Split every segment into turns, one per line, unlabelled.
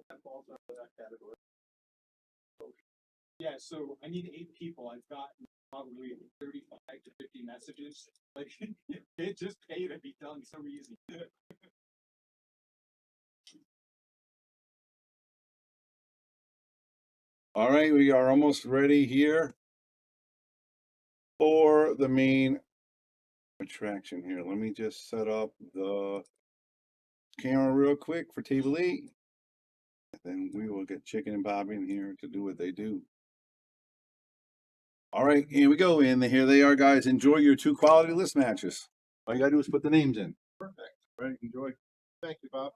that falls under that category. Yeah, so I need 8 people. I've got probably 35 to 50 messages. Like, it just pay to be done so easy.
All right, we are almost ready here for the main attraction here. Let me just set up the camera real quick for table 8. And then we will get Chicken and Bobby in here to do what they do. All right, here we go. And here they are, guys. Enjoy your 2 quality list matches. All you gotta do is put the names in.
Perfect.
All right, enjoy.
Thank you, Bob.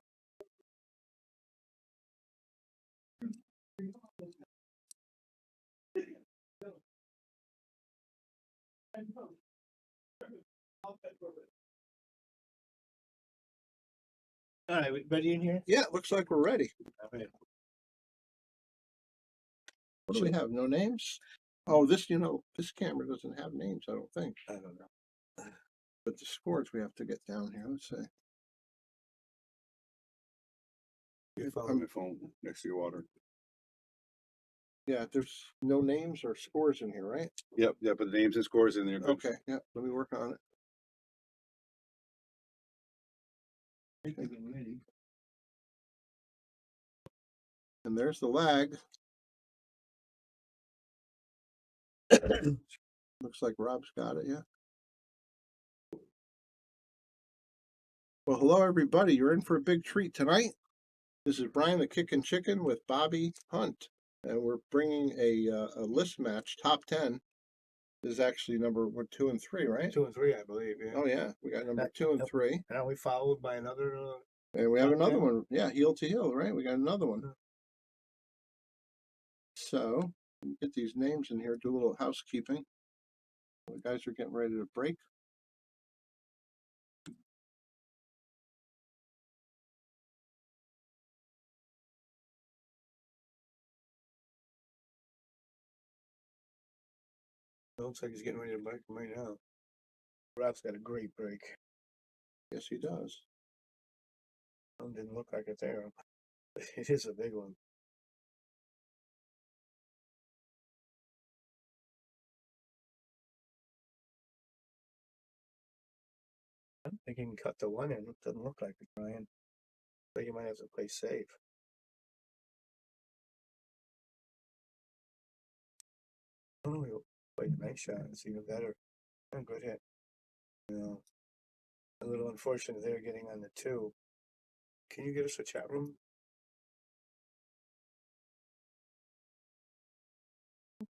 All right, we ready in here?
Yeah, it looks like we're ready.
All right.
What do we have? No names? Oh, this, this camera doesn't have names, I don't think.
I don't know.
But the scores we have to get down here. Let's see.
You follow my phone next to your water.
Yeah, there's no names or scores in here, right?
Yep, put the names and scores in there.
Okay, yeah, let me work on it. And there's the lag. Looks like Rob's got it, yeah. Well, hello, everybody. You're in for a big treat tonight. This is Brian the Kickin' Chicken with Bobby Hunt. And we're bringing a list match, top 10. This is actually number 2 and 3, right?
2 and 3, I believe. Yeah.
Oh, yeah. We got number 2 and 3.
And are we followed by another?
And we have
top
another
10?
one. Yeah, heel to heel, right? We got another one. So, get these names in here, do a little housekeeping. The guys are getting ready to break.
It looks like he's getting ready to break right now. Rob's got a great break.
Yes, he does.
Didn't look like it there. It is a big one. I don't think he can cut the one in. It doesn't look like it, Brian. But you might have to play safe. Oh, you played a nice shot. It's even better. Oh, good hit. No. A little unfortunate they're getting on the 2. Can you get us a chat room?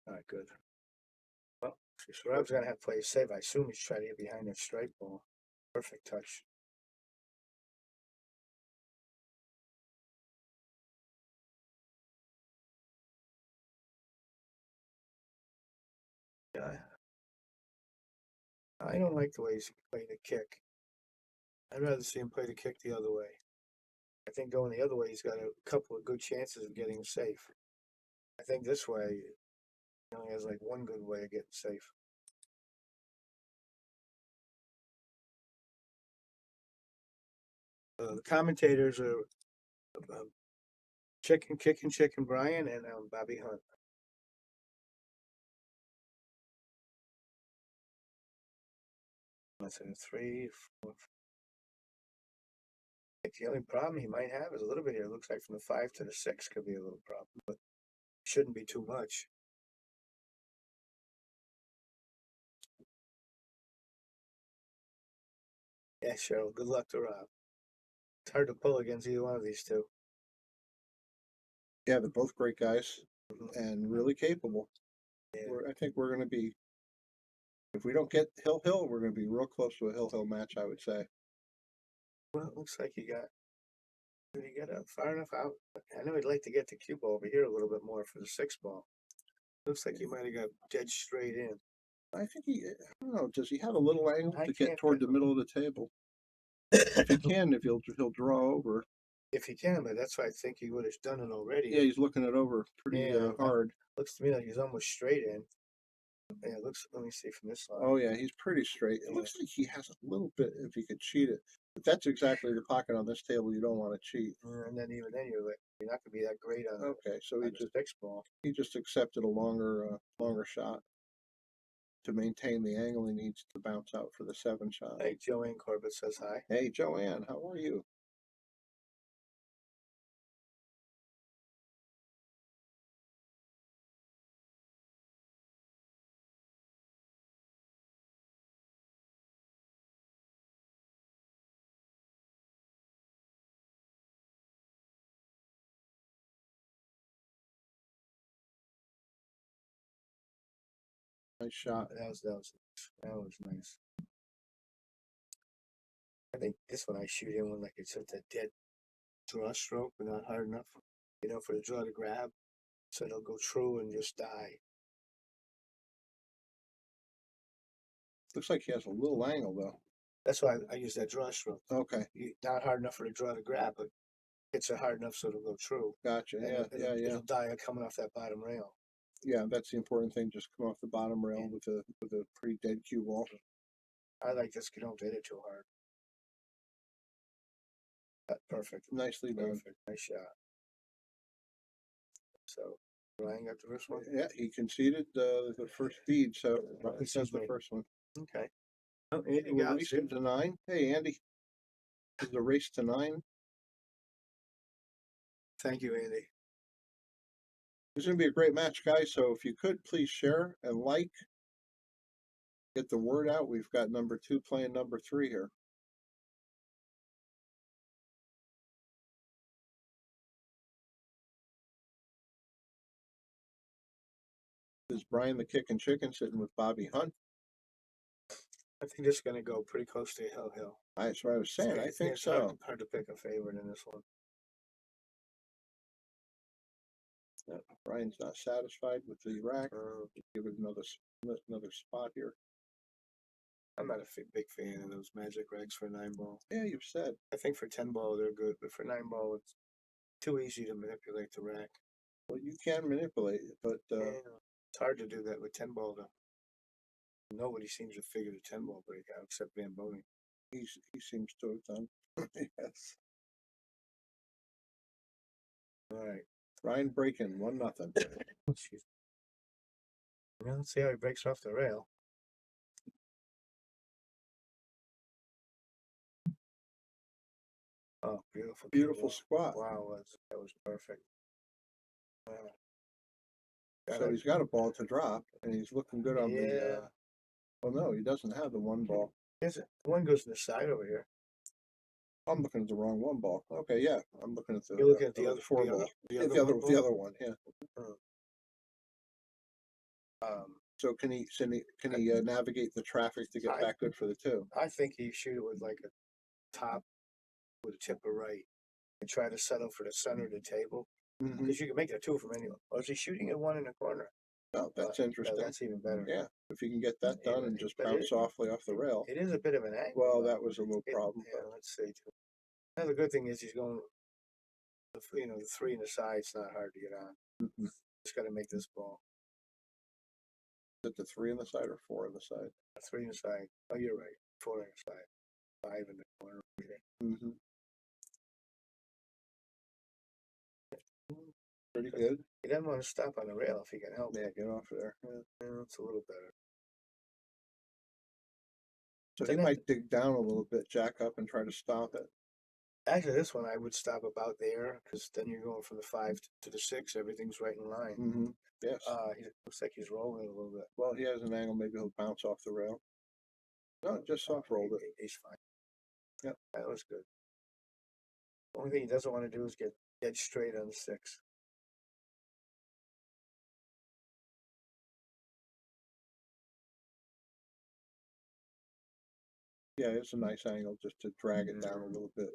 All right, good. Well, so Rob's gonna have to play safe. I assume he's trying to get behind that strike ball. Perfect touch. Yeah. I don't like the way he's playing the kick. I'd rather see him play the kick the other way. I think going the other way, he's got a couple of good chances of getting safe. I think this way, he only has like one good way of getting safe. The commentators are Chicken Brian and Bobby Hunt. That's a 3, 4. I think the only problem he might have is a little bit here. It looks like from the 5 to the 6 could be a little problem, but shouldn't be too much. Yeah, Cheryl, good luck to Rob. It's hard to pull against either one of these two.
Yeah, they're both great guys and really capable.
Yeah.
I think we're going to be, if we don't get Hill, we're going to be real close to a Hill match, I would say.
Well, it looks like did he get far enough out? I know he'd like to get the cue ball over here a little bit more for the 6 ball. Looks like he might have got dead straight in.
I think I don't know, does he have a little angle to get
can't
toward
get
the middle of the table? If he can, if he'll draw over.
If he can, but that's why I think he would have done it already.
Yeah, he's looking it over pretty hard.
Looks to me like he's almost straight in. Yeah, it looks, let me see from this side.
Oh yeah, he's pretty straight. It looks like he has a little bit, if he could cheat it. But that's exactly the pocket on this table you don't want to cheat.
And then even then, you're not gonna be that great on,
Okay, so
on the fixed ball.
he just accepted a longer shot to maintain the angle he needs to bounce out for the 7 shot.
Hey, Joanne Corbett says hi.
Hey Joanne, how are you? Nice shot.
That was nice. I think this one I shoot in when like it's at a dead draw stroke, but not hard enough, for the draw to grab. So it'll go true and just die.
Looks like he has a little angle though.
That's why I use that draw stroke.
Okay,
Not hard enough for the draw to grab, but it's a hard enough so it'll go true.
gotcha.
And
Yeah.
it'll die coming off that bottom rail.
Yeah, that's the important thing. Just come off the bottom rail with a pretty dead cue ball.
I like this. You don't hit it too hard. Perfect.
Nicely done.
Perfect. Nice shot. So Ryan got the first one.
Yeah, he conceded the first feed, so he says the first one.
Okay. Oh, Andy
We're
got
racing to 9. Hey Andy, this is a race to 9.
Thank you, Andy.
It's going to be a great match, guys. So if you could please share and like, get the word out. We've got number 2 playing number 3 here. This is Brian the Kickin' Chicken sitting with Bobby Hunt.
I think this is going to go pretty close to Hill.
That's what I was saying. I think
it's
so.
Hard to pick a favorite in this one.
Yeah, Brian's not satisfied with the rack. Give it another spot here.
I'm not a big fan of those magic racks for 9-ball.
Yeah, you've said.
I think for 10-ball they're good, but for 9-ball it's too easy to manipulate the rack.
Well, you can manipulate it, but
it's hard to do that with 10-ball though. Nobody seems to figure the 10-ball break out except Van Boning.
he seems to have done. Yes.
All right.
Brian breaking 1-0.
Excuse me. Well, let's see how he breaks off the rail. Oh, beautiful.
Beautiful squat.
Wow, that was perfect. Wow.
So he's got a ball to drop, and he's looking good on the. Well, no, he doesn't have the 1 ball.
Is it? One goes to the side over here.
I'm looking at the wrong 1 ball. Okay, yeah, I'm looking at the.
You're looking at the other
4 ball.
The
other one. Yeah. So can he navigate the traffic to get back good for the 2?
I think he shoot it with like a top with a tip of right and try to settle for the center of the table because you can make a 2 from anywhere. Or is he shooting at 1 in the corner?
Oh, that's interesting.
That's even better.
Yeah, if you can get that done and just bounce softly off the rail.
It is a bit of an angle.
Well, that was a little problem.
Yeah, let's see. Now the good thing is he's going. The 3 in the side's not hard to get on. Just got to make this ball.
Is it the 3 on the side or 4 on the side?
3 in the side. Oh, you're right. 4 on the side. 5 in the corner.
Pretty good.
He doesn't want to stop on the rail if he can help.
Yeah, get off there.
Yeah, it's a little better.
So he might dig down a little bit, jack up, and try to stop it.
Actually, this one I would stop about there because then you're going from the 5 to the 6. Everything's right in line.
Yes.
It looks like he's rolling a little bit.
Well, he has an angle. Maybe he'll bounce off the rail. No, just soft rolled it.
He's fine.
Yep.
That was good. The only thing he doesn't want to do is get dead straight on the 6.
Yeah, it's a nice angle just to drag it down a little bit.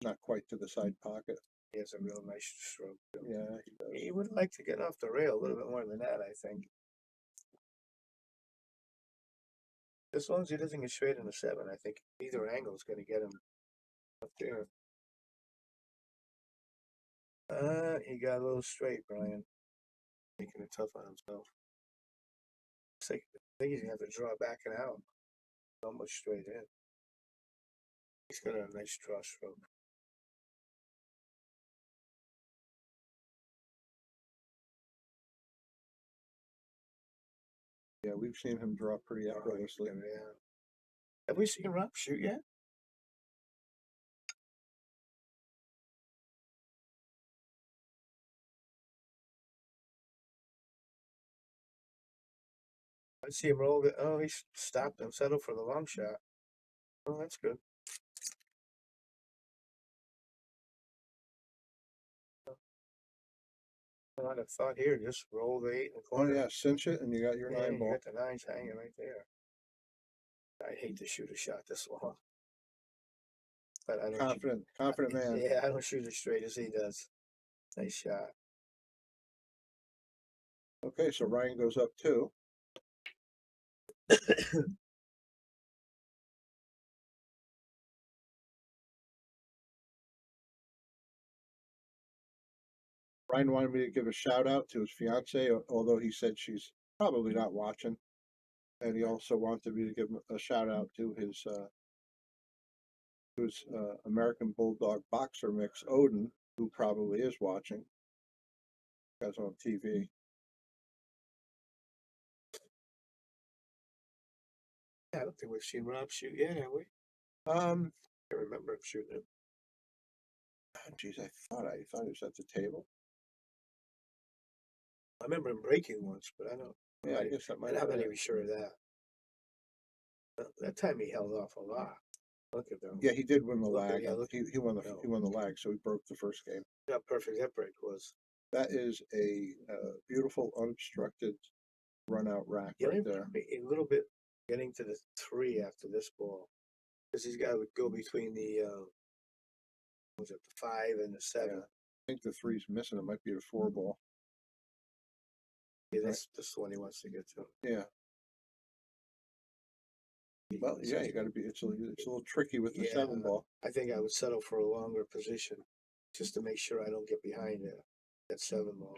Not quite to the side pocket.
He has a real nice stroke.
Yeah, he does.
He would like to get off the rail a little bit more than that, I think. As long as he doesn't get straight in the 7, I think either angle is going to get him up there. He got a little straight, Brian. Making it tough on himself. I think he's gonna have to draw back and out. Not much straight in. He's got a nice draw stroke.
Yeah, we've seen him draw pretty effortlessly.
Yeah. Have we seen Rob shoot yet? I see him roll it. Oh, he stopped and settled for the long shot. Oh, that's good. I'd have thought here, just roll the 8 in the
Oh
corner.
yeah, cinch it and you got your
Yeah,
9
you
ball.
got the 9s hanging right there. I hate to shoot a shot this long. But I don't
Confident man.
Yeah, I don't shoot as straight as he does. Nice shot.
Okay, so Ryan goes up 2. Ryan wanted me to give a shout out to his fiance, although he said she's probably not watching. And he also wanted me to give a shout out to his American Bulldog boxer mix, Odin, who probably is watching. Guys on TV.
Yeah, I don't think we've seen Rob shoot yet, have we? I remember him shooting it.
Geez, I thought he was at the table.
I remember him breaking once, but I don't.
Yeah, I guess that might
I'm
have
not
been
even sure of that. That time he held off a lot. Look at them.
Yeah, he did win the
Look at-
lag.
yeah, look
He won the
no.
he won the lag, so he broke the first game.
How perfect that break was.
That is a beautiful unobstructed run out rack
Yeah,
right there.
a little bit getting to the 3 after this ball, because he's got to go between the was it the 5 and the 7?
Yeah. I think the 3's missing. It might be a 4 ball.
Yeah, that's the one he wants to get to.
Yeah. Well, yeah, you got to be. It's a little tricky with the 7 ball.
I think I would settle for a longer position, just to make sure I don't get behind that 7 ball.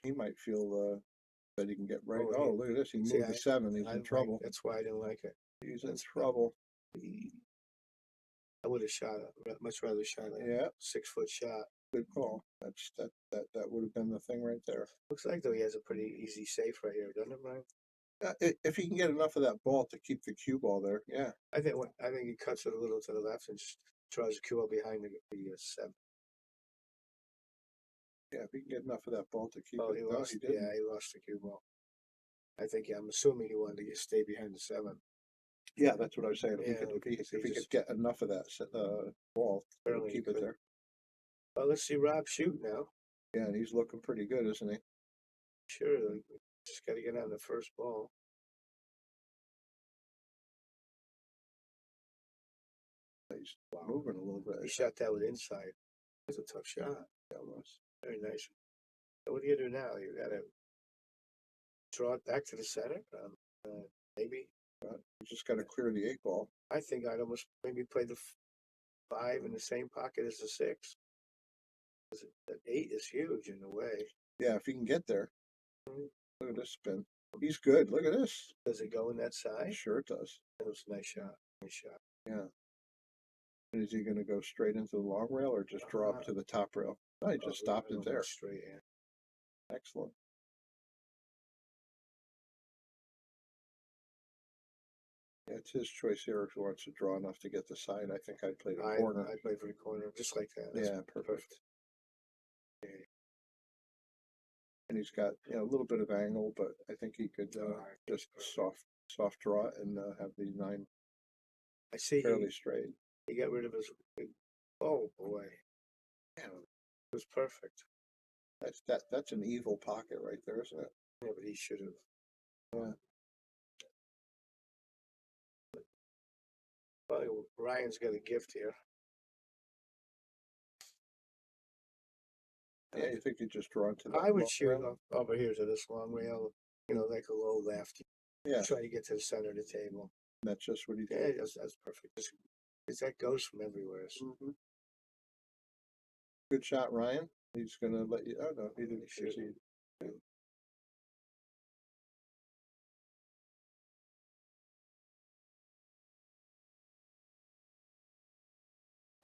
He might feel that he can get right.
Oh,
Oh,
yeah.
look at this. He
See,
moved the 7. He's
I
in
like-
trouble.
That's why I didn't like it.
He's in trouble.
I would have shot it. Much rather shot a
Yeah,
6-foot shot.
good call. That would have been the thing right there.
Looks like though he has a pretty easy safe right here, doesn't it, Brian?
If he can get enough of that ball to keep the cue ball there, yeah.
I think he cuts it a little to the left and just tries the cue ball behind the 7.
Yeah, if he can get enough of that ball to keep
Oh,
it.
he
No,
lost.
he didn't.
Yeah, he lost the cue ball. I'm assuming he wanted to stay behind the 7.
Yeah, that's what I was saying. If
Yeah,
he could,
okay, so
if
he
he could
just-
get enough of that ball, to
Apparently he
keep it
could.
there.
Well, let's see Rob shoot now.
Yeah, and he's looking pretty good, isn't he?
Sure, just got to get on the first ball.
He's moving a little
He
bit.
shot that with inside. It's a tough shot.
Almost.
Very nice. So what do you do now? You got to draw it back to the center. Maybe.
You just got to clear the 8 ball.
I think I'd almost maybe play the 5 in the same pocket as the 6. That 8 is huge in a way.
Yeah, if he can get there.
Mhm.
Look at this spin. He's good. Look at this.
Does it go in that side?
Sure it does.
That was a nice shot. Nice shot.
Yeah. And is he going to go straight into the long rail or just draw up to the top rail? No, he just stopped it there.
Straight in.
Excellent. Yeah, it's his choice here if he wants to draw enough to get the side. I think I'd play the corner.
I play for the corner, just like that. That's
Yeah, perfect. And he's got a little bit of angle, but I think he could just soft draw it and have the 9
I see
fairly straight.
he got rid of his. Oh boy, yeah, it was perfect.
That's an evil pocket right there, isn't it?
Yeah, but he should have.
Yeah.
Well, Ryan's got a gift here.
Yeah, you think you just draw into that?
I would
long
shoot
rail?
over here to this long rail, like a low left.
Yeah,
Try to get to the center of the table.
that's just what he
Yeah,
did.
that's perfect. Because that goes from everywhere.
Good shot, Ryan. He's gonna let you, oh no, he didn't
Shoot.
proceed.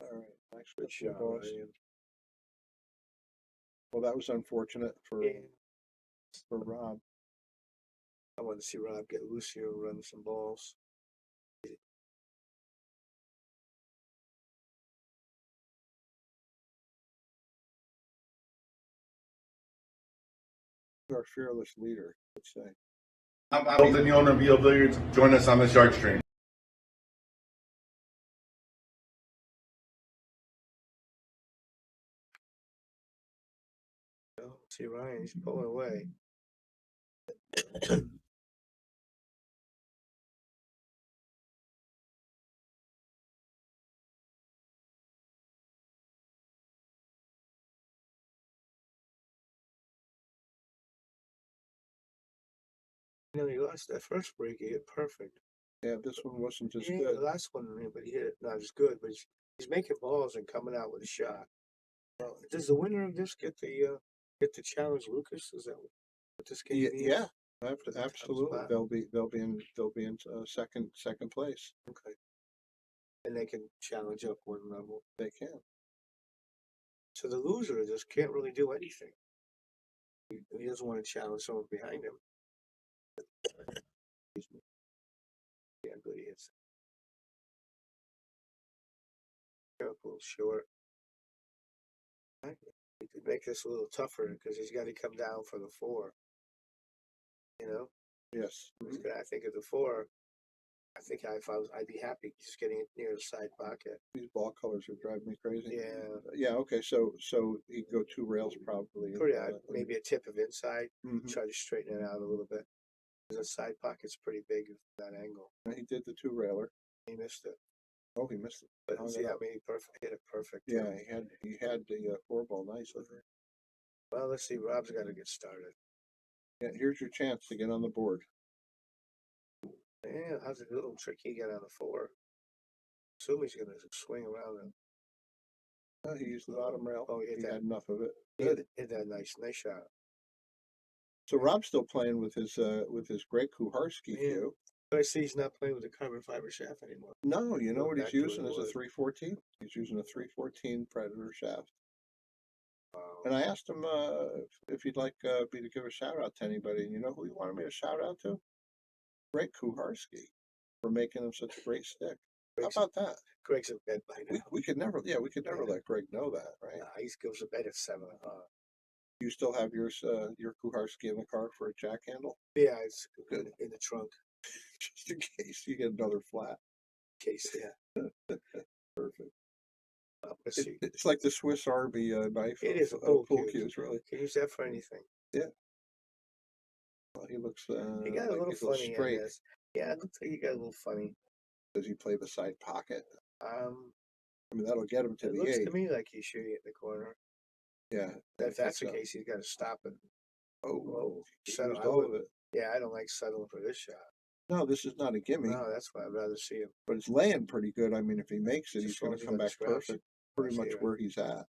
All right, next
Good
pitch,
shot,
boss.
Ryan.
Well, that was unfortunate for
Yeah.
Rob.
I want to see Rob get loose here and run some balls.
Our fearless leader, let's say.
I'm Bobby, the owner of Eel Billiards. Join us on the Shark Stream.
Oh, see Ryan, he's pulling away. You know, he lost that first break. He hit perfect.
Yeah, this one wasn't as
Yeah,
good.
the last one, but he hit it not as good. But he's making balls and coming out with a shot. Does the winner of this get the challenge, Lucas? Is that what this game means?
Yeah,
the top
absolutely.
spot?
They'll be in second place.
Okay. And they can challenge up one level.
They can.
So the loser just can't really do anything. He doesn't want to challenge someone behind him. Excuse me. Yeah, good he is. Careful, short. Right. We could make this a little tougher because he's got to come down for the 4. You know,
Yes.
I think at the 4, I think I'd be happy just getting it near the side pocket.
These ball colors are driving me crazy.
Yeah.
Yeah. Okay. So he can go 2 rails probably.
Pretty maybe a tip of inside.
Mhm.
Try to straighten it out a little bit. The side pocket's pretty big at that angle.
He did the 2 railer.
He missed it.
Oh, he missed it.
But
Hung
see
it
how
up.
many hit it perfect.
Yeah, he had the 4 ball nicely.
Well, let's see. Rob's got to get started.
Yeah, here's your chance to get on the board.
Yeah, how's a little tricky get on the 4? Assume he's gonna swing around him.
He used the bottom rail.
Oh, he hit that.
had enough of it.
Hit that nice shot.
So Rob's still playing with his great Kuharski
Yeah.
cue.
But I see he's not playing with the carbon fiber shaft anymore.
No, you know
Go
what he's
back to
using
his
is a
wood.
314. He's using a 314 Predator shaft.
Wow.
And I asked him if he'd like me to give a shout out to anybody. And you know who he wanted me to shout out to? Great Kuharski for making him such a great stick.
Greg's,
How about that?
Greg's in bed by now.
We could never let Greg know that, right?
Nah, he goes to bed at 7.
You still have your Kuharski in the car for a jack handle?
Yeah, it's
Good.
in the trunk.
Just in case you get another flat.
Case, yeah.
Perfect.
Let's see.
It's like the Swiss Army knife.
It is a
pool
pool
cues, really.
Can use that for anything.
Well, he looks.
He got a
like
little
he's a little
funny, I
straight.
guess. Yeah, it looks like he got a little funny.
Does he play the side pocket?
I
mean, that'll get him to
it
the
looks
8.
to me like he's shooting it in the corner.
Yeah.
If that's the case, he's got to stop it.
Oh, he
settle.
used all of it.
Yeah, I don't like settling for this shot.
No, this is not a gimme.
No, that's why I'd rather see him.
But it's laying pretty good. I mean, if he makes it,
Just
he's going
as
to
long
come
as he
back
let it scratch.
perfect, pretty much
it.
where he's at.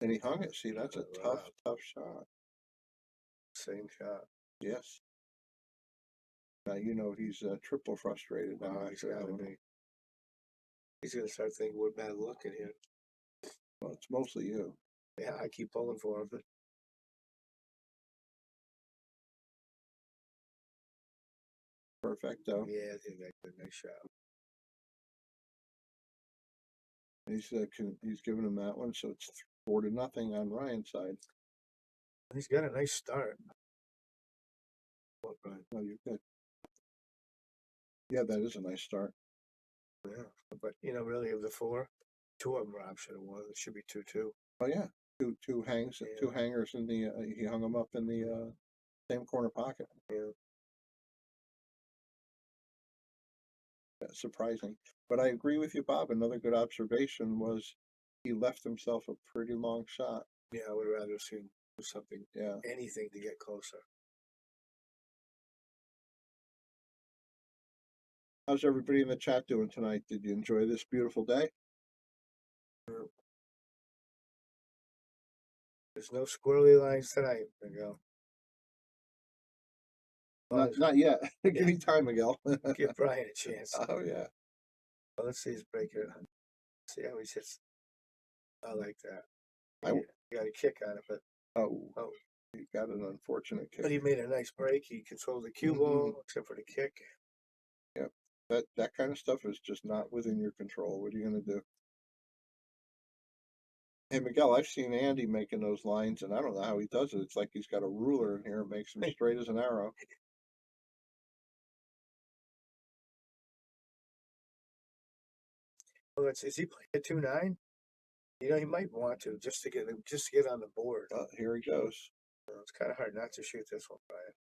And he hung it. See, that's a
Wow.
tough shot.
Same shot.
Yes. Now you know he's triple frustrated now.
He's got to be. He's going to start thinking we're bad luck in here.
Well, it's mostly you.
Yeah, I keep pulling for him.
Perfecto.
Yeah, I think that's a nice shot.
He's giving him that one, so it's 4-0 on Ryan's side.
He's got a nice start.
What, Ryan? Oh, you're good. Yeah, that is a nice start.
Yeah, but really, of the 4, 2 of them Rob should have won. It should be 2-2.
Oh yeah, two hangers in the. He hung them up in the same corner pocket.
Yeah.
That's surprising, but I agree with you, Bob. Another good observation was he left himself a pretty long shot.
Yeah, I would rather see him do something.
Yeah.
Anything to get closer.
How's everybody in the chat doing tonight? Did you enjoy this beautiful day?
There's no squirrely lines tonight, Miguel.
Not yet. Give me time, Miguel.
Give Brian a chance.
Oh, yeah.
Well, let's see his breaker. See how he hits. I like that.
I-
He got a kick on it, but
Oh, he got an unfortunate
but he
kick.
made a nice break. He controlled the cue ball, except for the kick.
That kind of stuff is just not within your control. What are you gonna do? Hey, Miguel, I've seen Andy making those lines, and I don't know how he does it. It's like he's got a ruler in here and makes them straight as an arrow.
Well, is he playing a 2-9? You know, he might want to just to get on the board.
Here he goes.
It's kind of hard not to shoot this one, Brian.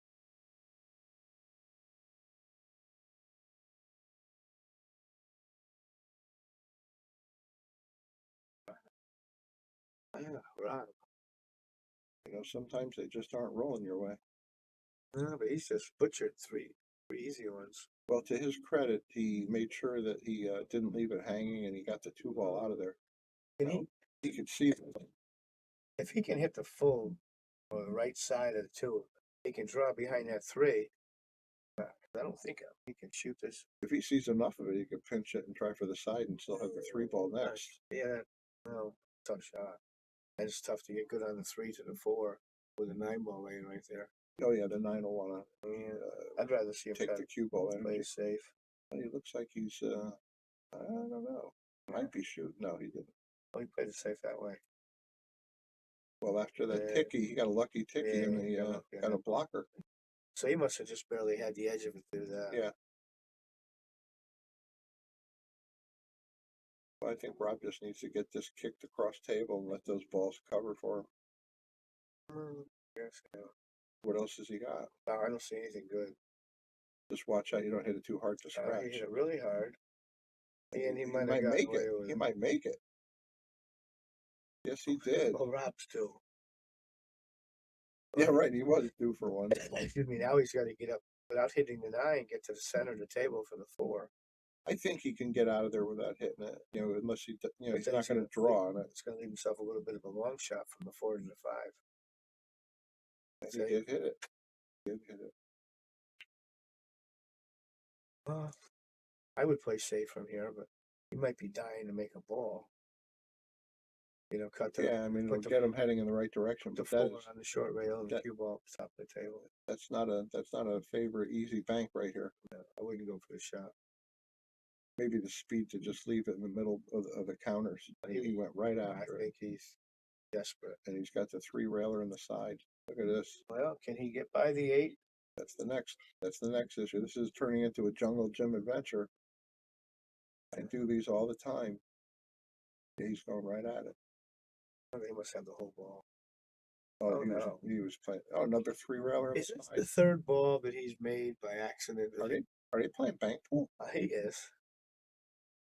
Yeah, right.
Sometimes they just aren't rolling your way.
No, but he's just butchered three easy ones.
Well, to his credit, he made sure that he didn't leave it hanging, and he got the 2 ball out of there.
Can
He could see it.
if he can hit the full right side of the 2, he can draw behind that 3. I don't think he can shoot this.
If he sees enough of it, he could pinch it and try for the side and still have the 3 ball next.
Yeah, no, tough shot. And it's tough to get good on the 3 to the 4 with a 9 ball laying right there.
Oh yeah, the 9 will wanna
I'd rather see him
take
try
the
to
cue ball
play
energy.
it safe.
He looks like he's I don't know. Might be shooting. No, he didn't.
Oh, he played it safe that way.
Well, after that
Yeah.
ticky, he got a lucky ticky, and
Yeah,
he
got lucky on
got a
it.
blocker.
So he must have just barely had the edge of it through that.
Yeah. Well, I think Rob just needs to get this kicked across table and let those balls cover for him.
Yes, yeah.
What else has he got?
No, I don't see anything good.
Just watch out you don't hit it too hard to
He
scratch.
hit it really hard. And he
He
might
might
have
make
gotten
it.
away with
He
it.
might make it. Yes, he did.
Oh, Rob's too.
Yeah, right. He was due for one.
Excuse me. Now he's got to get up without hitting the 9, get to the center of the table for the 4.
I think he can get out of there without hitting it. Unless he's
But
not
then
going to draw on it.
It's going to leave himself a little bit of a long shot from the 4 to the 5.
He did hit it. He did hit it.
I would play safe from here, but he might be dying to make a ball. Cut the
Yeah, I mean, it'll
put the-
get him heading in the right direction.
the
But
4
that is,
on the short rail and the
that-
cue ball at the top of the table.
that's not a favorite easy bank right here.
No, I wouldn't go for the shot.
Maybe the speed to just leave it in the middle of the counters. He went right
I
after it,
think he's desperate.
and he's got the 3 railer in the side. Look at this.
Well, can he get by the 8?
That's the next issue. This is turning into a jungle gym adventure. I do these all the time. Yeah, he's going right at it.
Oh, they must have the whole ball.
Oh,
Oh, no.
he was playing. Oh, another 3 railer in
Is
the
this
side.
the 3rd ball that he's made by accident?
Are they playing bank pool?
He is.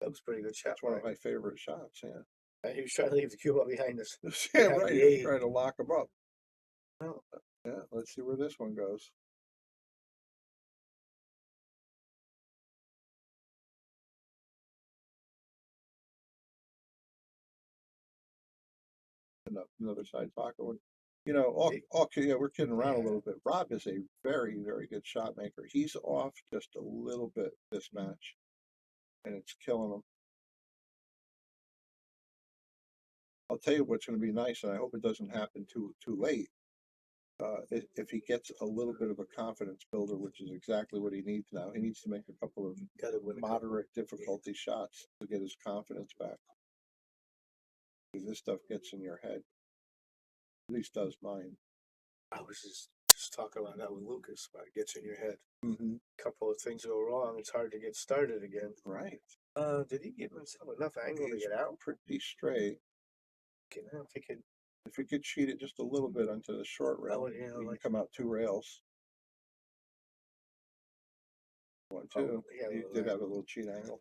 That was a pretty good shot.
That's one of
Brian.
my favorite shots. Yeah.
And he was trying to leave the cue ball behind us.
Yeah,
Behind
right.
the
He's
8.
trying to lock him up.
Oh.
Yeah. Let's see where this one goes. Another side pocket one. Yeah, we're kidding around a little bit. Rob is a very, very good shot maker. He's off just a little bit this match, and it's killing him. I'll tell you what's going to be nice, and I hope it doesn't happen too late. If he gets a little bit of a confidence builder, which is exactly what he needs now. He needs to make a couple of moderate difficulty shots to get his confidence back. Because this stuff gets in your head. At least does mine.
I was just talking about that with Lucas, about it gets in your head.
Mm-hmm.
Couple of things go wrong, it's hard to get started again.
Right.
Did he give himself enough angle to
He's
get out?
pretty straight.
I don't think it.
If we could cheat it just a little bit onto the short rail,
would, yeah,
we
like-
can come out 2 rails. 1, 2.
yeah,
He
well,
did
that-
have a little cheat angle.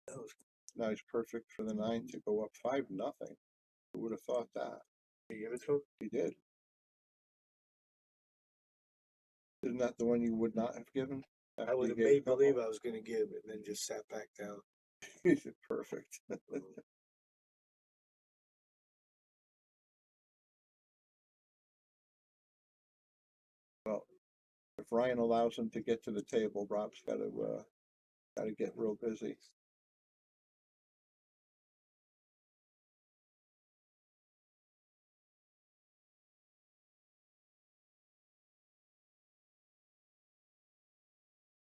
That was,
Now he's perfect for the 9 to go up 5-0. Who would have thought that?
did you give it to him?
He did. Isn't that the one you would not have given?
I would have made believe I was going to give it and then just sat back down.
He's perfect. Ryan allows him to get to the table, Rob's gotta get real busy.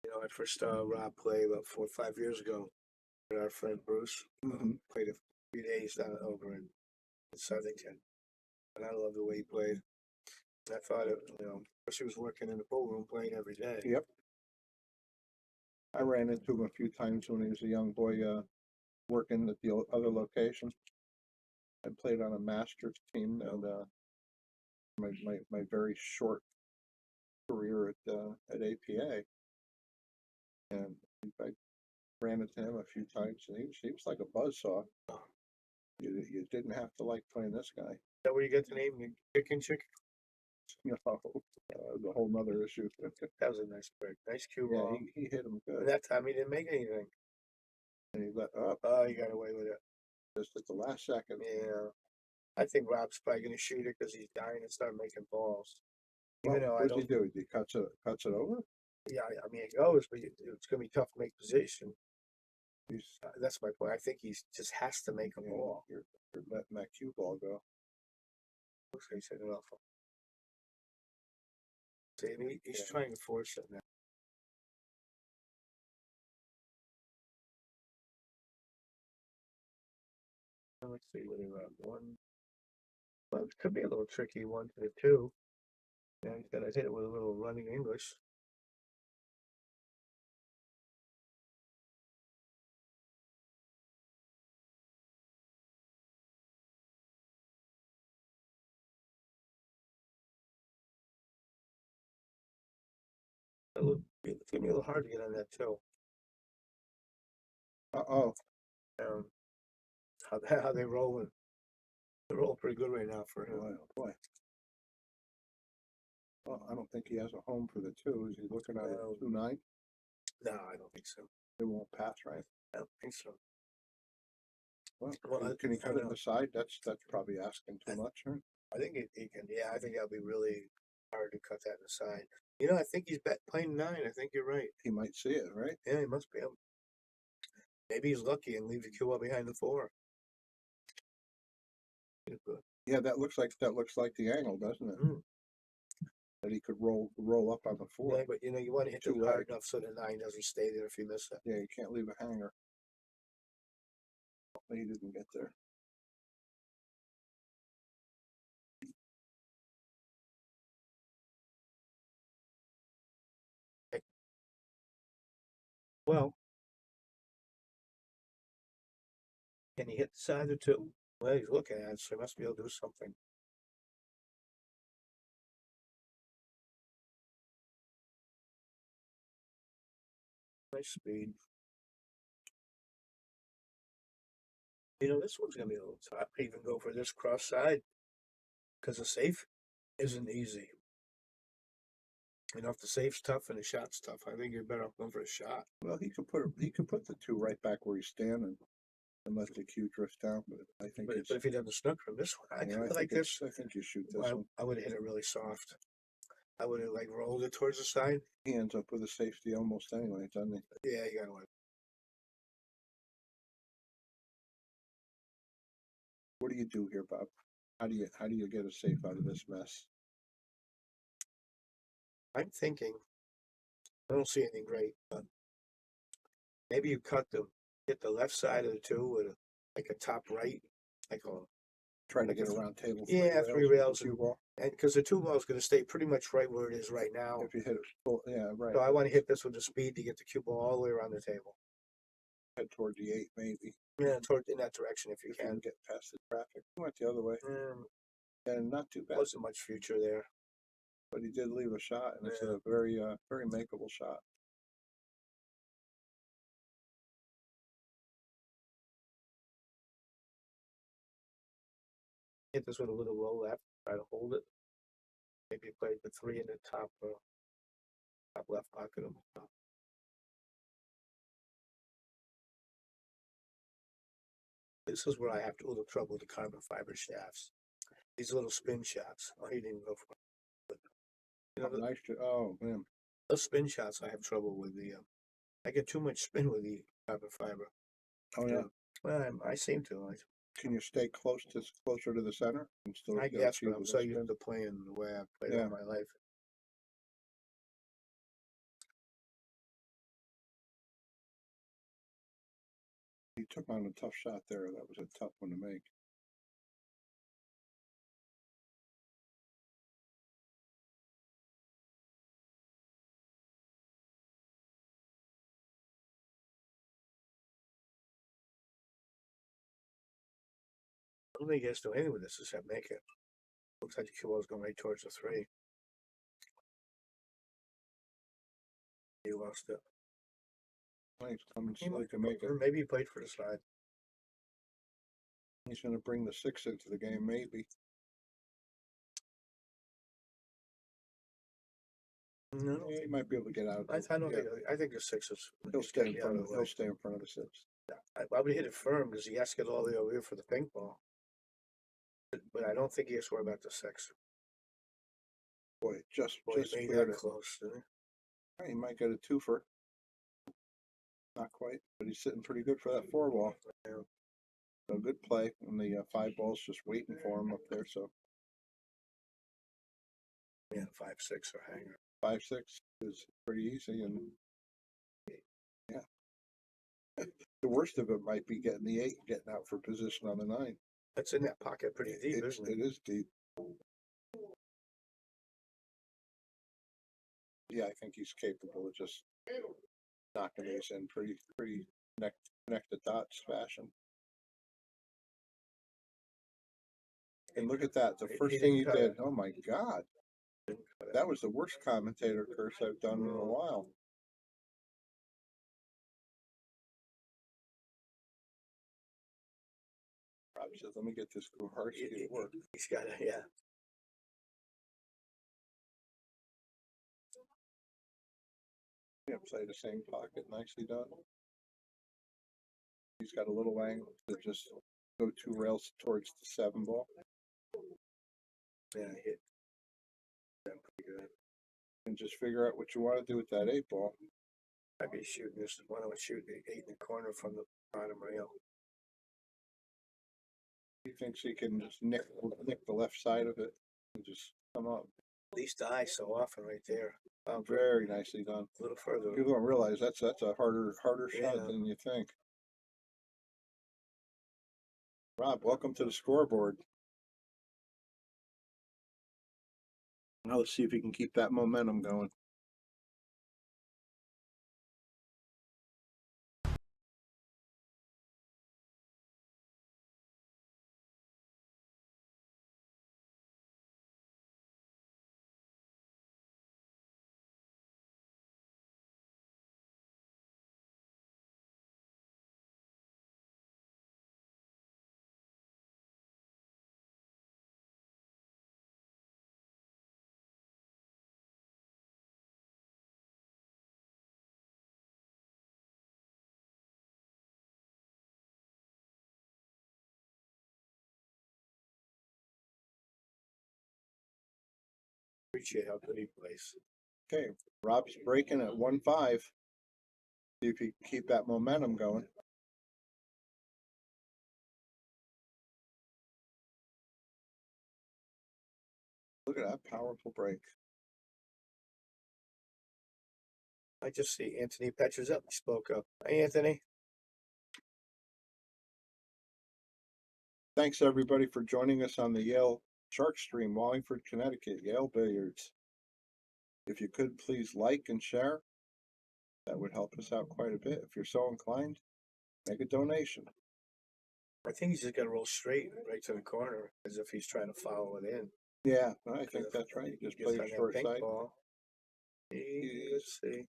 You know, I first saw Rob play about 4 or 5 years ago with our friend Bruce. Played a few days down over in Southington. And I love the way he played. I thought it, you know, of course he was working in the pool room playing every day.
Yep. I ran into him a few times when he was a young boy, working at the other location. I played on a Masters team and, my very short career at APA. And I ran into him a few times and he was like a buzzsaw. You didn't have to like playing this guy.
Is that where you get the name, Chicken Chicken?
You know, the whole nother issue.
That was a nice break. Nice cue
Yeah,
ball.
he hit him good.
And that time he didn't make anything.
And he let up
Oh, he got away with it.
just at the last second.
Yeah. I think Rob's probably gonna shoot it because he's dying to start making balls.
Well,
Even though I
what does he
don't,
do? He cuts it over?
yeah, I mean, it goes, but it's gonna be tough to make position.
He's
That's my point. I think he just has to make a
you know,
ball.
you're letting that cue ball go.
Looks like he's hitting it off. See, and he's
Yeah.
trying to force it now. Let's see what he got. One. Well, it could be a little tricky. 1 to the 2. Yeah, he's got to hit it with a little running English. It's gonna be a little hard to get on that too.
Uh-oh.
How they rolling? They're rolling pretty good right now for him.
Boy, oh boy. Well, I don't think he has a home for the 2. Is he looking at
No.
a 2-9?
No, I don't think so.
It won't pass, right?
I don't think so.
Well,
Well,
can he
I
cut
don't
it in
know.
the side? That's probably asking too much, huh?
I think he can. Yeah, I think that'll be really hard to cut that in the side. You know, I think he's playing 9. I think you're right.
He might see it, right?
Yeah, he must be. Maybe he's lucky and leave the cue ball behind the 4.
Yeah, that looks like the angle, doesn't it?
Mm.
That he could roll up on the 4.
Yeah, but you know, you want to hit it
Too
hard
late.
enough so the 9 doesn't stay there if you miss it.
Yeah, you can't leave a hanger. He didn't get there.
Well, can he hit the side or 2? Well, he's looking at it, so he must be able to do something. Nice speed. You know, this one's gonna be a little tough. I even go for this cross side because the safe isn't easy. You know, if the safe's tough and the shot's tough, I think you're better off going for a shot.
Well, he could put the 2 right back where he's standing and let the cue drift down. But I think
But if he doesn't snook from this one, I
yeah,
kind of like
think
this.
I think you shoot this one.
I would have hit it really soft. I would have like rolled it towards the side.
He ends up with a safety almost anyway, doesn't he?
Yeah, you gotta like.
What do you do here, Bob? How do you get a safe out of this mess?
I'm thinking. I don't see anything great, but maybe you hit the left side of the 2 with like a top right, like a.
Try to get around table.
Yeah, 3 rails,
cue ball.
and because the 2 ball is going to stay pretty much right where it is right now.
If you hit it full, yeah, right.
So I want to hit this with the speed to get the cue ball all the way around the table.
Head toward the 8, maybe.
Yeah, in that direction if you
If you can
can.
get past the traffic. He went the other way, and not too bad.
Wasn't much future there.
But he did leave a shot, and it's
Yeah.
a very makeable shot.
Hit this with a little low left. Try to hold it. Maybe play the 3 in the top left pocket of the top. This is where I have a little trouble with the carbon fiber shafts. These little spin shafts. Oh, he didn't go for it. But, you know,
Nice. Oh man,
Those spin shots, I have trouble with the. I get too much spin with the carbon fiber.
Oh, yeah.
Well, I seem to.
Can you stay closer to the center? And still
I
get
guess, but I'm
achievable
so used
spin?
to playing the way I've played
Yeah.
all my life.
He took on a tough shot there. That was a tough one to make.
I don't think he has to do anything with this except make it. Looks like the cue ball's going right towards the 3. He lost it.
He's coming
He
slow
might-
to make it.
Or maybe he played for the side.
He's going to bring the 6 into the game, maybe.
No,
Yeah, he might be able to get out.
I don't
Yeah.
think. I think the 6 is.
He'll
is
stay
gonna
in
be
front
out
of.
the
He'll
way.
stay in front of the 6.
I would hit it firm because he has to get all the way over here for the pink ball. But I don't think he has to worry about the 6.
Boy, just
Boy, he made
cleared
that
it.
close, didn't
He might get a 2-fer. Not quite, but he's sitting pretty good for that 4 ball.
Yeah.
A good play, and the 5 ball's just waiting for him up there. So
he? Yeah, 5-6 or hanger.
5-6 is pretty easy, and yeah. The worst of it might be getting the 8, getting out for position on the 9.
That's in that pocket pretty deep, isn't it?
It is deep. Yeah, I think he's capable of just knocking these in pretty connect the dots fashion. And look at that, the first thing he
didn't cut
did,
it.
oh my God, that was the worst commentator curse I've done in a while. Rob says, let me get this Kuharski to work.
He's got it, yeah.
Yep, play the same pocket, nicely done. He's got a little angle to just go 2 rails towards the 7 ball.
Yeah, hit them pretty good.
And just figure out what you want to do with that 8 ball.
I'd be shooting this. Why don't I shoot the 8 in the corner from the bottom rail?
He thinks he can just nick the left side of it and just come up.
At least die so often right there.
Very nicely done.
A little further.
People don't realize that's a harder shot
Yeah.
than you think. Rob, welcome to the scoreboard. Now let's see if he can keep that momentum going.
Appreciate how good he plays.
Okay, Rob's breaking at 1-5. See if he can keep that momentum going. Look at that powerful break.
I just see Anthony Petras up. He spoke up. Hey, Anthony.
Thanks everybody for joining us on the Yale Shark Stream, Wallingford, Connecticut, Yale Billiards. If you could please like and share, that would help us out quite a bit. If you're so inclined, make a donation.
I think he's just got to roll straight right to the corner as if he's trying to follow it in.
Yeah, I think that's right. Just play your short side.
Ball. Let's see.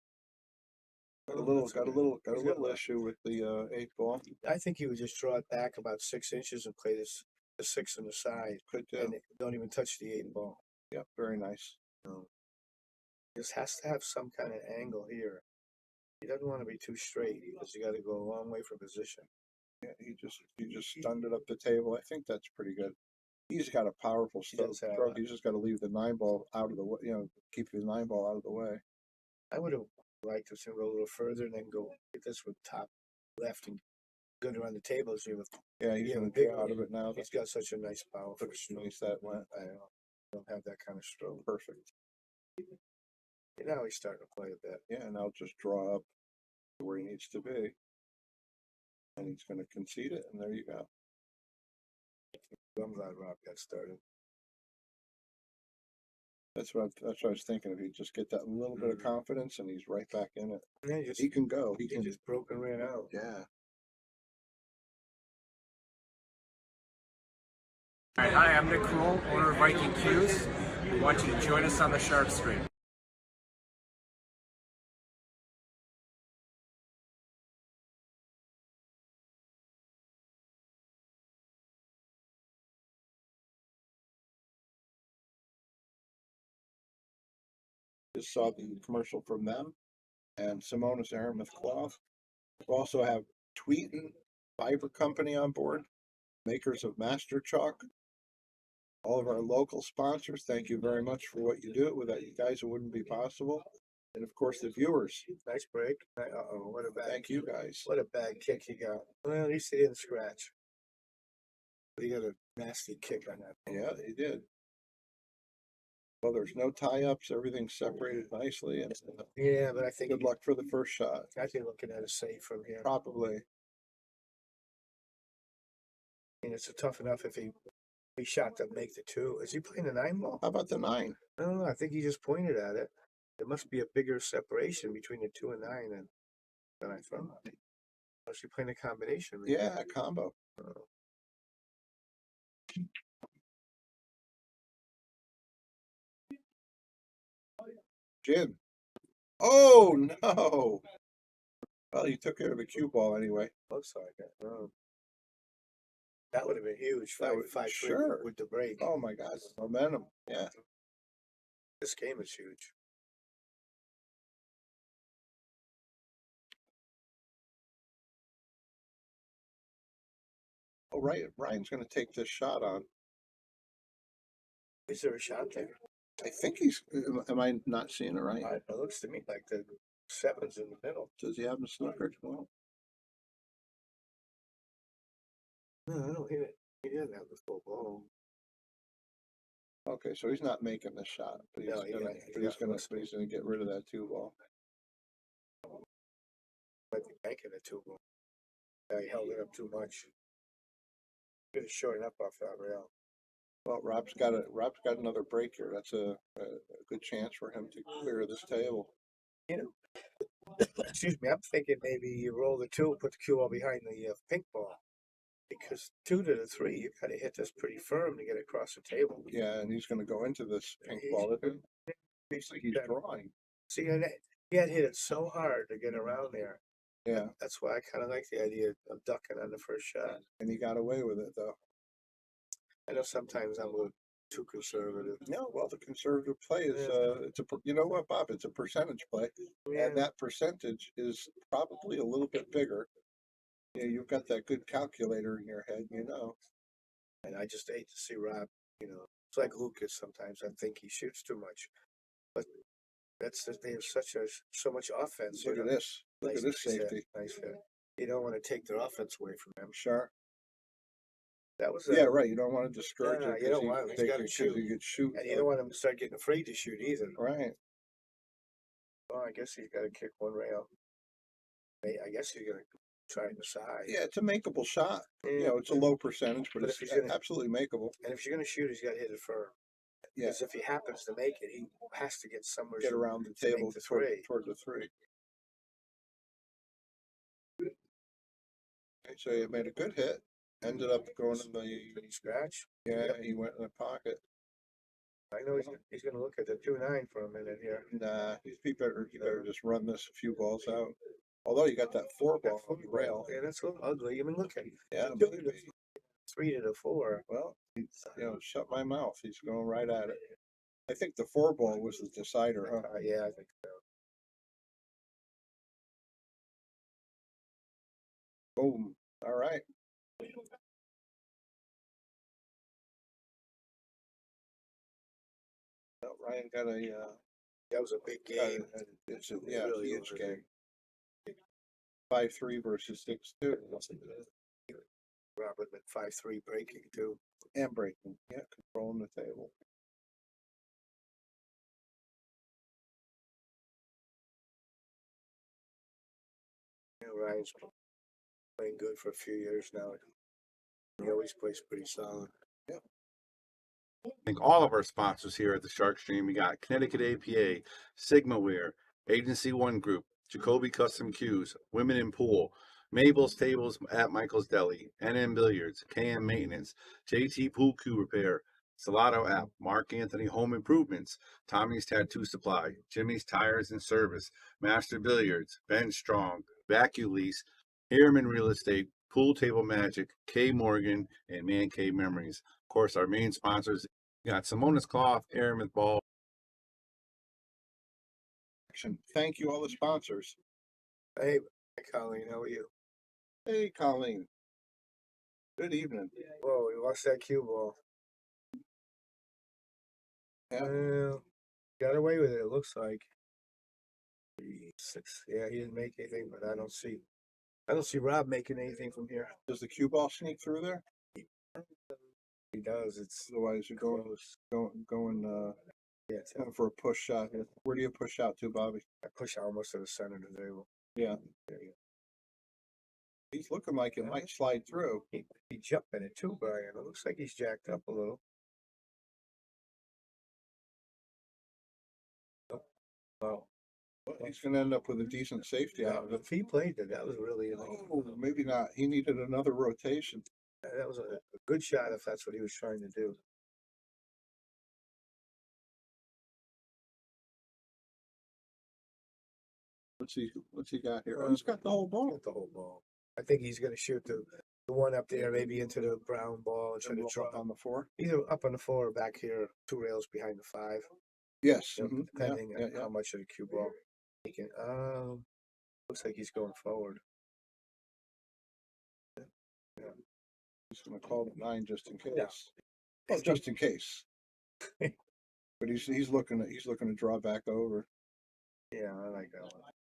Got a little issue with the 8 ball.
I think he would just draw it back about 6 inches and play the 6 on the side.
Could do.
And don't even touch the 8 ball.
Yeah, very nice.
Just has to have some kind of angle here. He doesn't want to be too straight because you got to go a long way from position.
Yeah, he just stunned it up the table. I think that's pretty good. He's got a powerful stroke. He's just got to leave the 9 ball out of the way. Keep the 9 ball out of the way.
I would have liked us to go a little further and then go get this with top left and good around the tables here with.
Yeah, he's
Yeah,
gonna
big
draw out of it now.
He's got such a nice powerful
Looks
stroke.
nice that went.
Don't have that kind of stroke.
Perfect.
Now he's starting to play a bit.
Yeah, and I'll just draw up to where he needs to be. And he's gonna concede it, and there you go.
I'm glad Rob got started.
That's what I was thinking. If he just get that little bit of confidence, and he's right back in it.
And then just
He can go. He
he
can.
just broke and ran out.
Yeah.
All right, hi, I'm Nick Kroll, owner of Viking Q's. We want you to join us on the Shark Stream.
Just saw the commercial from them and Simonis Aramith Cloth. We also have Tweetin Fiber Company on board, makers of Master Chalk. All of our local sponsors, thank you very much for what you do. Without you guys, it wouldn't be possible. And of course, the viewers.
Nice break. Uh-oh, what a bad
Thank you guys.
What a bad kick he got. Well, at least he didn't scratch. But he got a nasty kick on that.
Yeah, he did. Well, there's no tie-ups. Everything's separated nicely. And
Yeah, but I think
good luck for the first shot.
I'd be looking at a save from here.
Probably.
I mean, it's tough enough if he shot to make the 2. Is he playing a 9 ball?
How about the 9?
I don't know. I think he just pointed at it. There must be a bigger separation between the 2 and 9 than I thought. Unless you're playing a combination. Maybe.
Yeah, combo. Jim. Oh, no. Well, you took care of the cue ball anyway.
Looks like it. Oh. That would have been huge.
That would-
5-3
sure.
with the break.
Oh, my God. Momentum. Yeah.
This game is huge.
Oh, right. Ryan's going to take this shot on.
Is there a shot there?
I think he's. Am I not seeing it right?
It looks to me like the 7's in the middle.
Does he have him snookered? Well,
No, I don't hit it. He didn't have the full ball.
okay, so he's not making the shot, but he's
No, he
gonna,
got- he got
but he's gonna get rid of that 2 ball.
Might be banking the 2 ball. Yeah, he held it up too much. Could have shortened up off that rail.
Well, Rob's got another break here. That's a good chance for him to clear this table.
You know, excuse me. I'm thinking maybe you roll the 2, put the cue ball behind the pink ball. Because 2 to the 3, you gotta hit this pretty firm to get across the table.
Yeah, and he's gonna go into this pink
He's-
ball. He's
Yeah.
drawing.
See, and he had hit it so hard to get around there.
Yeah,
That's why I kind of like the idea of ducking on the first shot.
and he got away with it though.
I know sometimes I'm a little too conservative.
No, well, the conservative play is
Yeah.
you know what, Bob? It's a percentage play,
Yeah.
and that percentage is probably a little bit bigger. Yeah, you've got that good calculator in your head, you know.
And I just hate to see Rob, it's like Lucas sometimes. I think he shoots too much. But they have so much offense.
Look at this. Look at this
nice hit,
safety.
Nice hit. You don't want to take their offense away from him.
Sure.
That was
Yeah, right. You don't want to discourage
Yeah,
him
you don't want him. He's gotta
because
shoot.
he could shoot.
And you don't want him to start getting afraid to shoot either.
Right.
Well, I guess he's got to kick one rail. I guess he's going to try and decide.
Yeah, it's a makeable shot. You
Yeah.
know, it's a low percentage, but
But
it's
if he's gonna-
absolutely makeable.
And if you're going to shoot, he's got to hit it firm.
Yeah,
Because if he happens to make it, he has to get somewhere
get around the
to make
table
the
toward,
3.
toward the 3. Okay, so he made a good hit. Ended up going in the.
Did he scratch?
Yeah,
Yep.
he went in the pocket.
I know he's going to look at the 2-9 for a minute here.
Nah, he better just run this a few balls out. Although you got that 4 ball on the rail.
Yeah, that's a little ugly. I mean, look at it.
Yeah,
2 to 3 to the 4.
well, shut my mouth. He's going right at it. I think the 4 ball was the decider, huh?
Yeah, I think so.
Boom. All right. Well, Ryan got a
That was a big game.
it's It's a, yeah,
really
huge
was.
game. 5-3 versus 6-2.
Robert with 5-3 breaking too.
And breaking. Yeah, controlling the table.
Yeah, Ryan's playing good for a few years now. He always plays pretty solid.
Thank all of our sponsors here at the Shark Stream. We got Connecticut APA, Sigmaware, Agency One Group, Jacoby Custom Cues, Women in Pool, Mabel's Tables at Michael's Deli, NM Billiards, KM Maintenance, JT Pool Cue Repair, Salado App, Mark Anthony Home Improvements, Tommy's Tattoo Supply, Jimmy's Tires and Service, Master Billiards, Ben Strong, Vaculease, Harriman Real Estate, Pool Table Magic, K Morgan, and Man Cave Memories. Of course, our main sponsors got Simona's Cloth, Aramith Ball.
Thank you, all the sponsors.
Hey, Colleen, how are you?
Hey, Colleen. Good evening.
Whoa, we lost that cue ball.
Yeah.
Well, got away with it, it looks like. 6. Yeah, he didn't make anything, but I don't see Rob making anything from here.
Does the cue ball sneak through there?
He does. It's
Otherwise, you're going,
yeah, it's
going for a push shot. Where do you push out to, Bobby?
I push almost to the center of the table.
Yeah.
There you
He's looking like it might slide through.
go. He jumped in it too, Brian. It looks like he's jacked up a little. Oh, wow.
Well, he's going to end up with a decent safety out of it.
If he played it, that was really
Oh, maybe not. He needed another rotation.
that was a good shot if that's what he was trying to do.
What's he got here? Oh, he's got the whole ball.
Not the whole ball. I think he's going to shoot the one up there, maybe into the brown ball and try to
Roll
drop
up on the 4.
either up on the 4 or back here, 2 rails behind the 5.
Yes.
You know,
Mhm. Yeah,
depending
yeah,
on
yeah.
how much of the cue ball he can. Looks like he's going forward.
He's going to call the 9 just in case.
Yeah.
Well, just in case. But he's looking to draw back over.
Yeah, I like that one.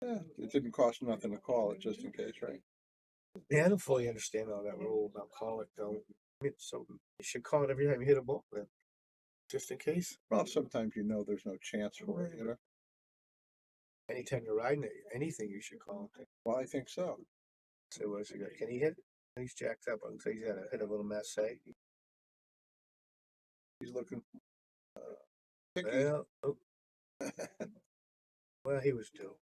Yeah, it didn't cost nothing to call it just in case, right?
Yeah, I don't fully understand all that rule about call it though. I mean, so you should call it every time you hit a ball, then, just in case.
Well, sometimes there's no chance for it,
Anytime you're riding it, anything you should call it.
Well, I think so.
So what's he got? Can he hit? He's jacked up. Looks like he's got to hit a little mess.
He's looking picky.
Well, oh. Well, he was due.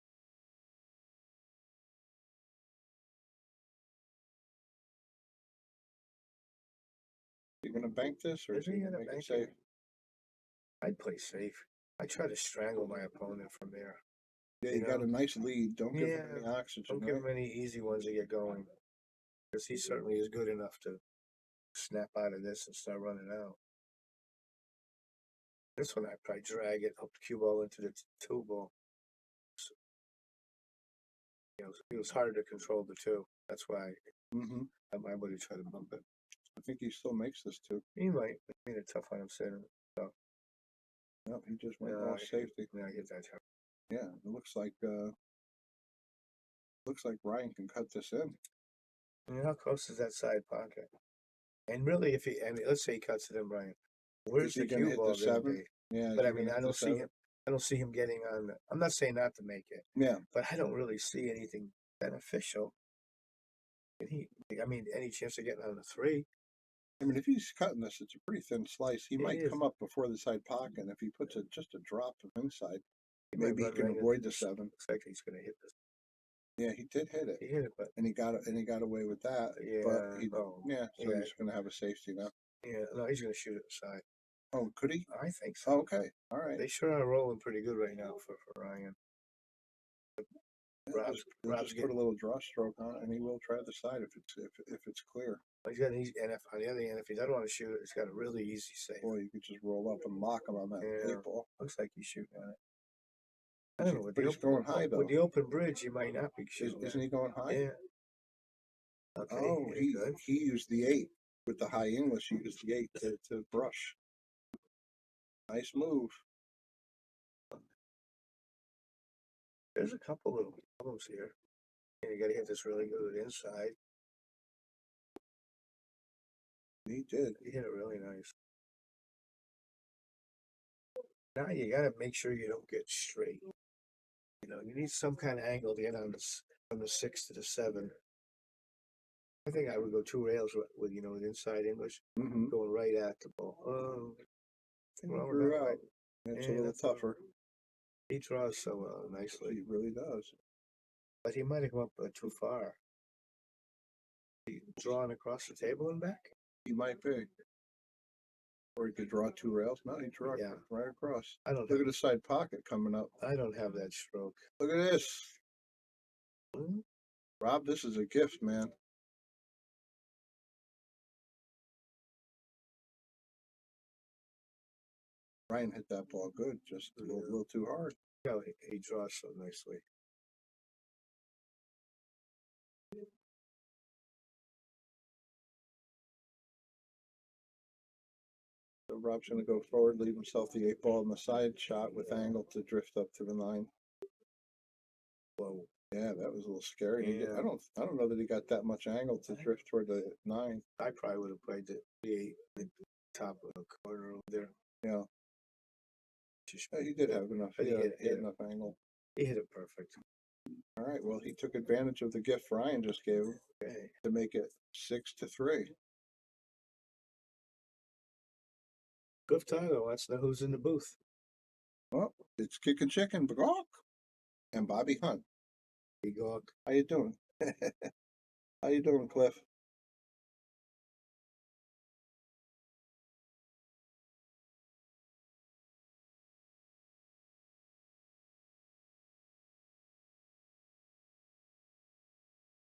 You gonna bank this or
Is
is he
he
gonna
gonna
make it
bank
safe?
it? I'd play safe. I try to strangle my opponent from there.
Yeah,
You
you got
know?
a nice lead. Don't give him
Yeah,
any oxygen.
Don't give
right?
him any easy ones to get going. Because he certainly is good enough to snap out of this and start running out. This one I probably drag it, hook the cue ball into the 2 ball. You know, it was harder to control the 2. That's why
Mhm.
I would have tried to bump it.
I think he still makes this too.
He might. I mean, it's tough on him saying it.
No, he just went
Yeah,
off safety.
Yeah, I get that.
Yeah, it looks like Ryan can cut this in.
I mean, how close is that side pocket? And really, let's say he cuts it in, Brian. Where's
Is he
the
gonna
cue
hit
ball
the
gonna
7?
be?
Yeah,
But
is
I
he
mean,
gonna
I
hit the
don't see
7?
him. I don't see him getting on. I'm not saying not to make it,
Yeah,
but I don't really see anything beneficial. And any chance of getting on the 3?
I mean, if he's cutting this, it's a pretty thin slice. He might
is.
come up before the side pocket. If he puts just a drop of inside,
He might
maybe he
run
can
right
avoid
into
the 7.
Looks like he's gonna hit this.
Yeah, he did hit it,
He hit it, but
and he got away with that.
yeah,
But
oh,
so
yeah.
he's gonna have a safety now.
yeah, no, he's gonna shoot it aside.
Oh, could he?
I think so.
Oh, okay, all right.
They sure are rolling pretty good right now for Ryan. Rob's
Just put a little draw stroke on it, and he will try the side if it's clear.
He's got an easy, and on the other hand, if he doesn't want to shoot it, he's got a really easy save.
Boy, you could just roll up and lock him on that
Yeah.
8 ball.
Looks like he's shooting at it. I don't know.
But he's going high though.
With the open bridge, he might not be shooting.
Isn't he going high?
Yeah. Okay.
Oh,
good.
he used the 8 with the high English. He used the 8 to brush. Nice move.
There's a couple little problems here. And you gotta hit this really good inside.
He did.
You hit it really nice. Now you gotta make sure you don't get straight. You know, you need some kind of angle to get on this from the 6 to the 7. I think I would go 2 rails with you know, with inside English,
Mm-hmm.
going right at the ball. Nothing wrong with
Drew
that,
out.
right?
It's a
Yeah,
little
that's all right.
tougher.
He draws so nicely,
He really does.
but he might have come up too far. He drawing across the table and back.
He might be. Or he could draw 2 rails. No, he drew
Yeah.
right across.
I don't
Look
have,
at the side pocket coming up.
I don't have that stroke.
Look at this.
Hmm?
Rob, this is a gift, man. Ryan hit that ball good, just a little too hard.
No, he draws so nicely.
So Rob's gonna go forward, leave himself the 8 ball in the side shot with angle to drift up to the 9.
Whoa.
Yeah, that was a little scary.
Yeah.
I don't know that he got that much angle to drift toward the 9.
I probably would have played the 8 at the top of the corner over there.
Yeah.
Just,
He did have enough.
But
He
he
had
hit it.
enough angle.
he hit it perfect.
All right. Well, he took advantage of the gift Ryan just gave him
Okay.
to make it 6-3.
Good Tyler wants to know who's in the booth.
Well, it's Kickin' Chicken, Bagok, and Bobby Hunt.
Hey, Gawk.
How you doing? How you doing, Cliff?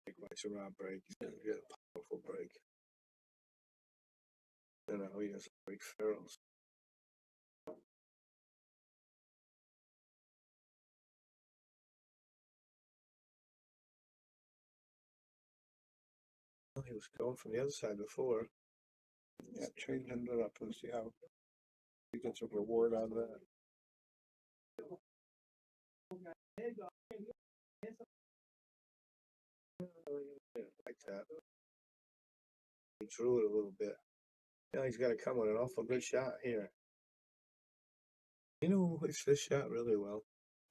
Likewise, a round break. He's gonna get a powerful break. I don't know, he doesn't break ferals. Well, he was going from the other side before.
Yeah, changing it up. Let's see how he gets a reward out of that.
Like that. He drew it a little bit. Now he's got to come with an awful good shot here. You know who hits this shot really well?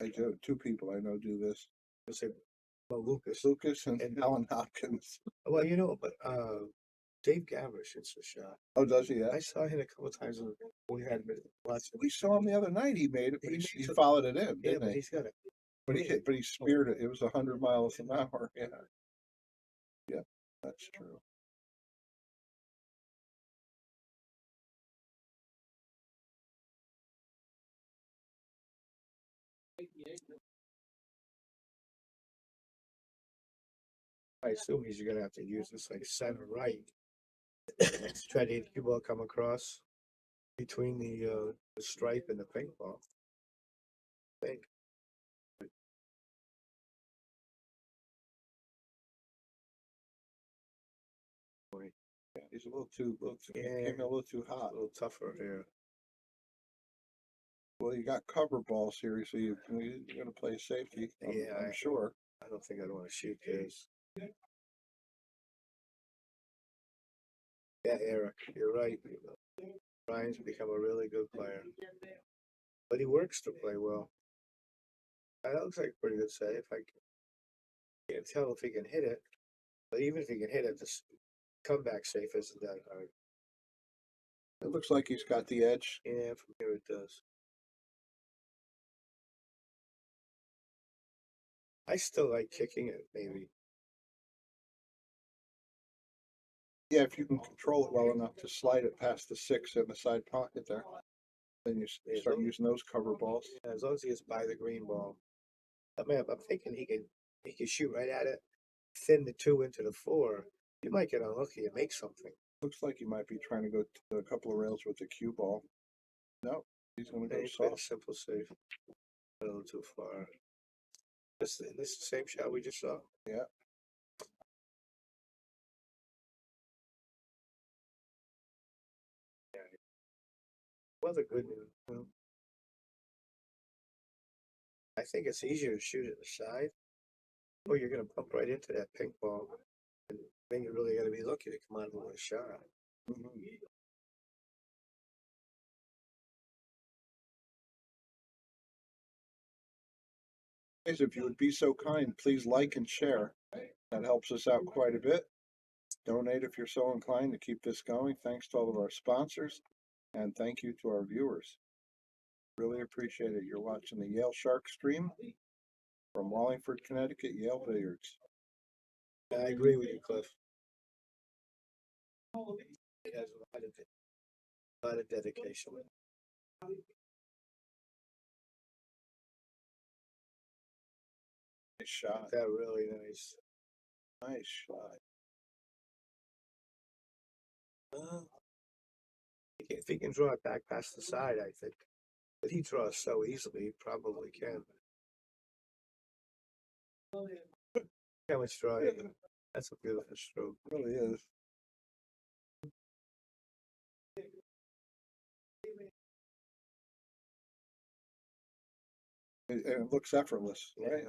I do. 2 people I know do this.
I say, well, Lucas.
Lucas and
And-
Alan Hopkins.
Well, you know, but Dave Gavish hits the shot.
Oh, does he? Yeah.
I saw him a couple of times when we had been watching.
We saw him the other night. He made it, but
He
he
made it.
followed it in,
Yeah,
didn't
but
he?
he's got it.
But he speared it. It was 100 miles an hour. Yeah. Yeah, that's true.
I assume he's gonna have to use this like center right to try to hit the ball come across between the stripe and the pink ball. I think.
Yeah, he's a little too,
Yeah.
came in a little too
A
hot.
little tougher here.
Well, you got cover balls here, so you're gonna play safety.
Yeah,
I'm sure.
I don't think I'd want to shoot this. Yeah, Eric, you're right. Ryan's become a really good player, but he works to play well. That looks like a pretty good save. I can't tell if he can hit it, but even if he can hit it, this comeback safe isn't that hard.
It looks like he's got the edge.
Yeah, from here it does. I still like kicking it, maybe.
Yeah, if you can control it well enough to slide it past the 6 in the side pocket there, then you
Yeah,
start
those-
using those cover balls.
Yeah, as long as he gets by the green ball. I mean, I'm thinking he can shoot right at it, thin the 2 into the 4. You might get unlucky and make something.
Looks like he might be trying to go to a couple of rails with the cue ball. No, he's gonna go
He played a
soft.
simple save. A little too far. This is the same shot we just saw.
Yeah.
Weather good news. I think it's easier to shoot at the side, or you're gonna bump right into that pink ball. And then you really gotta be lucky to come out with a shot.
Guys, if you would be so kind, please like and share. That helps us out quite a bit. Donate if you're so inclined to keep this going. Thanks to all of our sponsors, and thank you to our viewers. Really appreciate it. You're watching the Yale Shark stream from Wallingford, Connecticut, Yale Billiards.
I agree with you, Cliff. It has a lot of dedication.
Nice shot.
That really nice.
Nice shot.
If he can draw it back past the side, I think. But he draws so easily, he probably can. How much draw? That's a beautiful stroke.
It really is. And it looks effortless, right?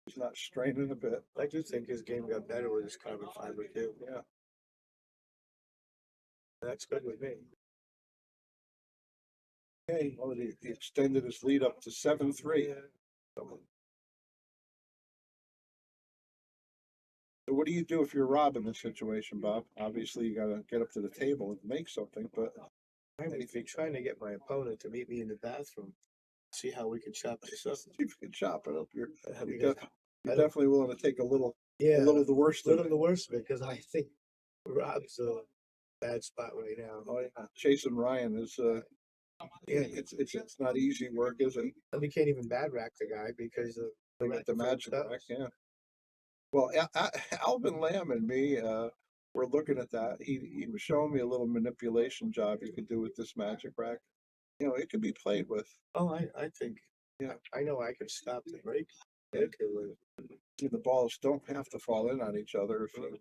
He's not straining a bit.
I do think his game got better with his carbon fiber too.
Yeah.
That's good with me.
Okay, well, he extended his lead up to 7-3. So what do you do if you're Rob in this situation, Bob? Obviously, you gotta get up to the table and make something, but
I would be trying to get my opponent to meet me in the bathroom. See how we can chop this up.
if you can chop it up, you're
Because
definitely willing to take a little
yeah,
of the worst of
little
it.
the worst of it, because I think Rob's a bad spot right now.
Oh yeah, chasing Ryan is
Yeah,
it's not easy work, is it?
and we can't even bad rack the guy because of
They got the magic
stuff.
rack, yeah. Well, Alvin Lamb and me were looking at that. He was showing me a little manipulation job you could do with this magic rack. You know, it could be played with.
Oh, I think.
Yeah.
I know I could stop the break. Okay,
The balls don't have to fall in on each other. If you,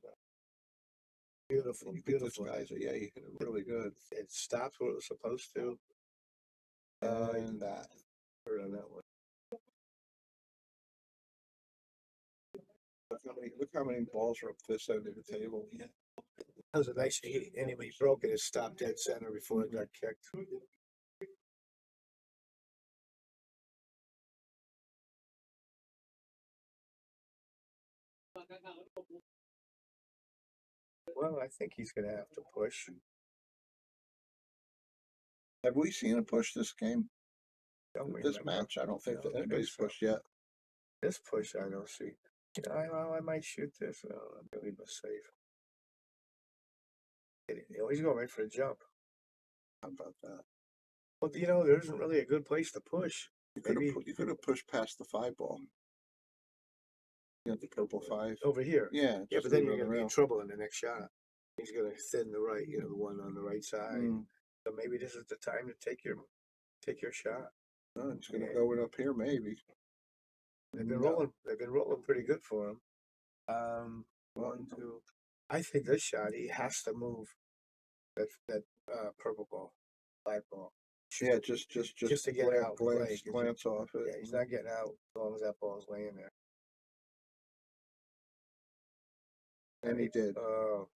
beautiful,
you get this
beautiful.
guy's, yeah, he hit it really good.
It stopped what it was supposed to.
And that.
Hurt on that one.
Look how many balls are up this end of the table. Yeah.
That was a nice hit. Anyway, he broke it. It stopped dead center before it got kicked. Well, I think he's going to have to push.
Have we seen a push this game?
Don't
This
remember.
match? I don't think that
think
anybody's
so.
pushed yet.
This push, I don't see. I might shoot this. I'm going to leave it safe. He's going right for a jump.
How about that?
Well, there isn't really a good place to push.
You
Maybe
could have pushed past the 5 ball. You know, the purple 5.
over here.
Yeah.
Yeah,
just
but then
leave it
you're
on
going
the
to be in
rail.
trouble in the next shot. He's going to thin the right, the one on the right side. So maybe this is the time to take your shot.
Oh, it's gonna go in up here, maybe.
They've been
No.
rolling. They've been rolling pretty good for him. 1, 2. I think this shot he has to move that purple ball, black ball.
Yeah, just
to get out,
glance off it.
Yeah, he's not getting out as long as that ball's laying there.
And he did,
Oh,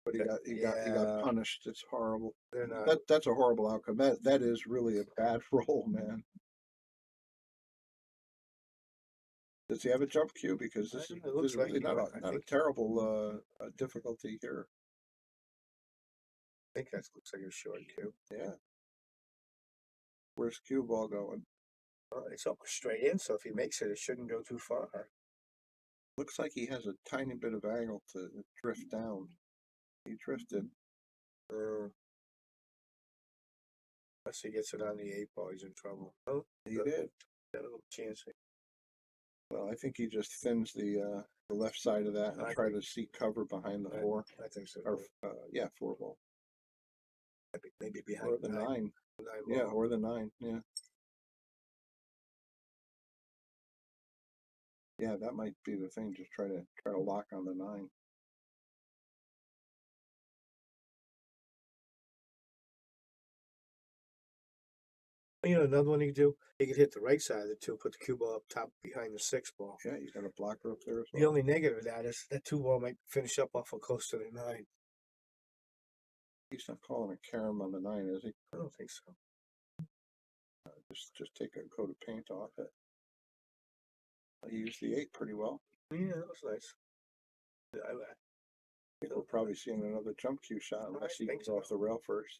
but he got punished. It's horrible.
they're not.
That's a horrible outcome. That is really a bad roll, man. Does he have a jump cue? Because this
It looks
is
like
really
he
not
might. I
a
think-
terrible difficulty here.
I think that looks like a short cue.
Yeah. Where's cue ball going?
It's almost straight in, so if he makes it, it shouldn't go too far.
Looks like he has a tiny bit of angle to drift down. He drifted.
Unless he gets it on the 8 ball, he's in trouble. Oh,
He did.
got a little chance.
Well, I think he just thins the left side of that and
I
try to seek cover behind the 4.
I think so.
Or 4 ball.
Maybe
Or
behind
the
9.
9.
9
Yeah,
ball.
or the 9. Yeah. Yeah, that might be the thing. Just try to lock on the 9.
You know, another one you could do, you could hit the right side of the two, put the cue ball up top behind the 6 ball.
Yeah, you got a blocker up there as
The
well.
only negative of that is that 2 ball might finish up off of close to the 9.
He's not calling a carom on the 9, is he?
I don't think so.
Just take a coat of paint off it. He used the 8 pretty well.
Yeah, that was nice.
We'll probably see another jump cue shot unless he
think
goes
so.
off the rail first.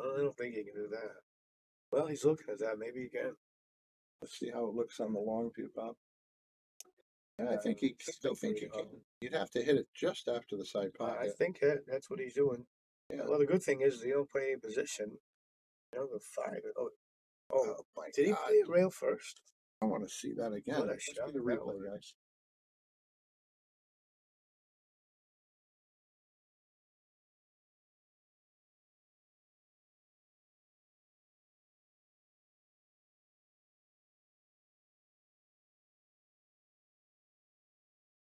I don't think he can do that. Well, he's looking at that. Maybe he can.
Let's see how it looks on the long view, Bob. Yeah, I think he.
still
I think
pretty
he can. You'd have to hit it just after the side
I
pocket.
think that's what he's doing.
Yeah.
Well, the good thing is they don't play any position. You know, the 5. Oh,
my
did he
God.
play rail first?
I want to see that again.
What a
Let's see
shot
the
that
replay,
was.
guys.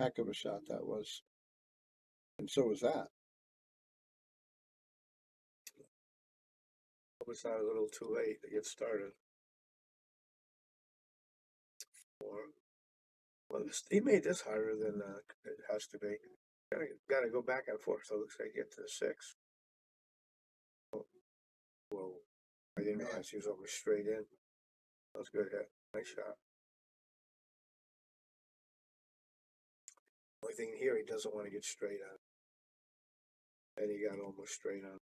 Heck of a shot that was. And so was that.
Hope it's not a little too late to get started. 4. Well, he made this harder than it has to be. Gotta go back and forth. So it looks like you get to the 6. Oh, whoa! I didn't realize he was over straight in. That was a good hit. Nice shot. Only thing here, he doesn't want to get straight on. And he got almost straight on.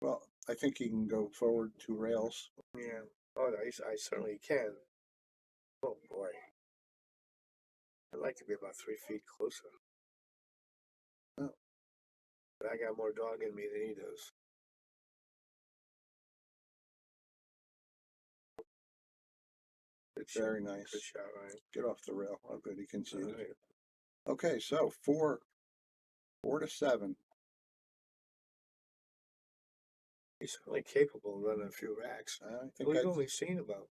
Well, I think he can go forward 2 rails.
Yeah. Oh, I certainly can. Oh boy. I'd like to be about 3 feet closer.
Oh.
But I got more dog in me than he does.
Very nice.
Good shot, Ryan.
Get off the rail. How good he can see it.
Right.
Okay, so 4 to 7.
He's certainly capable of running a few racks.
I think
We've
I'd,
only seen about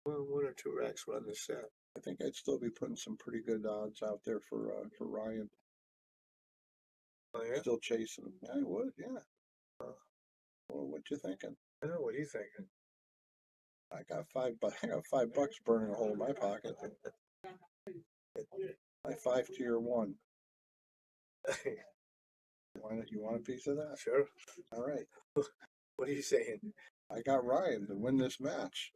1 or 2 racks run the set.
I think I'd still be putting some pretty good odds out there for Ryan.
Oh yeah.
Still chasing him. I would, yeah. Well, what you thinking?
I know. What are you thinking?
I got $5 burning a hole in my pocket. My 5 to your 1. You want a piece of that?
Sure.
All right.
What are you saying?
I got Ryan to win this match.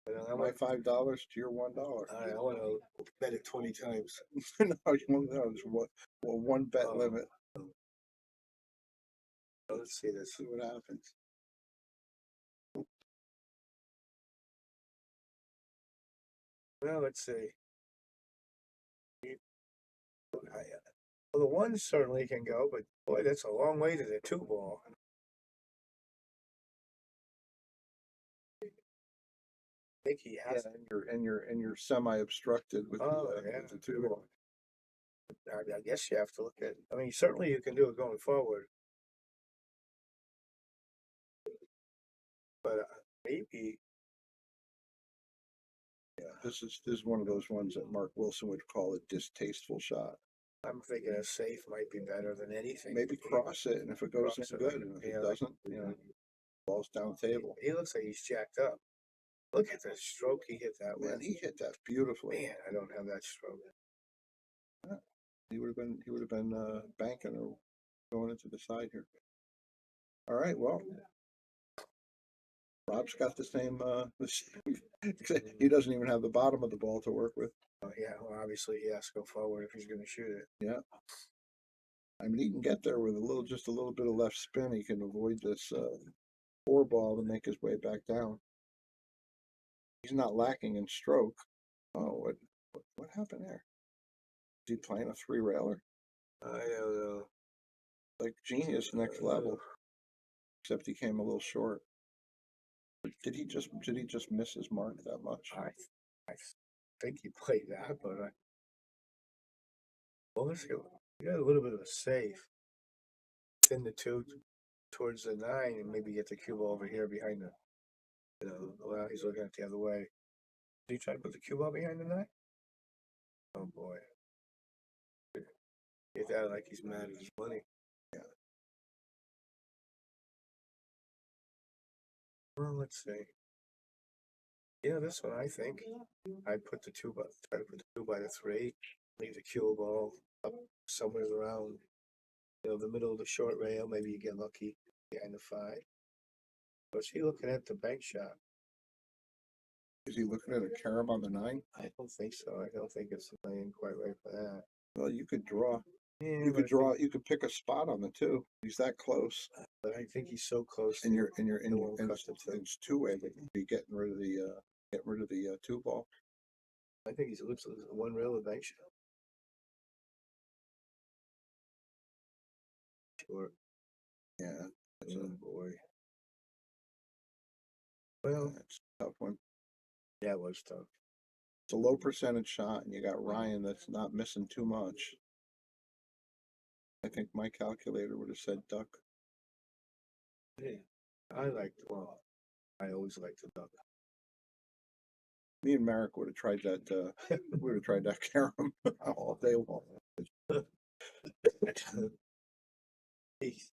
My $5 to your $1.
I want to bet it 20 times.
No, there's one bet
Oh.
limit.
Let's see this.
See what happens.
Well, let's see. Well, the 1 certainly can go, but boy, that's a long way to the 2 ball. I think he has.
And you're semi-obstructed with
Yeah.
the 2 ball.
I guess you have to look at. I mean, certainly you can do it going forward, but maybe.
Yeah, this is one of those ones that Mark Wilson would call a distasteful shot.
I'm thinking a safe might be better than anything.
Maybe cross it, and if it goes
Cross
in
it,
good, and if
yeah.
it doesn't, ball's down table.
He looks like he's jacked up. Look at the stroke he hit that
Man,
with.
he hit that beautifully.
Man, I don't have that stroke.
He would have been banking or going into the side here. All right, well, Rob's got the same. He doesn't even have the bottom of the ball to work with.
Yeah, well, obviously he has to go forward if he's going to shoot it.
Yeah. I mean, he can get there with just a little bit of left spin. He can avoid this 4 ball and make his way back down. He's not lacking in stroke. Oh, what happened there? Is he playing a 3 railer?
I don't know.
Like genius next level. Except he came a little short. Did he just miss his mark that much?
I think he played that, but well, let's go. You got a little bit of a safe. Thin the 2 towards the 9, and maybe get the cue ball over here behind the. Well, he's looking at the other way. Did he try to put the cue ball behind the 9? Oh boy. Get that like he's mad at his money.
Yeah.
Well, let's see. Yeah, this one I think I'd put the try to put the 2 by 3, leave the cue ball up somewhere around, the middle of the short rail. Maybe you get lucky behind the 5. Was he looking at the bank shot?
Is he looking at a carom on the 9?
I don't think so. I don't think it's laying quite right for that.
Well, you could draw.
Yeah,
You
but
could draw. You could pick a spot on the 2. He's that close,
but I think he's so close.
and you're
It won't
and
cut the 2.
it's 2-way. But you'd be getting rid of the 2 ball.
I think he's looks at one rail of bank shot. Sure.
Yeah, that's
Oh
a
boy. Well,
that's a tough one.
that was tough.
It's a low percentage shot, and you got Ryan that's not missing too much. I think my calculator would have said duck.
Yeah, I I always like the duck.
Me and Merrick would have tried that. We would have tried that carom all day long.
He's-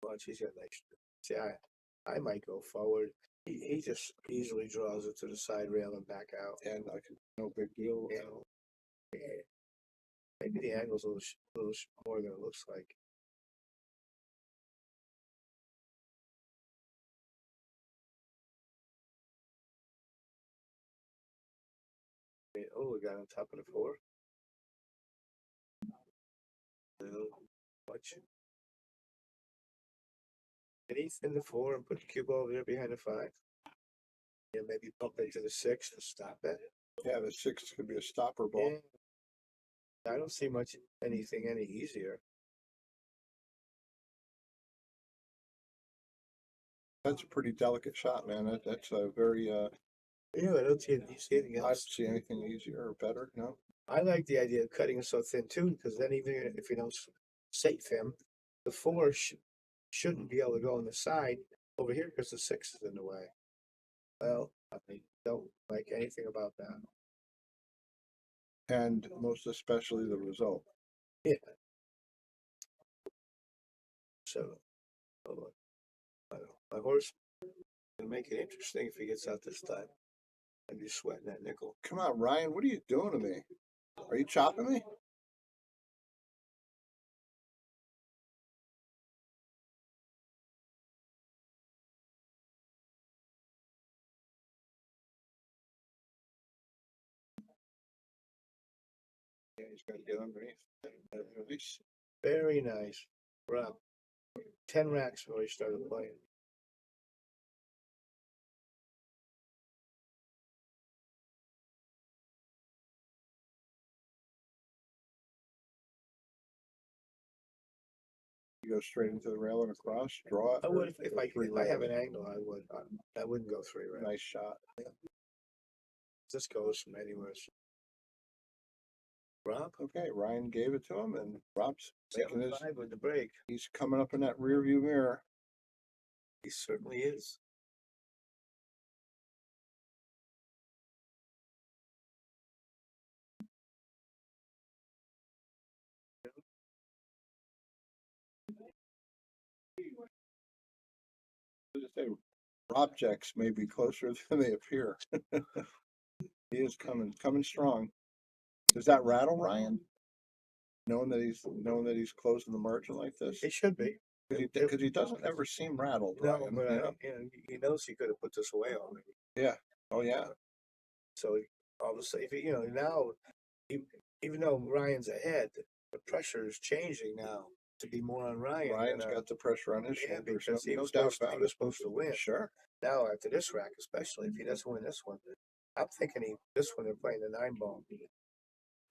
Watch, he's got nice. See, I might go forward. He just easily draws it to the side rail and back out.
And like no big deal.
Yeah. Yeah. Maybe the angle's a little more than it looks like. Oh, we got on top of the 4. Watch. And he's in the 4 and put the cue ball there behind the 5. Yeah, maybe bump into the 6 to stop it.
Yeah, the 6 could be a stopper ball.
Yeah. I don't see anything any easier.
That's a pretty delicate shot, man. That's a very.
Yeah, I don't see anything
I don't
else.
see anything easier or better. No.
I like the idea of cutting it so thin too, because then even if you don't safe him, the 4 shouldn't be able to go on the side over here because the 6 is in the way. Well, I don't like anything about that.
And most especially the result.
Yeah. So, hold on. My horse can make it interesting if he gets out this time. I'm just sweating that nickel.
Come on, Ryan. What are you doing to me? Are you chopping me?
Yeah, he's got to get underneath. Very nice. We're up 10 racks before he started playing.
You go straight into the rail and across, draw it.
I would if I have an
rails.
angle, I would. I wouldn't go 3 racks.
Nice shot.
This goes from anywhere. Rob,
Okay, Ryan gave it to him, and Rob's making his.
7-5 with the break.
He's coming up in that rear view mirror.
He certainly is.
Objects may be closer than they appear. He is coming strong. Does that rattle Ryan? Knowing that he's closing the margin like this,
It should be.
because he doesn't ever seem rattled.
No,
Ryan,
but
you know?
he knows he could have put this away already.
Yeah. Oh yeah.
So all of a sudden, now, even though Ryan's ahead, the pressure is changing now to be more on Ryan.
Ryan's got the pressure on his
yeah,
shoulders.
because
No doubt about
he was
it.
supposed to win.
Sure.
Now after this rack, especially if he doesn't win this one, I'm thinking this one they're playing the 9 ball.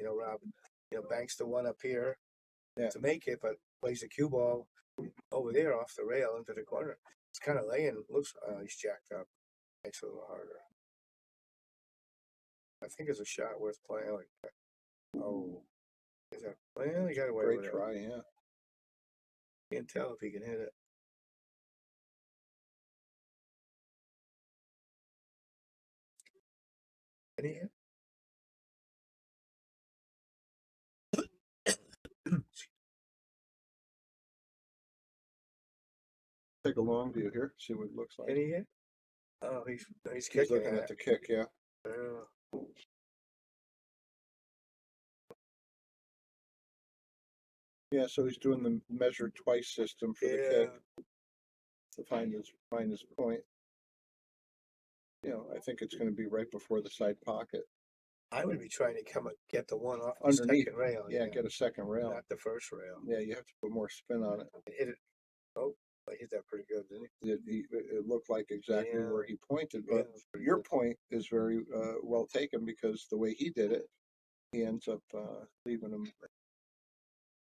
Rob, banks the 1 up here to make it, but plays the cue ball over there off the rail into the corner. It's kind of laying. Looks he's jacked up. Makes it a little harder. I think it's a shot worth playing like that.
Oh,
Is that? Well, he got away
great
with it.
try. Yeah.
Can't tell if he can hit it. Can he hit?
Take a long view here, see what it looks
Can
like.
he hit? Oh, he's
He's
kicking
looking at
it.
the kick, yeah.
Yeah.
Yeah, so he's doing the measure twice system for the kick
Yeah.
to find his point. You know, I think it's gonna be right before the side pocket.
I would be trying to get the one off the
Underneath,
second rail.
yeah, get a second rail.
Not the first rail.
Yeah, you have to put more spin on it.
Hit it. Oh, I hit that pretty good, didn't
It looked like exactly where
Yeah.
he pointed,
he?
but
Yeah, pretty
your
good.
point is very well taken because the way he did it, he ends up leaving him a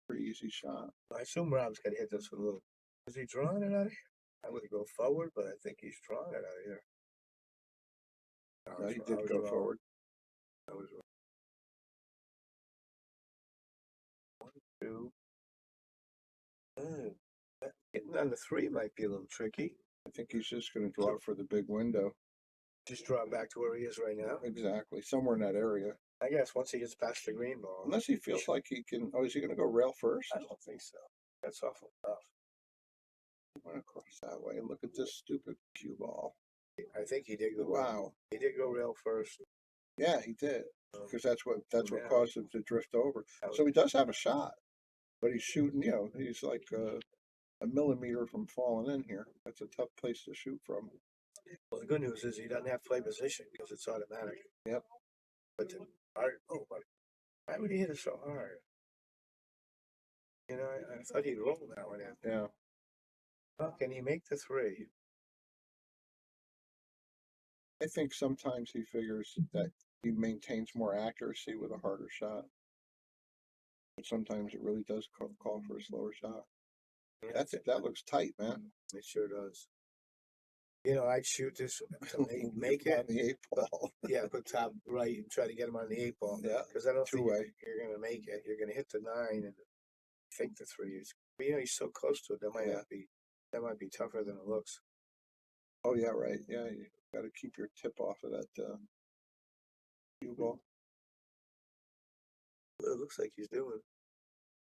pretty easy shot.
I assume Rob's gonna hit this one a little. Is he drawing it out of here? I would go forward, but I think he's drawing it out of here.
No, he did go forward.
I was wrong. 1, 2. Getting on the 3 might be a little tricky.
I think he's just gonna draw for the big window.
Just draw back to where he is right now.
Exactly, somewhere in that area.
I guess once he gets past the green ball.
Unless he feels like he can, oh, is he gonna go rail first?
I don't think so. That's awful tough.
He went across that way. Look at this stupid cue ball.
I think he did go.
Wow.
He did go rail first.
Yeah, he did. Because that's what
Yeah.
caused him to drift over. So he does have a shot, but he's shooting, you know, he's like a millimeter from falling in here. That's a tough place to shoot from.
Well, the good news is he doesn't have to play position because it's automatic.
Yep.
But the why would he hit it so hard? You know, I thought he'd roll that one in.
Yeah.
Well, can he make the 3?
I think sometimes he figures that he maintains more accuracy with a harder shot. But sometimes it really does call for a slower shot.
Yeah,
That's it. That looks tight, man.
It sure does. You know, I'd shoot this to make
On
it.
the 8 ball.
Yeah, put top right and try to get him on the 8 ball.
Yeah,
because I don't think
two-way.
you're gonna make it. You're gonna hit the 9 and think the 3 is. But you know, he's so close to it. That might
Yeah.
not be. That might be tougher than it looks.
Oh yeah, right. Yeah, you got to keep your tip off of that cue ball.
Well, it looks like he's doing.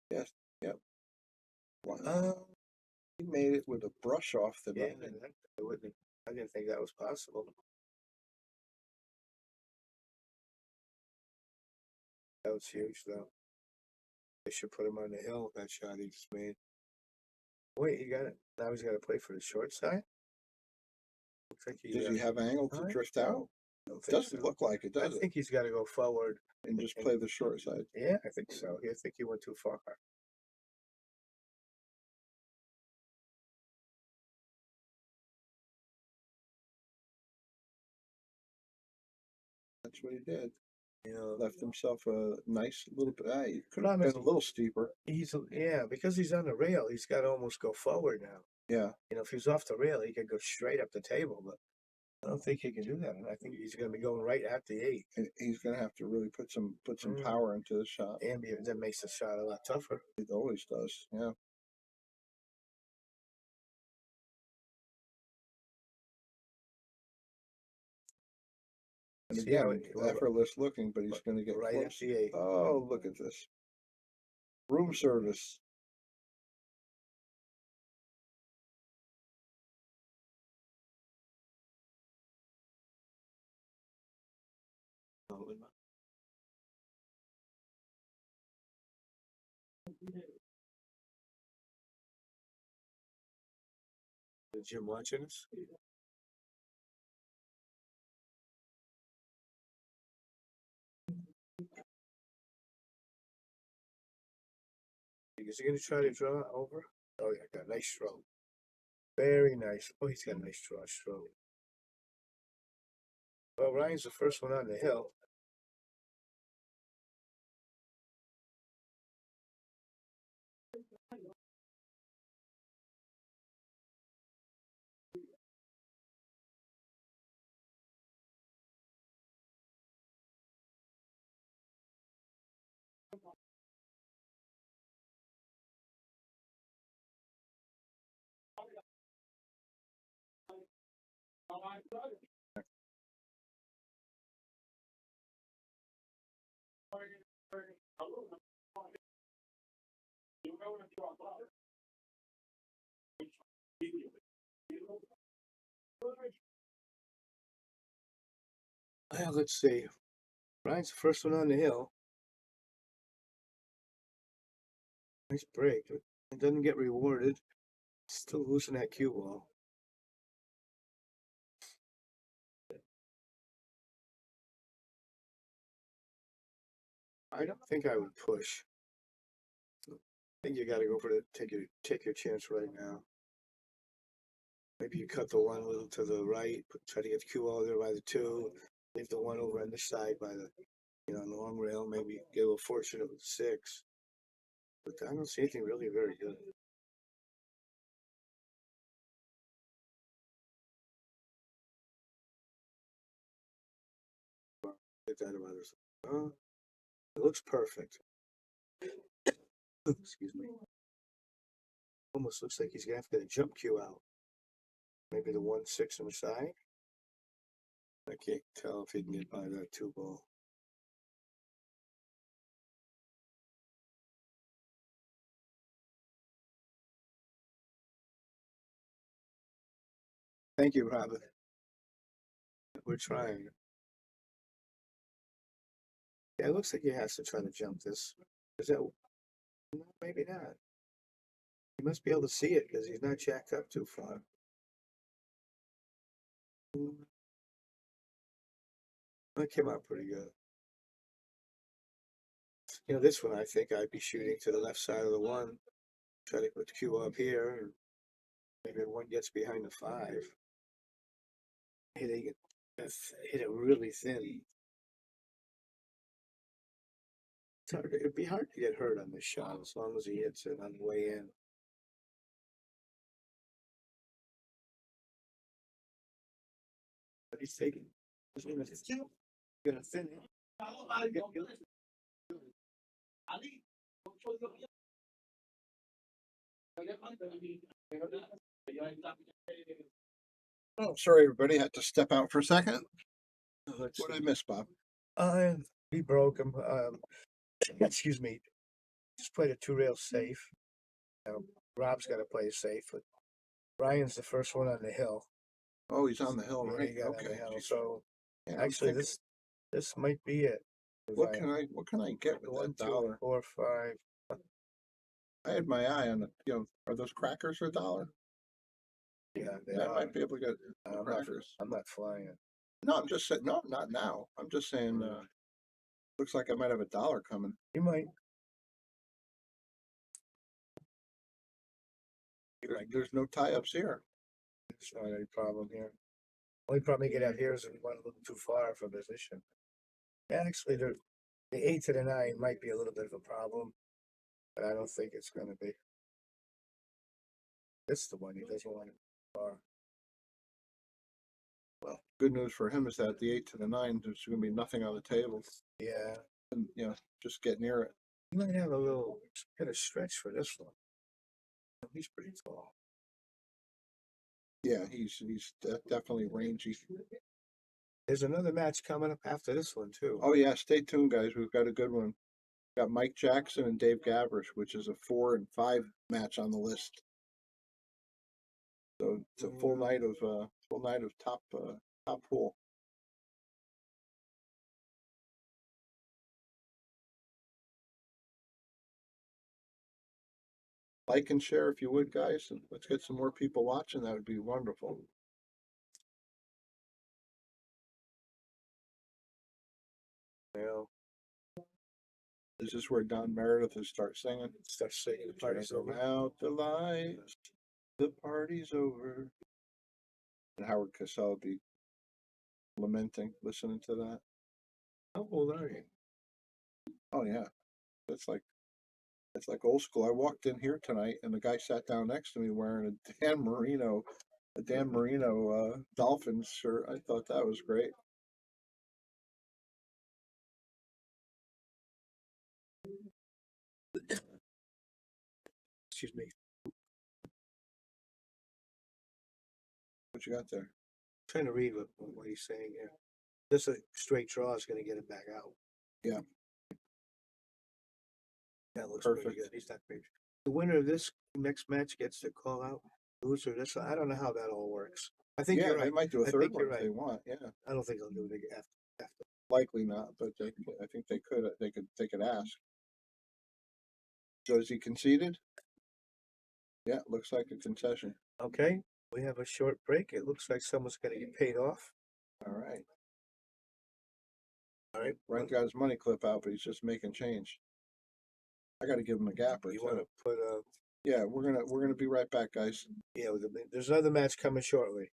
Yes. Yep. Wow. He made it with a brush off the
Yeah,
nine.
I didn't think that was possible. That was huge, though. They should put him on the hill. That shot he just made. Wait, he got it. Now he's got to play for the short side. Looks like
Does he have angle to drift out?
I don't think
Doesn't
so.
look like it,
I
does it?
think he's got to go forward.
And just play the short side.
Yeah, I think so. I think he went too far.
That's what he did.
You know,
Left himself a nice little bit. He could have
Promise
been a little steeper.
because he's on the rail, he's got to almost go forward now.
Yeah.
You know, if he's off the rail, he could go straight up the table, but I don't think he can do that. And I think he's going to be going right at the 8.
And he's gonna have to really put some
Mm.
power into the shot.
And that makes the shot a lot tougher.
It always does. Yeah. And
See how
again,
it-
effortless looking, but he's gonna get
right at
close.
the 8.
Oh, look at this. Room service.
Is Jim watching us? Is he going to try to draw over? Oh, yeah, got a nice stroke. Very nice. Oh, he's got a nice draw stroke. Well, Ryan's the first one on the hill. Well, let's see. Brian's the first one on the hill. Nice break. It doesn't get rewarded. Still losing that cue ball. I don't think I would push. I think you got to go for the take your chance right now. Maybe you cut the one a little to the right, try to get the cue all there by the 2, leave the 1 over on this side by the long rail. Maybe get a little fortunate with the 6. But I don't see anything really very good. Get that about this. It looks perfect. Excuse me. Almost looks like he's gonna have to get a jump cue out. Maybe the 1-6 on the side. I can't tell if he can get by that 2 ball. Thank you, Robin. We're trying. Yeah, it looks like he has to try to jump this. Is that? No, maybe not. He must be able to see it because he's not jacked up too far. That came out pretty good. This one I think I'd be shooting to the left side of the 1. Try to put the cue up here. And maybe 1 gets behind the 5. Hitting it, hit it really thin. It'd be hard to get hurt on this shot as long as he hits it on the way in. But he's taking. He's gonna thin it.
Oh, sorry, everybody. Had to step out for a second.
Let's
What did I
see.
miss, Bob?
He broke him. Excuse me. Just played a 2 rail safe. Rob's got to play it safe, but Ryan's the first one on the hill.
Oh, he's on the hill,
Yeah,
right?
he got on the
Okay.
hill.
geez.
So
Yeah, I'm
actually,
thinking,
this might be it.
what can I get with
1,
that
2,
dollar?
4, 5.
I had my eye on the, are those crackers a dollar?
Yeah, they
Yeah, I
are.
might be able to get
I'm
crackers.
not flying it.
No, I'm just saying, no, not now. I'm just saying, looks like I might have a dollar coming.
You might.
There's no tie-ups here.
It's not any problem here. Only problem you could have here is if you went a little too far for position. Actually, the 8 to the 9 might be a little bit of a problem, but I don't think it's going to be. This is the one he doesn't want it far.
Well, good news for him is that the 8 to the 9, there's going to be nothing on the table.
Yeah,
And, just get near it.
he might have a little bit of stretch for this one. He's pretty tall.
Yeah, he's definitely rangy.
There's another match coming up after this one too.
Oh yeah, stay tuned, guys. We've got a good one. Got Mike Jackson and Dave Gavrish, which is a 4 and 5 match on the list. So it's a full night of top pool. Like and share if you would, guys, and let's get some more people watching. That would be wonderful.
Yeah.
Is this where Don Meredith will start singing?
Start singing. The party's over.
Out the lights, the party's over. And Howard Cosell would be lamenting, listening to that.
How old are you?
Oh yeah, it's like old school. I walked in here tonight, and the guy sat down next to me wearing a Dan Marino Dolphins shirt. I thought that was great.
Excuse me.
What you got there?
Trying to read what he's saying here. Just a straight draw is going to get it back out.
Yeah.
That looks
Perfect.
pretty good. He's not big. the winner of this next match gets to call out loser. This I don't know how that all works. I think
Yeah,
you're
they
right.
might do a
I
third
think
one
you're
if they
right.
want, yeah.
I don't think they'll do it after.
Likely not, but I think they could ask. So is he conceded? Yeah, looks like a concession.
Okay, we have a short break. It looks like someone's gonna get paid off.
All right.
All right,
Brent got his money clip out, but he's just making change. I gotta give him a gapper
you
too.
wanna put
Yeah, we're gonna be right back, guys.
yeah, there's another match coming shortly.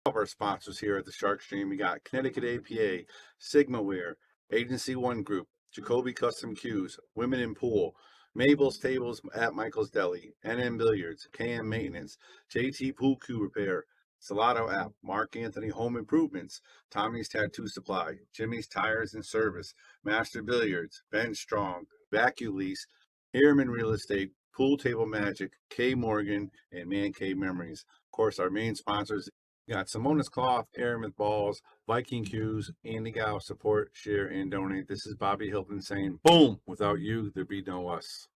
Of our sponsors here at the Shark Stream, we got Connecticut APA, Sigmaware, Agency One Group, Jacoby Custom Cues, Women in Pool, Mabel's Tables at Michael's Deli, NM Billiards, KM Maintenance, JT Pool Cue Repair, Salado App, Mark Anthony Home Improvements, Tommy's Tattoo Supply, Jimmy's Tires and Service, Master Billiards, Ben Strong, Vaculease, Harriman Real Estate, Pool Table Magic, K Morgan, and Man Cave Memories. Of course, our main sponsors got Simona's Cloth, Aramith Balls, Viking Cues, Andy Gow, support, share, and donate. This is Bobby Hilton saying, boom, without you, there'd be no us.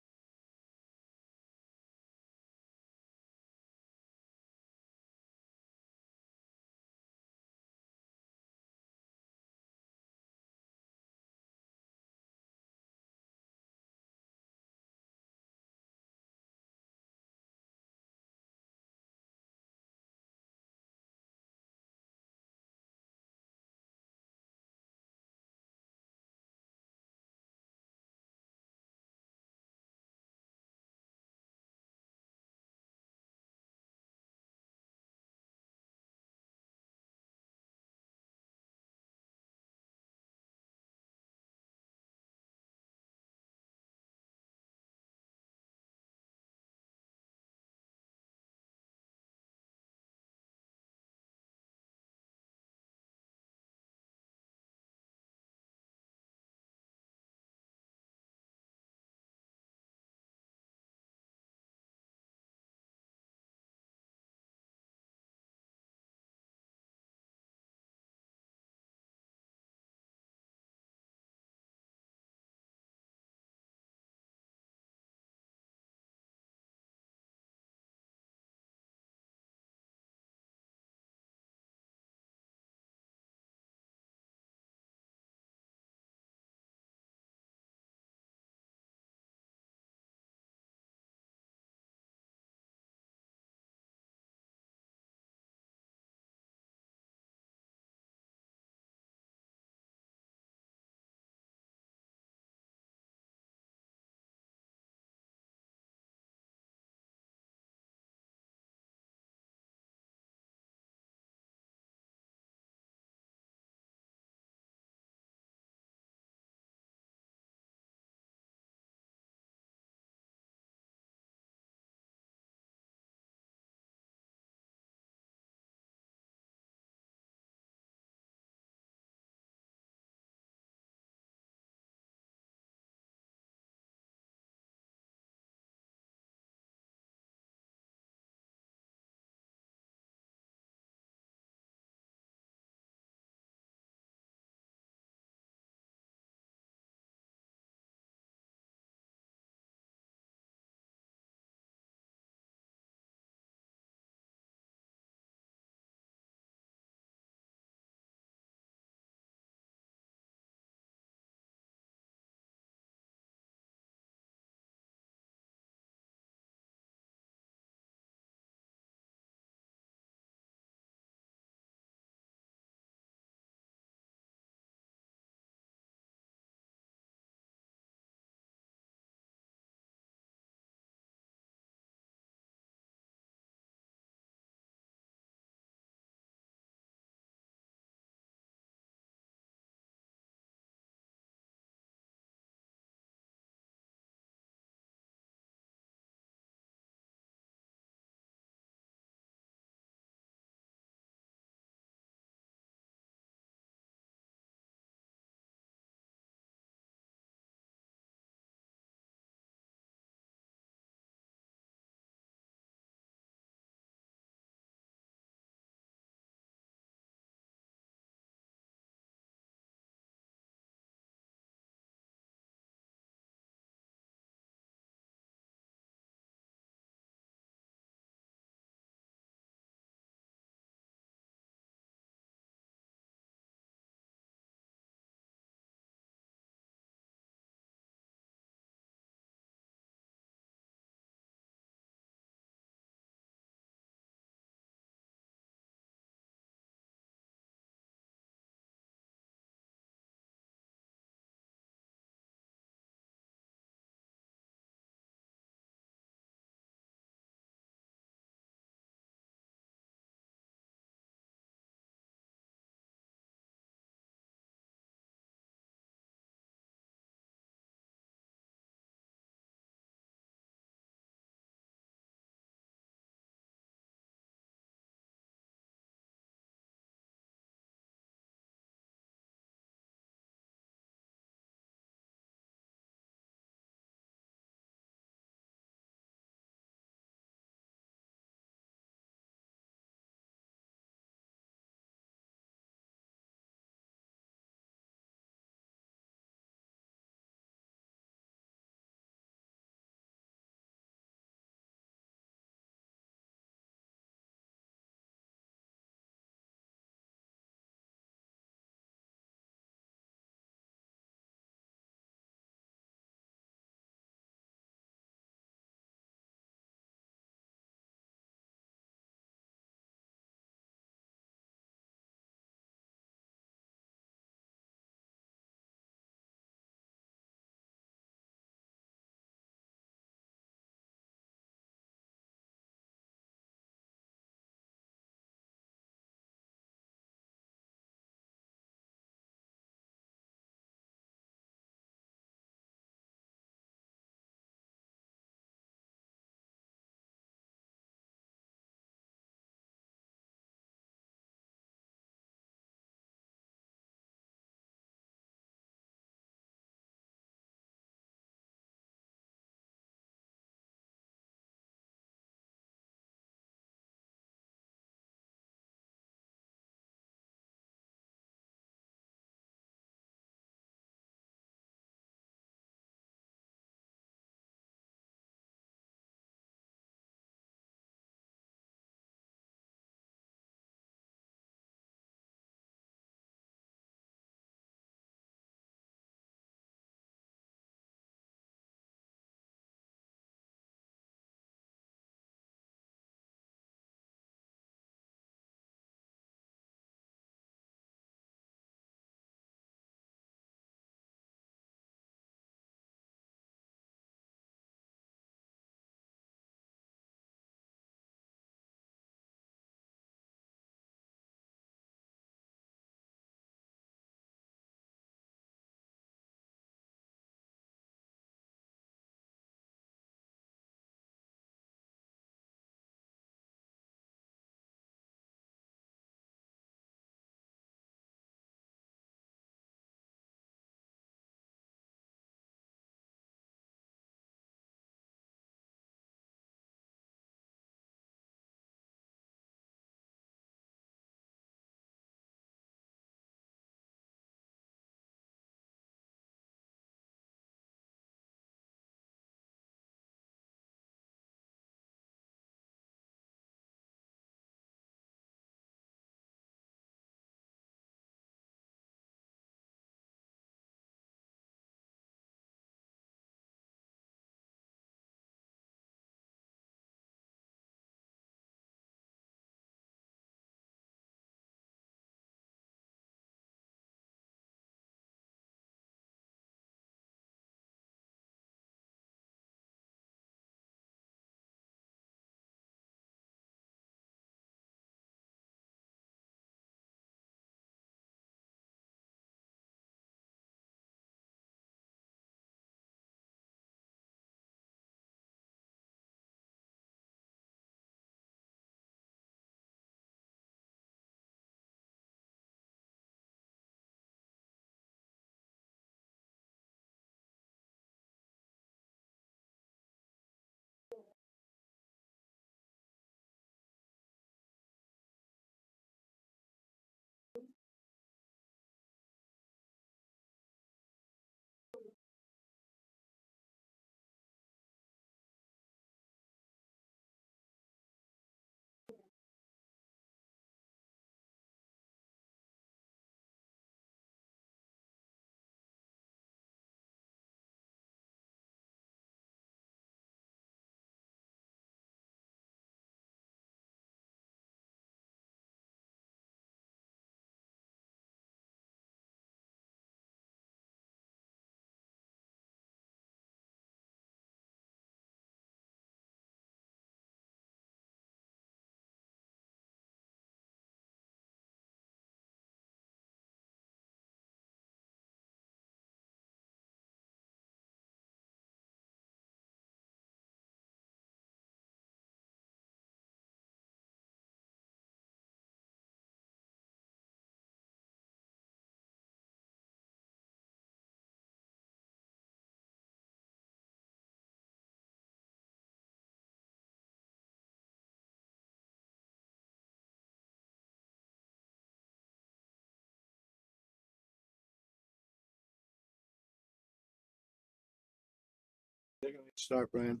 Start, Brian.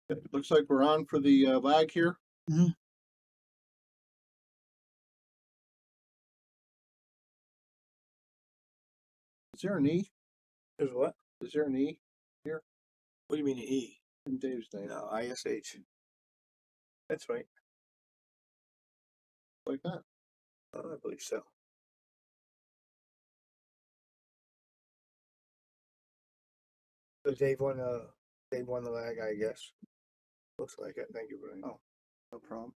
It looks like we're on for the lag here.
Mhm.
Is there an E?
There's what?
Is there an E
What do you mean E?
in Dave's name?
No, ISH. That's right.
Like that?
I believe so. So Dave won the lag, I guess. Looks like it. Thank you, Brian.
Oh. No problem.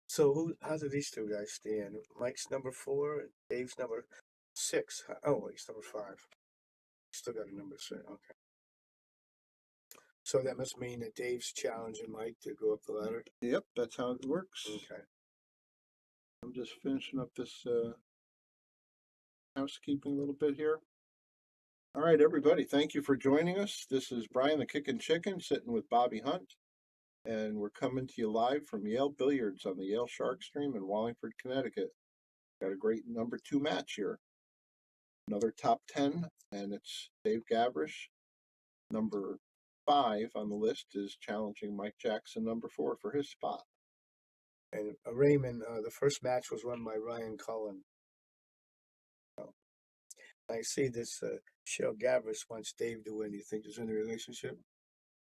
So how do these two guys stand? Mike's number 4, Dave's number 6. Oh, he's number 5. Still got a number 6. Okay. So that must mean that Dave's challenging Mike to go up the ladder.
Yep, that's how it works.
Okay.
I'm just finishing up this housekeeping a little bit here. All right, everybody, thank you for joining us. This is Brian the Kickin' Chicken sitting with Bobby Hunt, and we're coming to you live from Yale Billiards on the Yale Shark Stream in Wallingford, Connecticut. Got a great number 2 match here. Another top 10, and it's Dave Gabrish. Number 5 on the list is challenging Mike Jackson, number 4, for his spot.
And Raymond, the first match was won by Ryan Cullen. Oh. I see this Shell Gavris wants Dave to win. Do you think there's any relationship?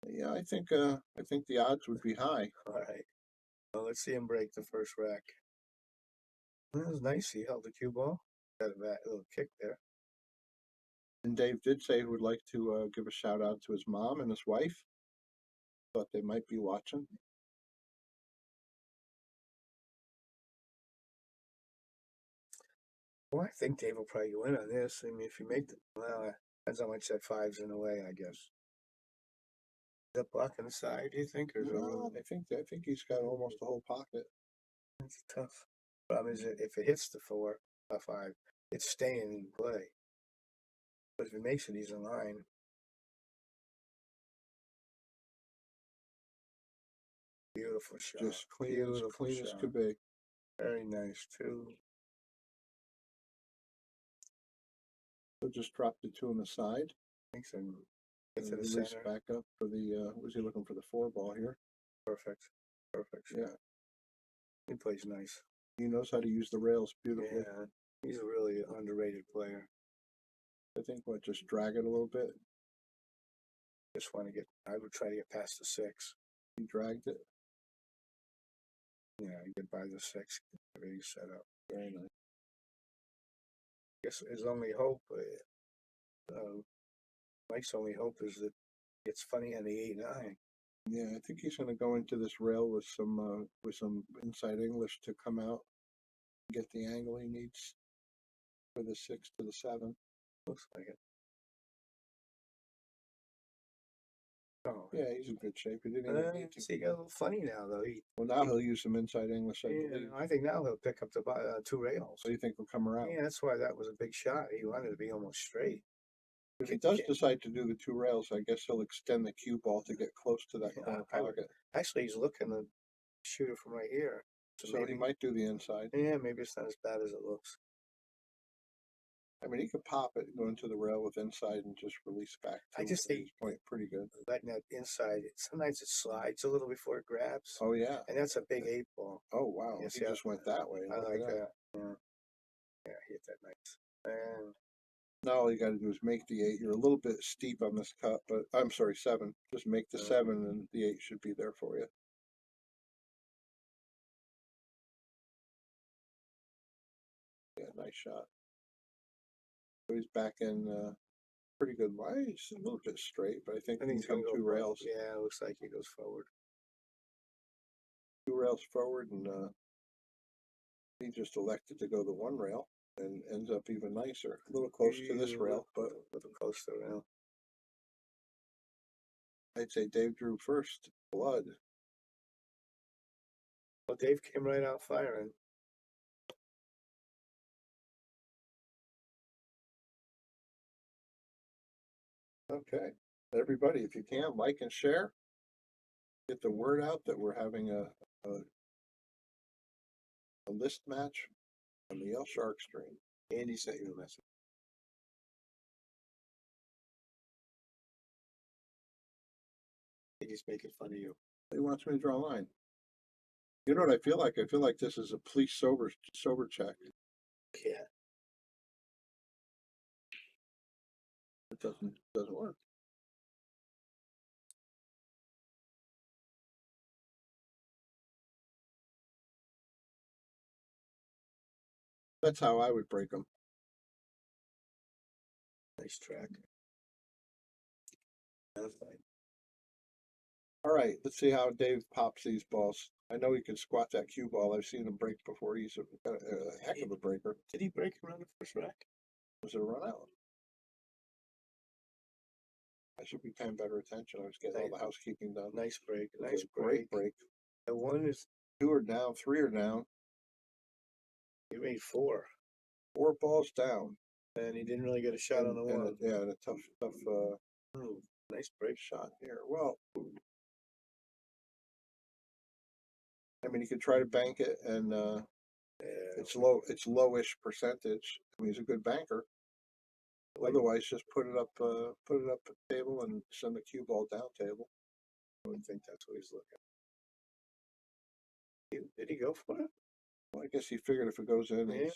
Yeah, I think the odds would be high.
All right. Well, let's see him break the first rack. That was nice. He held the cue ball. Got a little kick there.
And Dave did say he would like to give a shout out to his mom and his wife. Thought they might be watching.
Well, I think Dave will probably win on this. I mean, if you make the, well, depends how much that 5's in the way, I guess. Is that blocking the side, do you think? Or is it
No, I think he's got almost the whole pocket.
It's tough. Problem is, if it hits the 4, 5, it's staying in play. But if it makes it, he's in line. Beautiful shot.
Just clean as could be.
Very nice, too.
So just drop the 2 on the side.
Thanks, and get to the
Release
center.
back up for the, was he looking for the 4 ball here?
Perfect. Perfect shot.
Yeah.
He plays nice.
He knows how to use the rails beautifully.
Yeah, he's a really underrated player.
I think, just drag it a little bit.
Just want to get, I would try to get past the 6.
He dragged it.
Yeah, get by the 6. Everything's set up.
Very nice.
Guess his only hope, Mike's only hope is that it's funny on the 8-9.
Yeah, I think he's going to go into this rail with some inside English to come out, get the angle he needs for the 6 to the 7.
Looks like it. Oh,
Yeah, he's in good shape. He didn't even need to.
see, he got a little funny now, though.
Well, now he'll use some inside English, I believe.
I think now he'll pick up the 2 rails.
So you think he'll come around?
Yeah, that's why that was a big shot. He wanted to be almost straight.
If he does decide to do the 2 rails, I guess he'll extend the cue ball to get close to that corner pocket.
Actually, he's looking to shoot it from right here.
So maybe he might do the inside.
Yeah, maybe it's not as bad as it looks.
I mean, he could pop it, go into the rail with inside, and just release back.
I just think
he's playing pretty good.
Letting that inside, sometimes it slides a little before it grabs.
Oh yeah,
and that's a big 8 ball.
Oh wow,
Yes,
he just went that way.
I like that. Yeah, hit that nice. And
now all you got to do is make the 8. You're a little bit steep on this cut, but I'm sorry, 7. Just make the 7, and the 8 should be there for you. Yeah, nice shot. So he's back in pretty good line. He's a little bit straight, but I think
he's
come
going to
2 rails.
Yeah, it looks like he goes forward.
2 rails forward, and he just elected to go the 1 rail and ends up even nicer. A little close to this rail, but
a little close to the rail.
I'd say Dave drew first blood.
Well, Dave came right out firing.
Okay, everybody, if you can, like and share. Get the word out that we're having a list match on the Yale Shark stream.
Andy sent you a message. He's making fun of you.
He wants me to draw a line. You know what I feel like? I feel like this is a police sober check.
Yeah.
It doesn't work. That's how I would break them.
Nice track.
All right, let's see how Dave pops these balls. I know he can squat that cue ball. I've seen him break before. He's a heck of a breaker.
Did he break around the first rack?
Was it a run out? I should be paying better attention. I was getting all the housekeeping done.
Nice break.
It was
Nice
a great break.
And one is,
2 are down, 3 are down,
he made 4.
4 balls down.
And he didn't really get a shot on the
And
one.
yeah, and a tough
Nice break.
shot here. Well, I mean, he could try to bank it, and
Yeah.
it's lowish percentage. I mean, he's a good banker. Otherwise, just put it up the table and send the cue ball down table.
I would think that's what he's looking at. Did he go for it?
Well, I guess he figured if it goes in,
Yeah.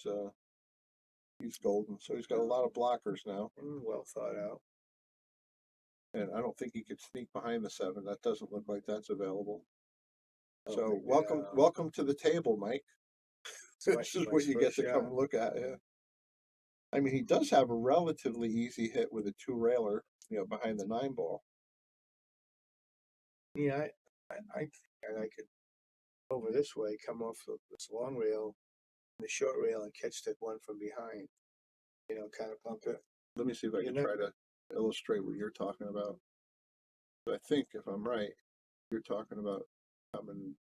he's golden. So he's got a lot of blockers now,
Well thought out.
and I don't think he could sneak behind the 7. That doesn't look like that's available.
Oh
So
my
welcome to the table, Mike.
my-
This is
my
what you get
first
to come
shot.
look at. Yeah. I mean, he does have a relatively easy hit with a 2-railer, behind the 9 ball.
Yeah, I think I could over this way, come off this long rail, the short rail, and catch that one from behind. Kind of bump it.
Let me see if I
You're
can
not-
try to illustrate what you're talking about. I think if I'm right, you're talking about coming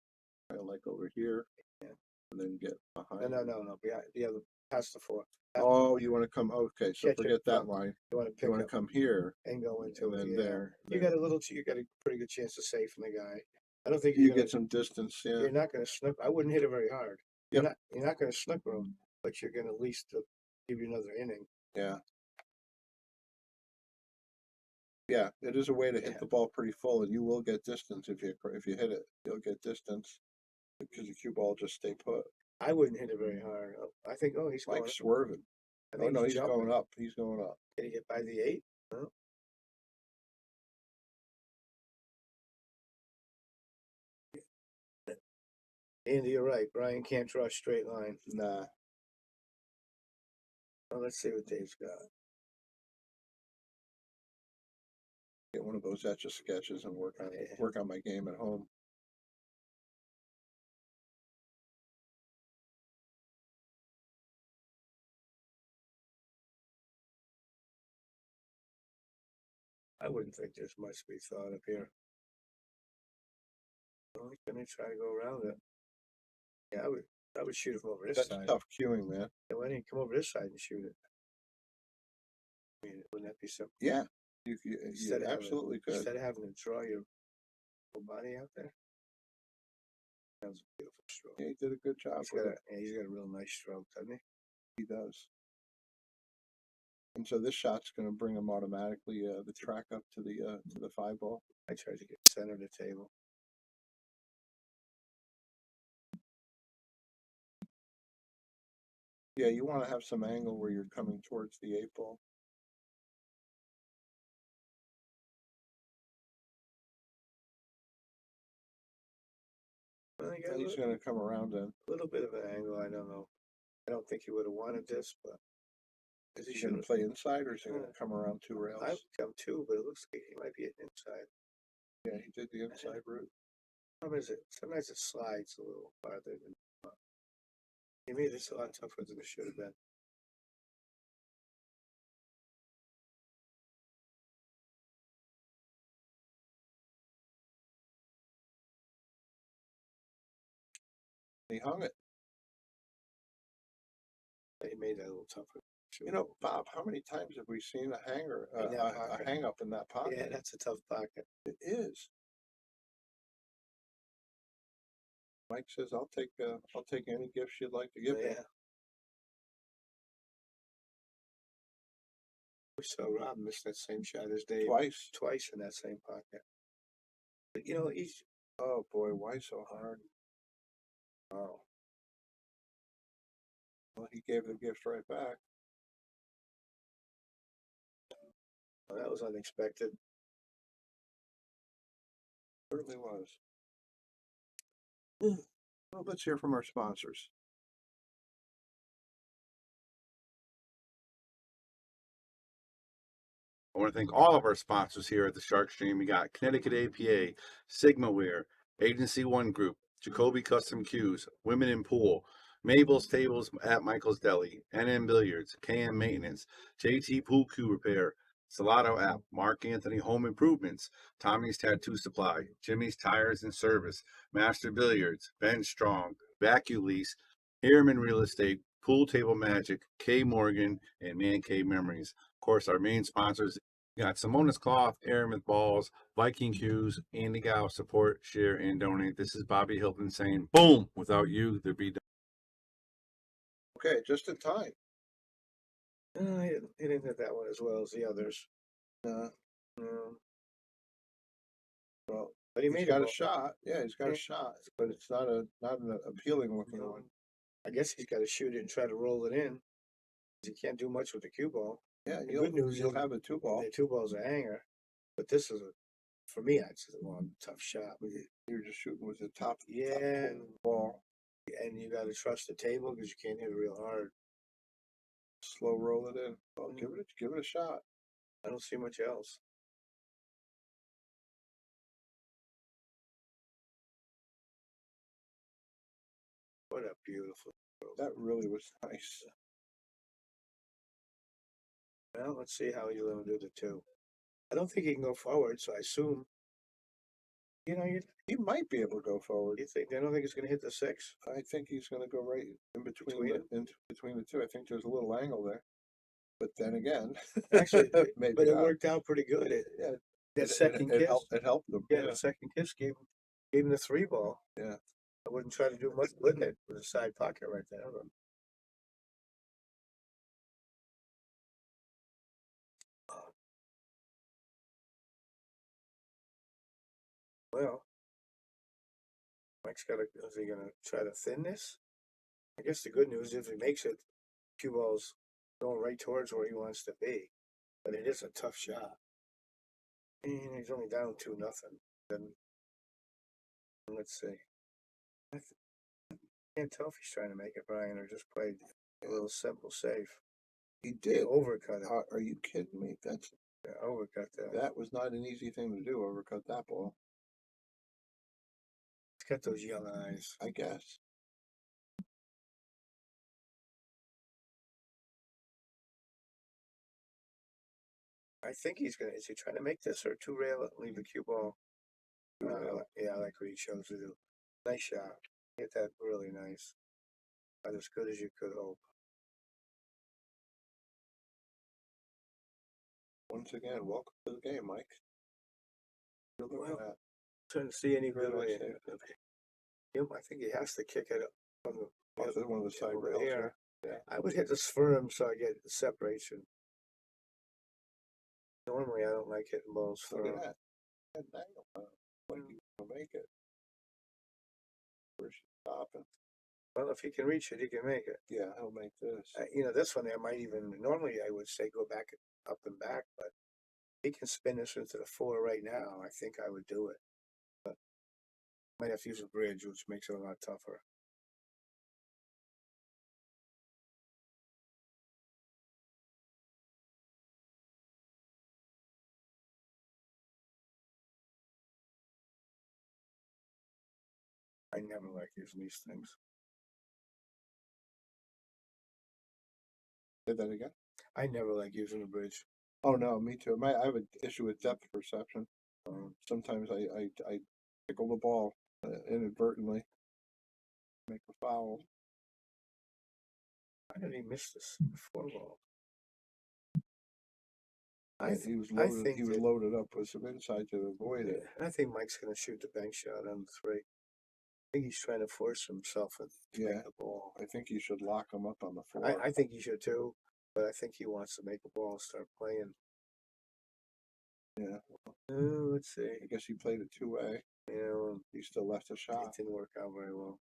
kind of like over here,
Yeah.
and then get
No,
behind.
no, behind the other, past the 4.
Oh, you want to come? Okay, so
Catch it
forget that
from-
line.
You want to
You
pick
want to
up
come here,
and go into
and
it.
then
Yeah.
there.
You got a pretty good chance of safing the guy. I don't think
You
you're
get some distance. Yeah.
You're not going to snip. I wouldn't hit it very hard.
Yep.
You're not going to snipper him, but you're going to at least give you another inning.
Yeah. Yeah, it is a way to hit
Yeah.
the ball pretty full, and you will get distance if you hit it. You'll get distance because the cue ball will just stay put.
I wouldn't hit it very hard. I think. Oh, he's going.
Mike's swerving.
I
Oh
think
no, he's
jumping.
going up. He's going up.
Did he get by the 8? No. Andy, you're right. Brian can't draw a straight line.
Nah.
Well, let's see what Dave's got.
Get one of those etch a sketches and work on my game at home.
I wouldn't think there's much to be thought up here. Well, he's gonna try to go around it. Yeah, I would shoot him over this
That's
side.
tough cueing, man.
Yeah, why didn't you come over this side and shoot it? I mean, wouldn't that be something?
Yeah, you
Instead of having-
absolutely could.
Instead of having to draw your whole body out there. That was a beautiful stroke.
Yeah, he did a good job
He's
with
got
it.
he's got a real nice stroke, doesn't he?
He does. And so this shot's going to bring him automatically the track up to the 5 ball.
I tried to get center of the table.
Yeah, you want to have some angle where you're coming towards the 8 ball.
Well, he got
And he's going to come around then.
a little bit of an angle. I don't know. I don't think he would have wanted this, but
Is he going to play inside or is he going to come around 2 rails?
I would come too, but it looks like he might be hitting inside.
Yeah, he did the inside route.
Problem is, sometimes it slides a little farther than. He made this a lot tougher than it should have been.
He hung it.
He made that a little tougher.
You know, Bob, how many times have we seen a hanger,
In that
a
pocket.
hang up in that pocket?
Yeah, that's a tough pocket.
It is. Mike says, I'll take any gifts you'd like to give me.
Yeah. We saw Rob miss that same shot as Dave. Twice in that same pocket. But you know,
Oh boy, why so hard?
wow.
Well, he gave the gift right back.
Well, that was unexpected.
Certainly was. Well, let's hear from our sponsors.
I want to thank all of our sponsors here at the Shark Stream. We got Connecticut APA, Sigmaware, Agency One Group, Jacoby Custom Cues, Women in Pool, Mabel's Tables at Michael's Deli, NM Billiards, KM Maintenance, JT Pool Cue Repair, Salado App, Mark Anthony Home Improvements, Tommy's Tattoo Supply, Jimmy's Tires and Service, Master Billiards, Ben Strong, Vacu Lease, Harriman Real Estate, Pool Table Magic, K Morgan, and Man Cave Memories. Of course, our main sponsors got Simona's Cloth, Aramith Balls, Viking Cues, Andy Gow, support, share, and donate. This is Bobby Hilton saying, boom, without you, there'd be
Okay, just in time.
He didn't hit that one as well as the others.
No. Well,
But he
he's
made
got
it.
a shot. Yeah, he's got
Yeah.
a shot, but it's not an appealing looking
No.
one.
I guess he's got to shoot it and try to roll it in. He can't do much with the cue ball.
Yeah,
The good news
you'll
is
have a two ball.
the two ball's a hanger, but this is for me, it's a long, tough shot.
You're just shooting with the top
Yeah,
ball.
and you got to trust the table because you can't hit it real hard.
Slow roll it in. Well, give it a shot.
I don't see much else. What a beautiful.
That really was nice.
Well, let's see how he's going to do the two. I don't think he can go forward, so I assume. You know,
He might be able to go forward.
you think I don't think he's going to hit the six.
I think he's going to go right in between
Between
between the two. I think there's a little angle there. But then again,
Actually,
maybe
but it
not.
worked out pretty good.
Yeah,
That second kiss,
it helped them.
yeah, the second kiss gave him the three ball.
Yeah.
I wouldn't try to do much with it with a side pocket right there. But well, Mike's got to. Is he gonna try to thin this? I guess the good news, if he makes it, cue ball's going right towards where he wants to be. But it is a tough shot. And he's only down 2-0. Then let's see. I can't tell if he's trying to make it, Brian, or just played a little simple safe.
He did.
Overcut it.
Are you kidding me?
Yeah, overcut that.
That was not an easy thing to do. Overcut that ball.
He's got those young eyes.
I guess.
I think he's gonna. Is he trying to make this or two rail it, leave the cue ball? Yeah, I like what he chose to do. Nice shot. Hit that really nice. Not as good as you could hope.
Once again, welcome to the game, Mike. You're looking
Well,
at
Trying to see any
Very
good way.
nice save.
Him, I think he has to kick it up from the
off one of the side
over
rails
here.
here.
I would hit this firm so I get the separation. Normally, I don't like hitting balls
Look
firm.
at that. That angle. Like he's gonna make it. Where's she stopping?
Well, if he can reach it, he can make it.
Yeah, he'll make this.
You know, this one I might even normally I would say go back up and back, but he can spin this into the four right now. I think I would do it, but might have to use a bridge, which makes it a lot tougher. I never like using these things.
Say that again.
I never like using a bridge.
Oh no, me too. I have an issue with depth perception. Sometimes I tickle the ball inadvertently, make a foul.
Why did he miss this four ball? I,
and
th-
he was
I
loaded,
think
he was
that,
loaded up with some inside to avoid it.
I think Mike's gonna shoot the bank shot on the three. I think he's trying to force himself to
Yeah.
make the ball.
I think you should lock him up on the floor.
I think he should too, but I think he wants to make a ball and start playing.
Yeah.
Let's see.
I guess he played it two-way.
You know,
He still left a
it
shot.
didn't work out very well.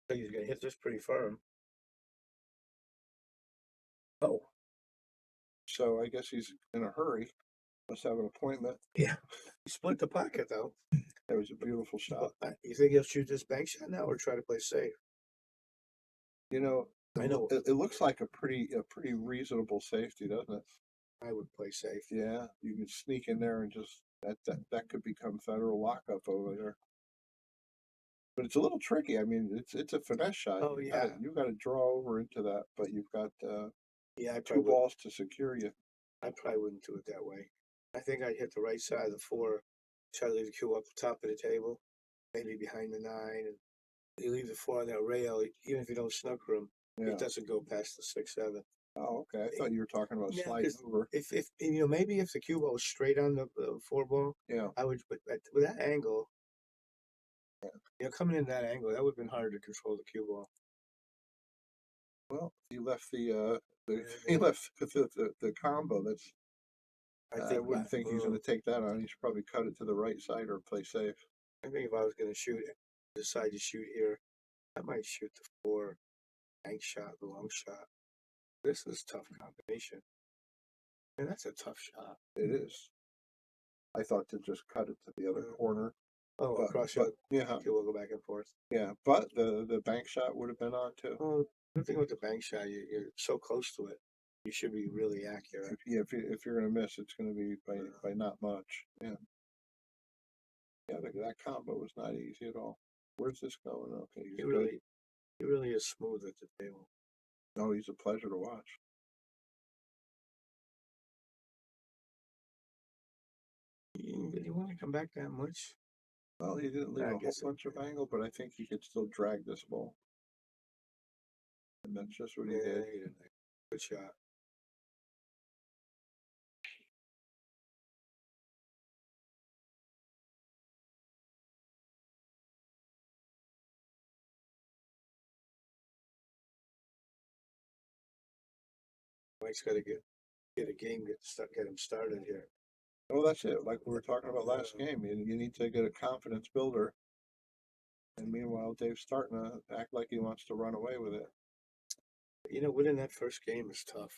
I think he's gonna hit this pretty firm. Oh,
So I guess he's in a hurry. Must have an appointment.
yeah. He split the pocket though.
That was a beautiful shot.
You think he'll shoot this bank shot now or try to play safe?
You know,
I know.
it looks like a pretty reasonable safety, doesn't it?
I would play safe.
Yeah, you can sneak in there and just that could become federal lockup over there. But it's a little tricky. I mean, it's a finesse shot.
Oh, yeah.
You got to draw over into that, but you've got
Yeah, I
two
probably would.
balls to secure you.
I probably wouldn't do it that way. I think I'd hit the right side of the four, try to leave the cue up the top of the table, maybe behind the nine, and you leave the four on that rail. Even if you don't snooker him,
Yeah.
it doesn't go past the 6-7.
Oh, okay. I thought you were talking about
Yeah,
sliding
'cause
over.
If maybe if the cue ball was straight on the four ball,
Yeah.
I would. But with that angle, coming in that angle, that would have been harder to control the cue ball.
Well, he left he left the combo. That's I wouldn't think he's going to take that on. He should probably cut it to the right side or play safe.
I think if I was going to shoot it, decide to shoot here, I might shoot the four bank shot, the long shot. This is a tough combination. And that's a tough shot.
It is. I thought to just cut it to the other corner.
Oh,
But,
across
but
shot.
yeah,
Okay, we'll go back and forth.
yeah. But the bank shot would have been on too.
Well, the thing with the bank shot, you're so close to it, you should be really accurate.
If you're going to miss, it's going to be by not much. Yeah. Yeah, that combo was not easy at all. Where's this going? Okay, he's good.
He really is smooth at the table.
No, he's a pleasure to watch.
Did he want to come back that much?
Well, he didn't leave
I
a whole
guess
bunch of angle, but I think he could still drag this ball. And that's just what he did.
He didn't. Good shot. Mike's got to get a game, get him started here.
Oh, that's it. Like we were talking about last game, you need to get a confidence builder. And meanwhile, Dave's starting to act like he wants to run away with it.
Winning that first game is tough.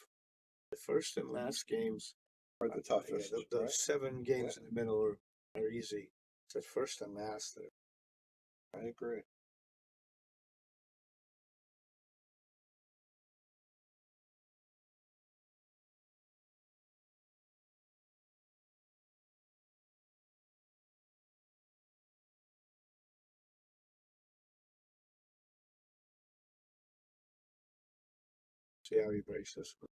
The first and last games
Are the toughest,
the
right?
7 games in the middle are easy. It's the first and last that
I agree.
see how he breaks this one.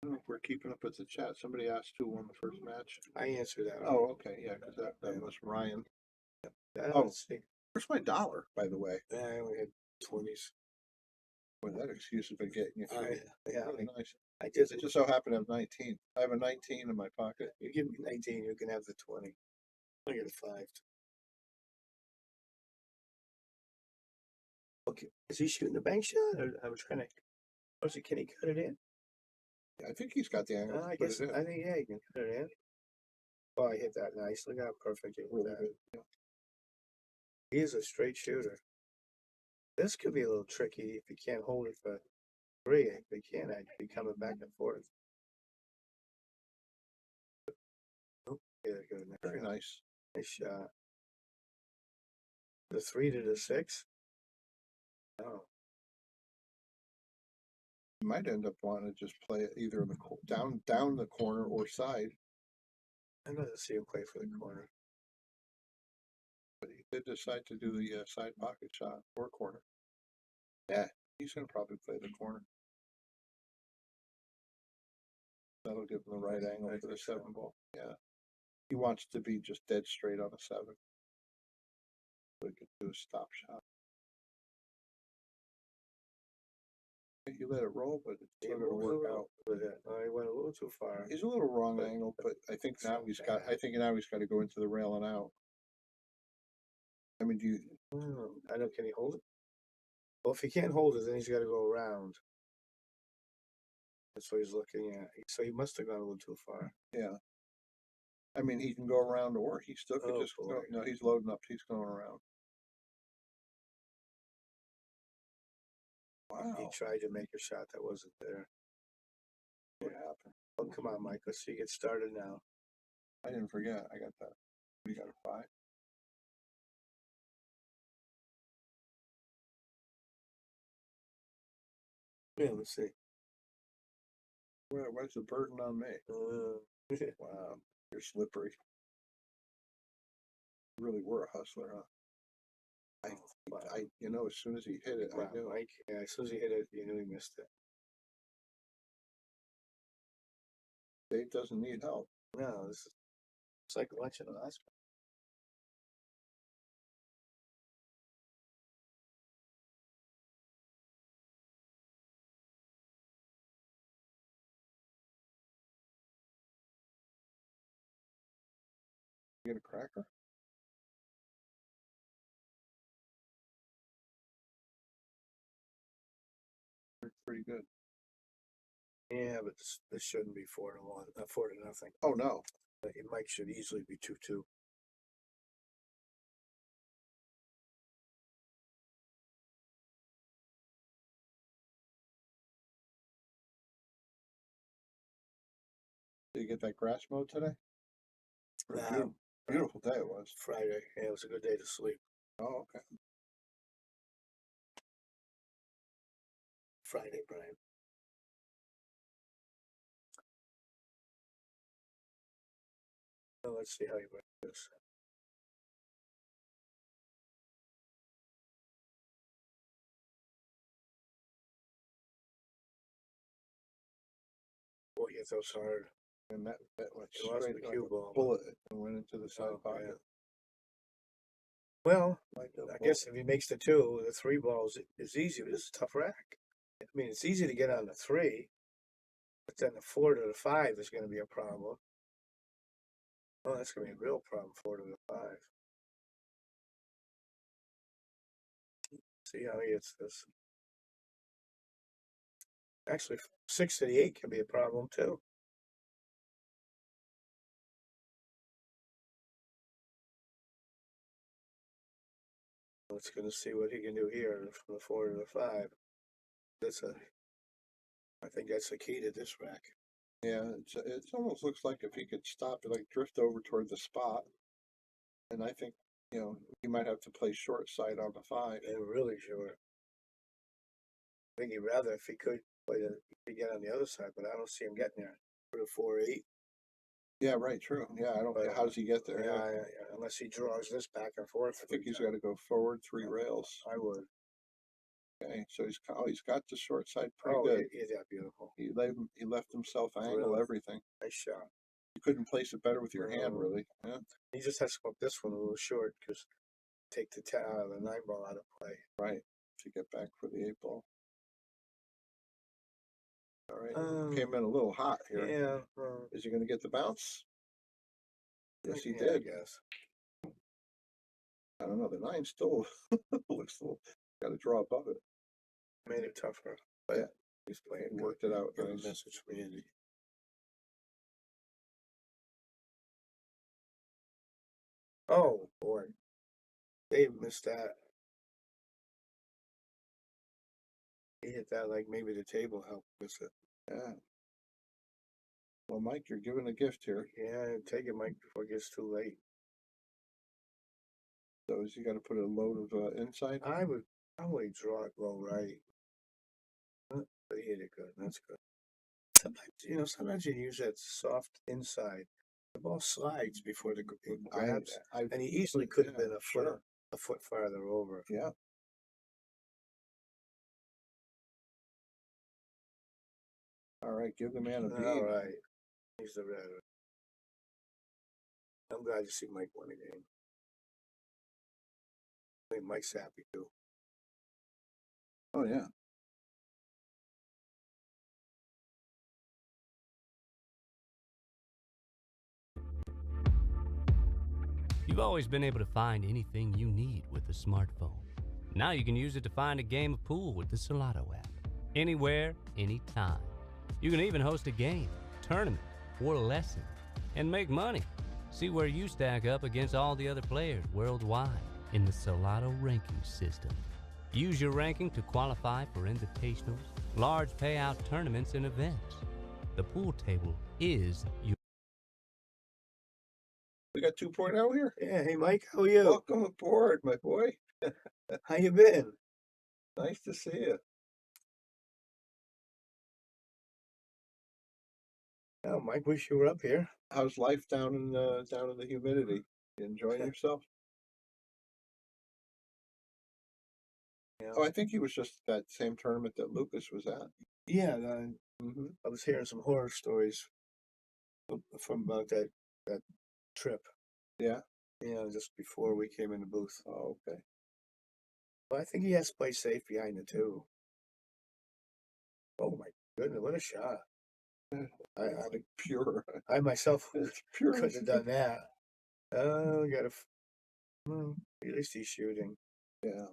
I don't know if we're keeping up with the chat. Somebody asked who won the first match.
I answered that.
Oh, okay, yeah, because that was Ryan.
Oh, let's see.
Where's my dollar, by the way?
I only had 20s.
Boy, that excuse has been getting you through.
Yeah,
Really nice.
I did.
It just so happened to have 19. I have a 19 in my pocket.
You give me 19, you can have the 20. I get a 5. Okay, is he shooting the bank shot? Or I was trying to. Can he cut it in?
I think he's got the angle.
I
to put
guess
it in.
I think he can cut it in. Oh, I hit that nice. Look how perfect it was.
Really good. Yeah.
He is a straight shooter. This could be a little tricky if you can't hold it for 3. If you can, I'd be coming back and forth. Oh, yeah, good.
Very nice.
Nice shot. The 3 to the 6. Oh,
You might end up wanting to just play it either in the down the corner or side.
I'd rather see him play for the corner.
But he did decide to do the side pocket shot or corner. Yeah, he's gonna probably play the corner. That'll give him the right angle for the 7 ball. Yeah. He wants to be just dead straight on a 7. So he could do a stop shot. He let it roll, but it's still gonna work out.
With it. He went a little too far.
He's a little wrong angle, but I think now he's got. I think now he's got to go into the rail and out. I mean, do you?
I know. Can he hold it? Well, if he can't hold it, then he's got to go around. That's what he's looking at. So he must have gone a little too far.
Yeah. I mean, he can go around, or he still could
Oh,
just go.
boy.
No, he's loading up. He's going around.
He
Wow.
tried to make a shot that wasn't there.
What happened?
Oh, come on, Mike. Let's see. Get started now.
I didn't forget. I got that. We got a 5.
Yeah, let's see.
Where's the burden on me? Wow, you're slippery. You really were a hustler, huh? You know, as soon as he hit it,
Wow,
I knew.
Mike. Yeah, as soon as he hit it, you knew he missed it.
Dave doesn't need help.
No, it's like watching an Oscar.
You get a cracker? Pretty good.
Yeah, but this shouldn't be 4-1, 4-0.
Oh no.
Mike should easily be 2-2.
Did you get that grass mowed today?
Um,
Beautiful day it was.
Friday. Yeah, it was a good day to sleep.
Oh, okay.
Friday, Brian. Well, let's see how you work this. Boy, hit those hard.
And that went
It lost
straight
the
like
cue
a
ball.
bullet and went into the side
Oh,
pocket.
yeah. Well,
Like a
I
bullet.
guess if he makes the 2, the 3 balls is easy. This is a tough rack. I mean, it's easy to get on the 3, but then the 4 to the 5 is going to be a problem. Oh, that's going to be a real problem, 4 to the 5. See how he hits this. Actually, 6 to the 8 can be a problem too. Let's going to see what he can do here from the 4 to the 5. I think that's the key to this rack.
Yeah, it almost looks like if he could stop it, like drift over toward the spot. And I think, you know, he might have to play short side on the 5.
And really short. I think he'd rather if he could get on the other side, but I don't see him getting there for the 4-8.
Yeah, right, true. Yeah, I don't.
But,
How does he get there?
Yeah, unless he draws this back and forth.
I think he's got to go forward 3 rails.
I would.
Okay, so he's got the short side pretty good.
Yeah, beautiful.
He left himself angle,
Really?
everything.
Nice shot.
You couldn't place it better with your hand, really. Yeah.
He just has to go up this one a little short because take the 9 ball out of play.
Right. To get back for the 8 ball. All right. Came in a little hot here.
Yeah.
Is he going to get the bounce? Yes, he
I
did.
guess.
I don't know. The 9 still looks a little. Got to draw above it.
Made it tougher.
But yeah,
He's playing good.
worked it out.
Give a
Nice.
message from Andy. Oh boy, Dave missed that. He hit that like maybe the table helped miss it.
Yeah. Well, Mike, you're giving a gift here.
Yeah, take it, Mike, before it gets too late.
So is he got to put a load of inside?
I would probably draw it low right. But he hit it good. That's good. Sometimes you use that soft inside. The ball slides before it grabs, and he easily could have been a foot farther over.
Yeah. All right, give the man a beat.
All right, he's the red. I'm glad to see Mike win a game. I think Mike's happy too.
Oh yeah.
You've always been able to find anything you need with a smartphone. Now you can use it to find a game of pool with the Solato app. Anywhere, anytime. You can even host a game, tournament, or lesson, and make money. See where you stack up against all the other players worldwide in the Solato ranking system. Use your ranking to qualify for invitationals, large payout tournaments, and events. The pool table is your...
We got 2.0 here.
Yeah, hey Mike, how are you?
Welcome aboard, my boy.
How you been?
Nice to see you.
Oh, Mike, wish you were up here.
How's life down in the humidity? You enjoying yourself?
Yeah.
Oh, I think he was just at that same tournament that Lucas was at.
Yeah,
Mm-hmm.
I was hearing some horror stories from about that trip.
Yeah.
Just before we came in the booth.
Oh, okay.
Well, I think he has to play safe behind it too. Oh my goodness, what a shot!
It's like pure.
I myself
It's pure.
couldn't have done that. Oh, you gotta. Well, at least he's shooting.
Yeah.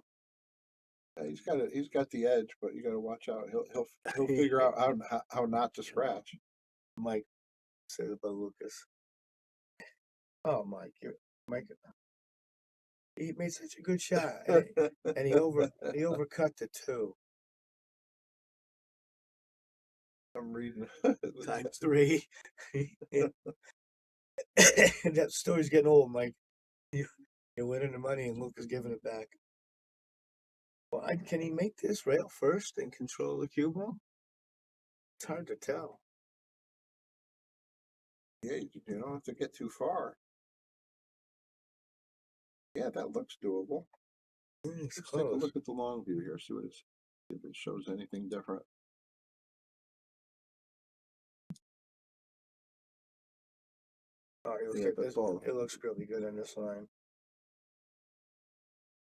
He's got the edge, but you got to watch out. He'll figure out how not to scratch.
Mike said about Lucas. Oh, Mike, he made such a good shot, and he overcut the two.
I'm reading.
Times 3. That story's getting old, Mike. You're winning the money and Luke is giving it back. Well, can he make this rail first and control the cue ball? It's hard to tell.
Yeah, you don't have to get too far. Yeah, that looks doable.
It's
Let's take a
close.
look at the long view here. See if it shows anything different.
Oh, look
Yeah,
at
but
this.
both.
It looks really good on this line.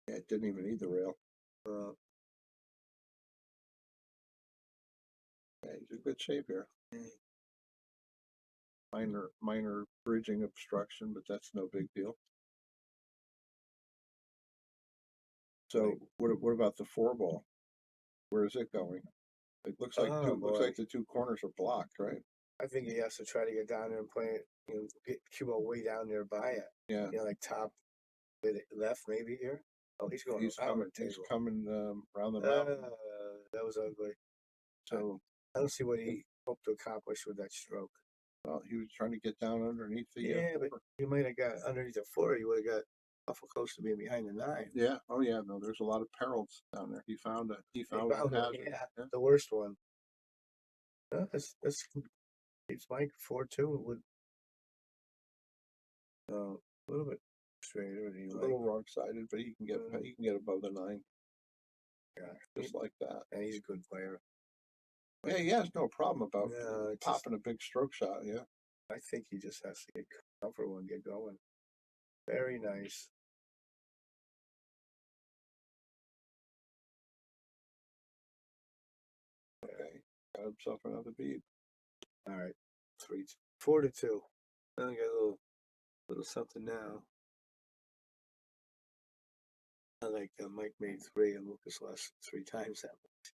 Yeah, it didn't even need the rail. Yeah, he's in good shape here. Minor bridging obstruction, but that's no big deal. So what about the 4-ball? Where is it going? It looks like the two corners are blocked, right?
I think he has to try to get down there and play it. Get cue ball way down there by it.
Yeah.
Like top left maybe here. Oh, he's going.
He's coming around the mountain.
That was ugly.
So
I don't see what he hoped to accomplish with that stroke.
well, he was trying to get down underneath the.
Yeah, but he might have got underneath the 4. He would have got awful close to being behind the 9.
Yeah. Oh yeah. No, there's a lot of perils down there. He found a hazard.
Yeah, the worst one. That's it's Mike 4-2 with a little bit straighter.
A little wrong sided, but he can get above the 9.
Yeah,
just like that.
And he's a good player.
Yeah, he has no problem about popping a big stroke shot. Yeah.
I think he just has to get comfortable and get going. Very nice.
Okay, got himself another beat.
All right, 4-2. I got a little something now. I like Mike made 3 and Lucas lost 3 times that much.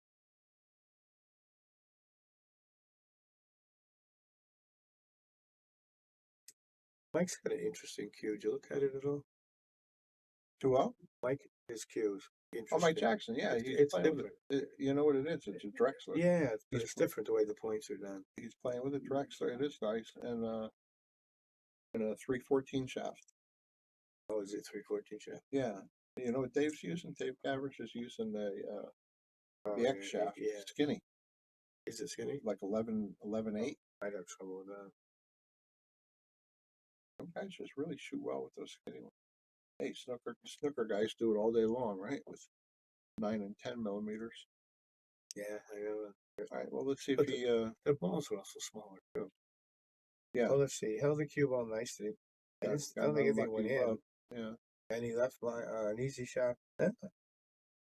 Mike's got an interesting cue. Did you look at it at all?
Too well?
Mike, his cues.
Oh, Mike Jackson. Yeah,
it's different.
You know what it is? It's a Drexler.
Yeah, it's different the way the points are done.
He's playing with a Drexler. It is nice, and a 314 shaft.
Oh, is it 314 shaft?
Yeah. You know what Dave's using? Dave Gavrish is using the X shaft.
Yeah.
Skinny.
Is it skinny?
like 11.8.
I'd have trouble with that.
Some guys just really shoot well with those skinny ones. Hey, snooker guys do it all day long, right? With 9 and 10 millimeters.
Yeah, I know.
All right, well, let's see if
But
he,
The balls were also smaller too.
yeah.
Well, let's see. Held the cue ball nicely. I
got-
don't
got
think anything went
unlucky
in.
love. Yeah.
And he left an easy shot.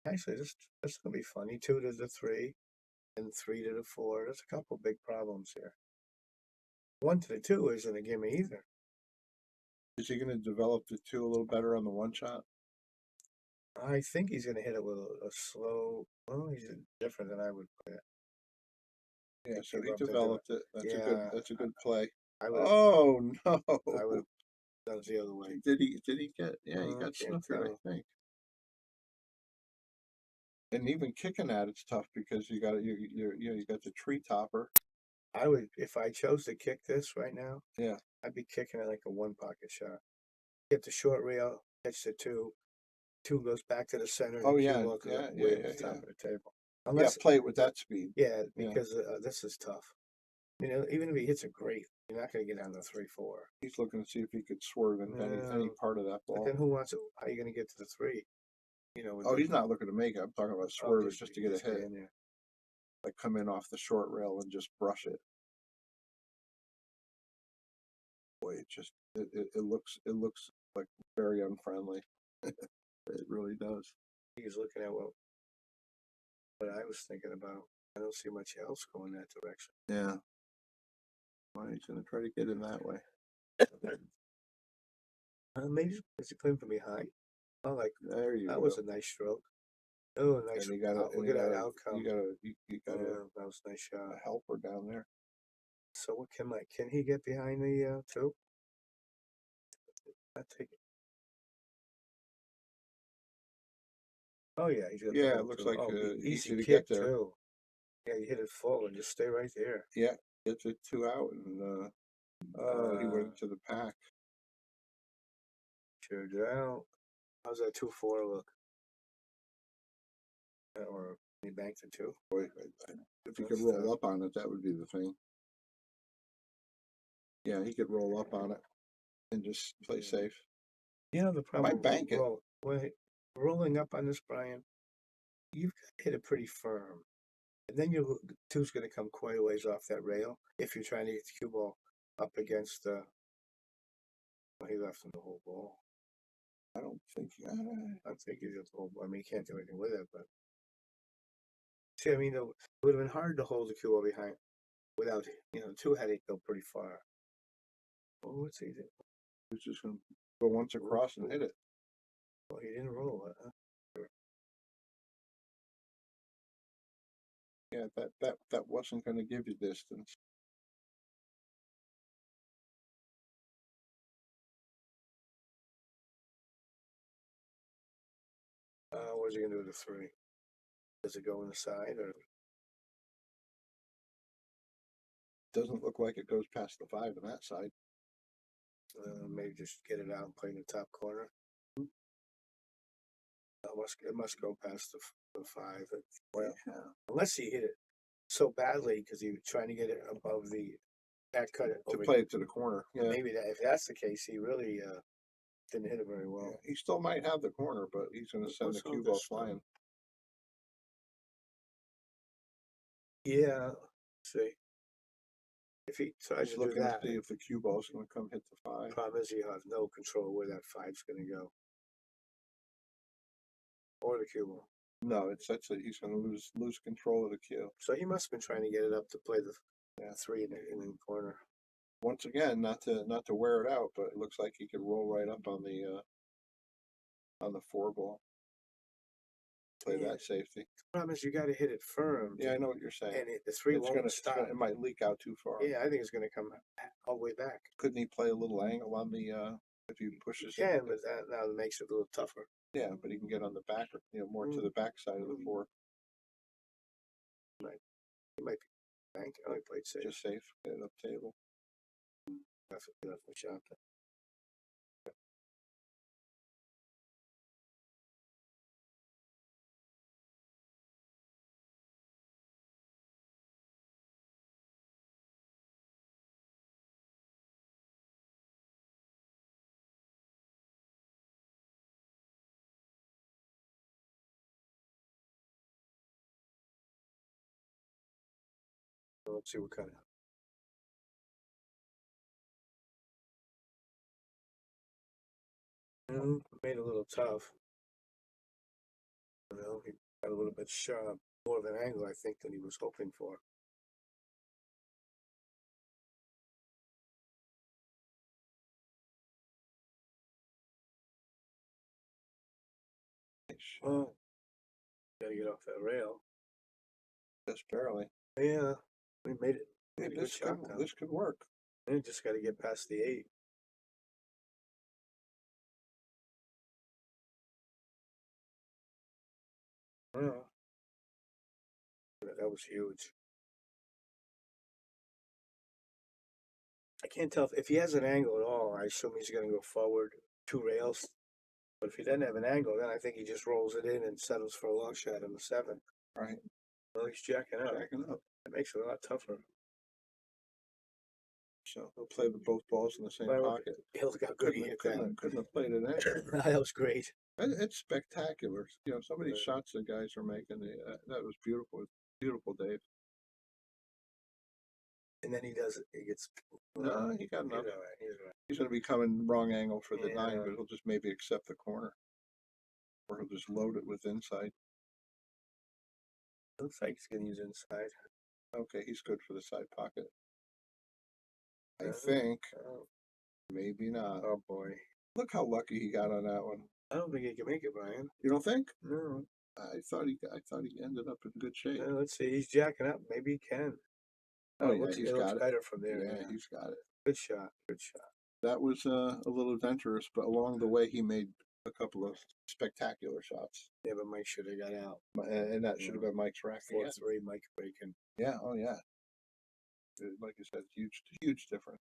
Actually, this is gonna be funny. 2 to the 3, and 3 to the 4. There's a couple big problems here. 1 to the 2 isn't a gimme either.
Is he going to develop the 2 a little better on the one shot?
I think he's gonna hit it with a slow. Well, he's different than I would play it.
Yeah, so
Give
he
up to do
developed it. That's a good.
Yeah,
That's a good play.
I would.
Oh
I
no!
would have done it the other way.
Did he get? Yeah, he
I
got
can't
snookered, I
tell.
think. And even kicking at it's tough because you got you got the tree topper.
I would, if I chose to kick this right now.
Yeah.
I'd be kicking it like a 1 pocket shot. Get the short rail, catch the 2. 2 goes back to the center.
Oh
and
yeah,
cue ball goes
yeah,
way
yeah,
to the
yeah,
top
yeah.
of the table.
Yeah,
Unless,
play it with that speed.
yeah,
Yeah.
because this is tough. You know, even if he hits a great, you're not going to get down to 3-4.
He's looking to see if he could swerve in any
No.
part of that
But
ball.
then who wants it? How are you going to get to the 3? You know.
Oh, he's not looking to make it. I'm talking about swerve is just to get a hit,
in there.
like come in off the short rail and just brush it. Boy, it looks like very unfriendly. It really does.
He's looking at what I was thinking about. I don't see much else going that direction.
Yeah. Well, he's gonna try to get in that way.
Maybe is he playing from behind? Oh, like
There you
that
go.
was a nice stroke. Oh, nice.
And you got
Look at that outcome.
You got
That was a nice shot.
a helper down there.
So what can he get behind the 2? I take it. Oh yeah, he's got.
Yeah, it looks like
easy
easy to
kick
get there.
too. Yeah, you hit it forward, just stay right there.
Yeah, gets it 2 out, and he went to the pack.
Sure out. How's that 2-4 look? Or he banked the 2?
Boy, if he could
That's
roll
tough.
up on it, that would be the thing. Yeah, he could roll up on it and just play safe.
You know the problem.
might bank it.
Rolling up on this, Brian, you've got to hit it pretty firm, and then your 2's going to come quite a ways off that rail if you're trying to get the cue ball up against the. Well, he left in the whole ball.
I don't think.
I think he's just the whole ball. I mean, he can't do anything with it, but see, I mean, it would have been hard to hold the cue ball behind without, 2 had to go pretty far. Well, what's he do?
He's just gonna go once across and hit it.
Well, he didn't roll it. Huh?
Yeah, that wasn't going to give you distance.
What's he gonna do with the 3? Does it go in the side or?
Doesn't look like it goes past the 5 on that side.
Maybe just get it out and play in the top corner. It must go past the 5. Well, unless he hit it so badly because he was trying to get it above the back cut it
To
over.
play it to the corner. Yeah.
Maybe if that's the case, he really didn't hit it very well.
He still might have the corner, but he's going to send the cue ball flying.
Yeah. Let's see. If he tries
He's
to do
looking
that,
to see if the cue ball is going to come hit the 5.
problem is you have no control where that 5's going to go. Or the cue ball.
No, that's it. He's going to lose control of the cue.
So he must have been trying to get it up to play the 3 in the corner.
Once again, not to wear it out, but it looks like he could roll right up on the 4 ball. Play that safety.
The problem is you got to hit it firm.
Yeah, I know what you're saying.
And the 3 won't stop.
It might leak out too far.
Yeah, I think it's going to come all the way back.
Couldn't he play a little angle on the if he pushes?
Yeah, but that now makes it a little tougher.
Yeah, but he can get on the back, more to the back side of the 4.
He might be banking. Oh, he played safe.
Just safe. Get it up table.
Definitely left the shot there. Let's see what kind of. Made it a little tough. You know, he got a little bit sharp, more of an angle, I think, than he was hoping for. Well, gotta get off that rail.
Just barely.
Yeah, we made it.
Yeah,
Made a good shot now.
this could work.
And just got to get past the 8. Yeah. That was huge. I can't tell if he has an angle at all. I assume he's going to go forward 2 rails. But if he doesn't have an angle, then I think he just rolls it in and settles for a long shot on the 7.
Right.
Well, he's jacking up.
Jacking up.
It makes it a lot tougher.
So he'll play with both balls in the same
Well,
pocket.
He'll got good he hit that.
Couldn't have played it in.
That was great.
It's spectacular. You know, some of these
Yeah.
shots the guys are making. That was beautiful. Beautiful, Dave.
And then he does it. He gets.
No, he got
He's
enough.
all right. He's all right.
He's going to be coming wrong angle for the 9,
Yeah.
but he'll just maybe accept the corner. Or he'll just load it with inside.
Looks like he's going to use inside.
Okay, he's good for the side pocket. I
Yeah.
think.
Oh,
Maybe not.
oh boy.
Look how lucky he got on that one.
I don't think he can make it, Brian.
You don't think?
No.
I thought he ended up in good shape.
Let's see. He's jacking up. Maybe he can.
Oh,
it
yeah,
looks,
he's
it looks
got it.
better from there.
Yeah, he's got it.
Good shot. Good shot.
That was a little adventurous, but along the way he made a couple of spectacular shots.
Yeah, but Mike should have got out.
And that should have been Mike's rack.
4-3, Mike breaking.
Yeah, oh yeah. Like you said, huge difference.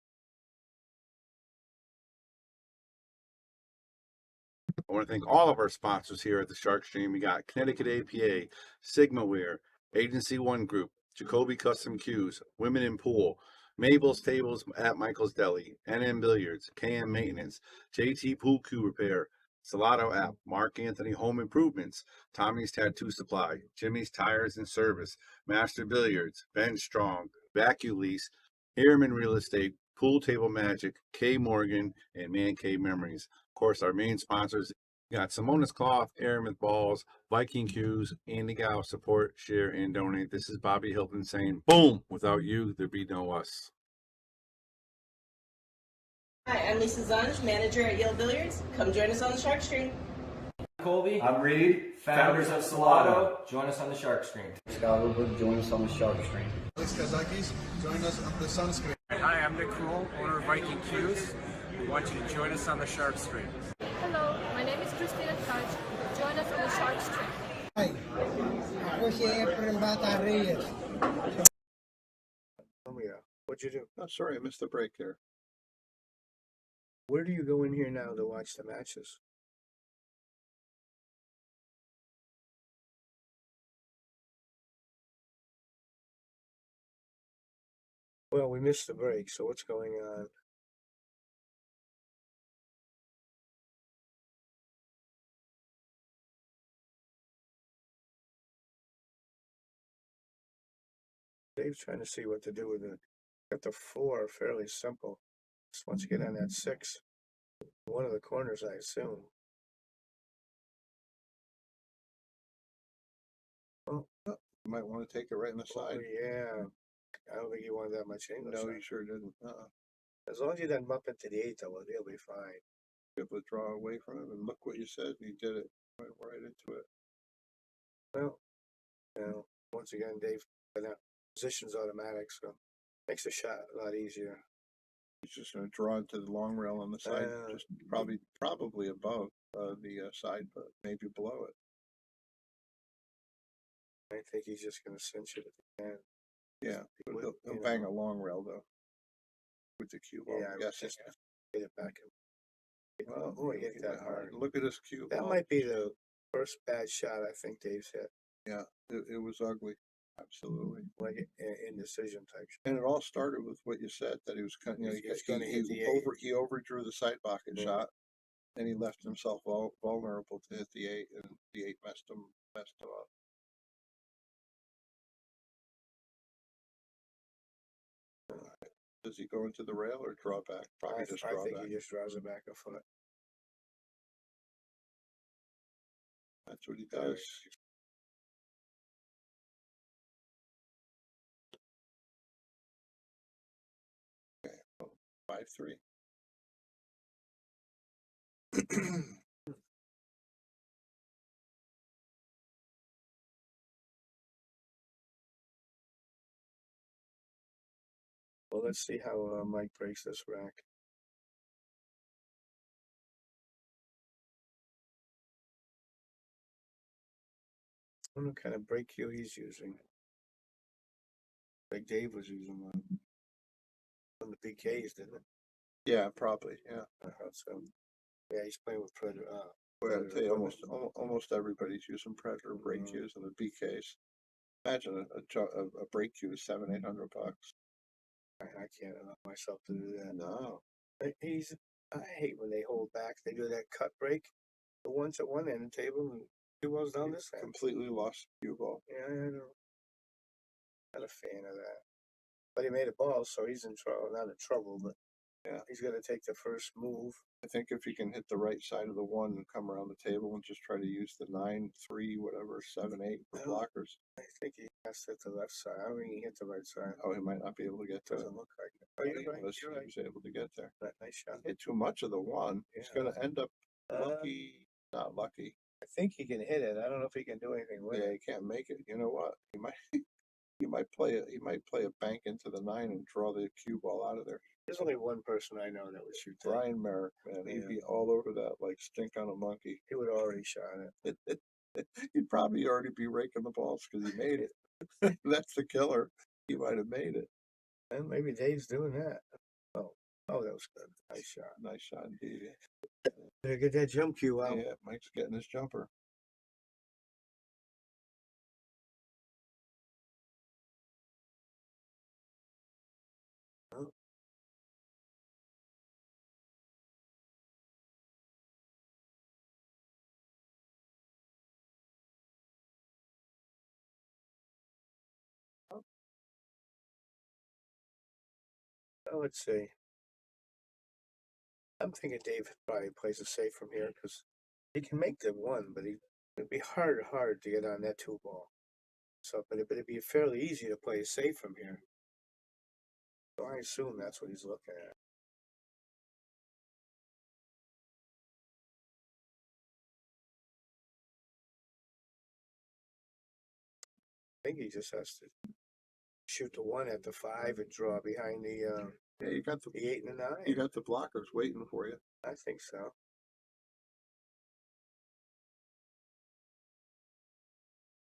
I want to thank all of our sponsors here at the Shark Stream. We got Connecticut APA, Sigmaware, Agency One Group, Jacoby Custom Cues, Women in Pool, Mabel's Tables at Michael's Deli, NM Billiards, KM Maintenance, JT Pool Cue Repair, Salado App, Mark Anthony Home Improvements, Tommy's Tattoo Supply, Jimmy's Tires and Service, Master Billiards, Ben Strong, Vacuum Lease, Harriman Real Estate, Pool Table Magic, K Morgan, and Man Cave Memories. Of course, our main sponsors got Simona's Cloth, Aramith Balls, Viking Cues, Andy Gow. Support, share, and donate. This is Bobby Hilton saying, boom, without you, there'd be no us.
Hi, I'm Lisa Zunge, manager at Yale Billiards. Come join us on the Shark Stream.
Colby. I'm Reed, founders of Salado. Join us on the Shark Stream.
Scott Woodward, join us on the Shark Stream.
Alex Kazakis, join us on the Sunscreen.
Hi, I'm Nick Kroll, owner of Viking Cues. We want you to join us on the Shark Stream.
Hello, my name is Christina Touch. Join us on the Shark Stream.
Hi, ako si Efren Bata Reyes.
Oh yeah. What'd you do?
Oh, sorry, I missed the break there.
Where do you go in here now to watch the matches? Well, we missed the break, so what's going on? Dave's trying to see what to do with it. Got the 4 fairly simple. Just once you get on that 6, one of the corners, I assume.
You might want to take it right in the
Oh,
side.
yeah. I don't think he wanted that much angle.
No, you sure didn't.
As long as he doesn't bump into the 8, though, he'll be fine.
Be able to draw away from it, and look what you said. He did it right into it.
Well, you know, once again, Dave, position's automatic, so makes the shot a lot easier.
He's just going to draw into the long rail on the side, just probably above the side, but maybe below it.
I think he's just going to cinch it at the end.
Yeah, but
With,
he'll
you
bang
know.
a long rail though with the cue ball.
Yeah, I
Yes,
just get it back.
well,
Oh, he
he
hit
hit
that hard.
Look at his cue
That
ball.
might be the first bad shot I think Dave's hit,
Yeah, it was ugly. Absolutely.
like indecision type shot.
And it all started with what you said, that he was cutting. You know,
He's gonna hit the 8.
he overdrew the side pocket
Yeah.
shot, and he left himself vulnerable to hit the 8, and the 8 messed him up. Does he go into the rail or draw back? Probably just
I
draw
think
back.
he just draws it back a foot.
That's what he does. Okay, 5-3.
Well, let's see how Mike breaks this rack. I wonder what kind of break cue he's using. Like Dave was using one on the BKs, didn't it?
Yeah, probably. Yeah.
I thought so. Yeah, he's playing with Predator.
Well, I'd say
equipment.
almost everybody's using Predator brake cues and the BKs. Imagine a brake cue is $700-800.
I can't allow myself to do that.
No.
I hate when they hold back. They do that cut break. The ones at one end of the table and two balls down this end.
Completely lost the cue ball.
Yeah, I know. Not a fan of that. But he made a ball, so he's in trouble. Not in trouble, but
yeah,
he's got to take the first move.
I think if he can hit the right side of the one and come around the table and just try to use the 9-3, whatever, 7-8 for blockers.
I think he has to hit the left side. I don't think he hit the right side.
Oh, he might not be able to get to it.
Doesn't look like it. Oh, you're right. You're right.
He was able to get there.
Nice shot.
Hit too much of the one. He's going to end up lucky, not lucky.
I think he can hit it. I don't know if he can do anything with it.
Yeah, he can't make it. You know what? He might play a bank into the 9 and draw the cue ball out of there.
There's only one person I know that would shoot that.
Brian Merrick, man, he'd be all over that like stink on a monkey.
He would already shot it.
He'd probably already be raking the balls because he made it. That's the killer. He might have made it.
And maybe Dave's doing that. Oh, that was good. Nice shot.
Nice shot indeed.
Better get that jump cue out.
Yeah, Mike's getting his jumper.
Oh. Let's see. I'm thinking Dave probably plays it safe from here because he can make the one, but it'd be hard to get on that two ball. So, but it'd be fairly easy to play safe from here. So I assume that's what he's looking at. I think he just has to shoot the one at the 5 and draw behind the
yeah, you got the
8 and the 9.
You got the blockers waiting for you.
I think so.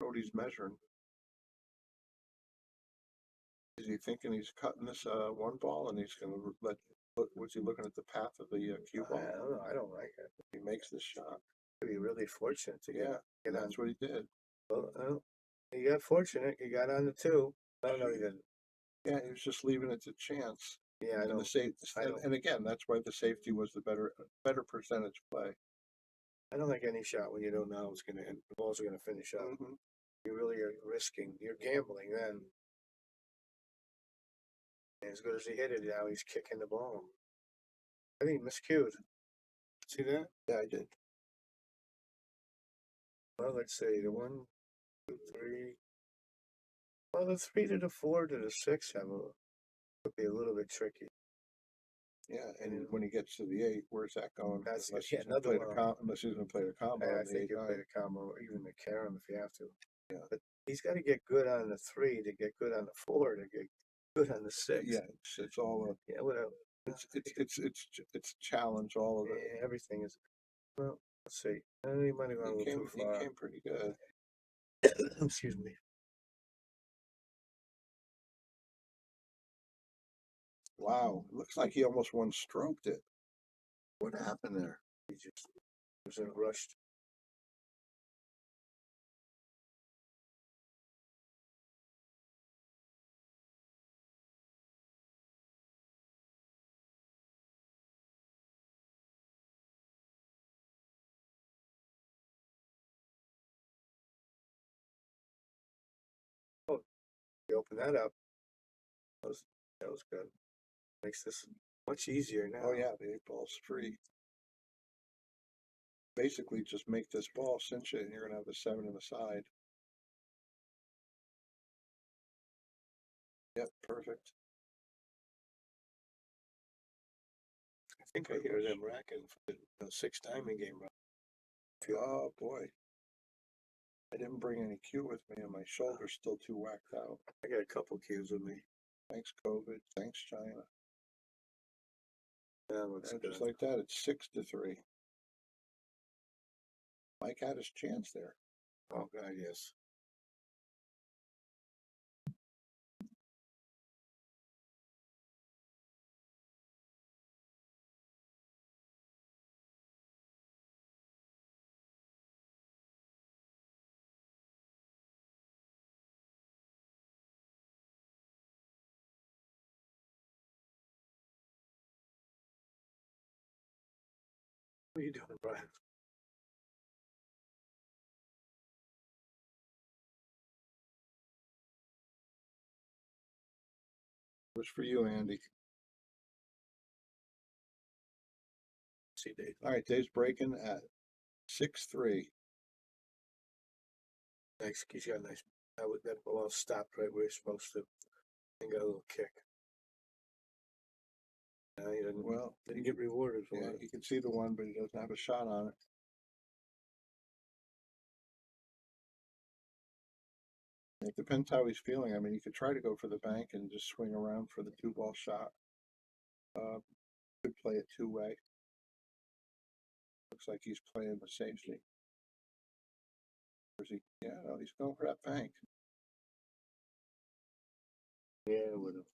What he's measuring. Is he thinking he's cutting this one ball and he's going to was he looking at the path of the cue ball?
I don't know. I don't like it.
He makes this shot.
He'd be really fortunate to get on.
That's what he did.
Well, he got fortunate. He got on the 2. I don't know. He didn't.
Yeah, he was just leaving it to chance.
Yeah, I know.
And again, that's why the safety was the better percentage play.
I don't like any shot when you don't know it's gonna end. The balls are gonna finish up.
Mm-hmm.
You really are risking. You're gambling then. And as good as he hit it, now he's kicking the ball. I think he miscued. See that?
Yeah, I did.
Well, let's see. The 1, 2, 3. Well, the 3 to the 4 to the 6 could be a little bit tricky.
Yeah, and when he gets to the 8, where's that going?
That's
unless
another one.
Unless he's going to play the combo.
I think he'll play the combo or even the carom if you have to.
Yeah.
But he's got to get good on the 3 to get good on the 4 to get good on the 6.
Yeah, it's all
yeah, whatever.
It's challenge all of it.
Yeah, everything is. Well, let's see. He might have gone a little too far.
He came pretty good.
Excuse me.
Wow, looks like he almost one-stroked it. What happened there?
He just was in a rush. Oh, you open that up. That was good. Makes this much easier now.
Oh yeah, the 8-ball's free. Basically, just make this ball cinch it, and you're gonna have the 7 on the side. Yep, perfect.
I think I hear them racking for the 6 diamond game.
Oh boy. I didn't bring any cue with me, and my shoulder's still too whacked out.
I got a couple cues with me.
Thanks, COVID. Thanks, China.
Yeah, looks
And
good.
just like that, it's 6-3. Mike had his chance there.
Oh God, yes. What are you doing, Brian?
It was for you, Andy.
See, Dave.
All right, Dave's breaking at 6-3.
Nice. He's got a nice. That ball stopped right where he's supposed to, and got a little kick. He didn't.
Well,
Didn't get rewarded for
yeah,
it.
you can see the one, but he doesn't have a shot on it. It depends how he's feeling. I mean, you could try to go for the bank and just swing around for the 2-ball shot. Could play it 2-way. Looks like he's playing the safety. Or is he? Yeah, no, he's going for that bank.
Yeah, I would have.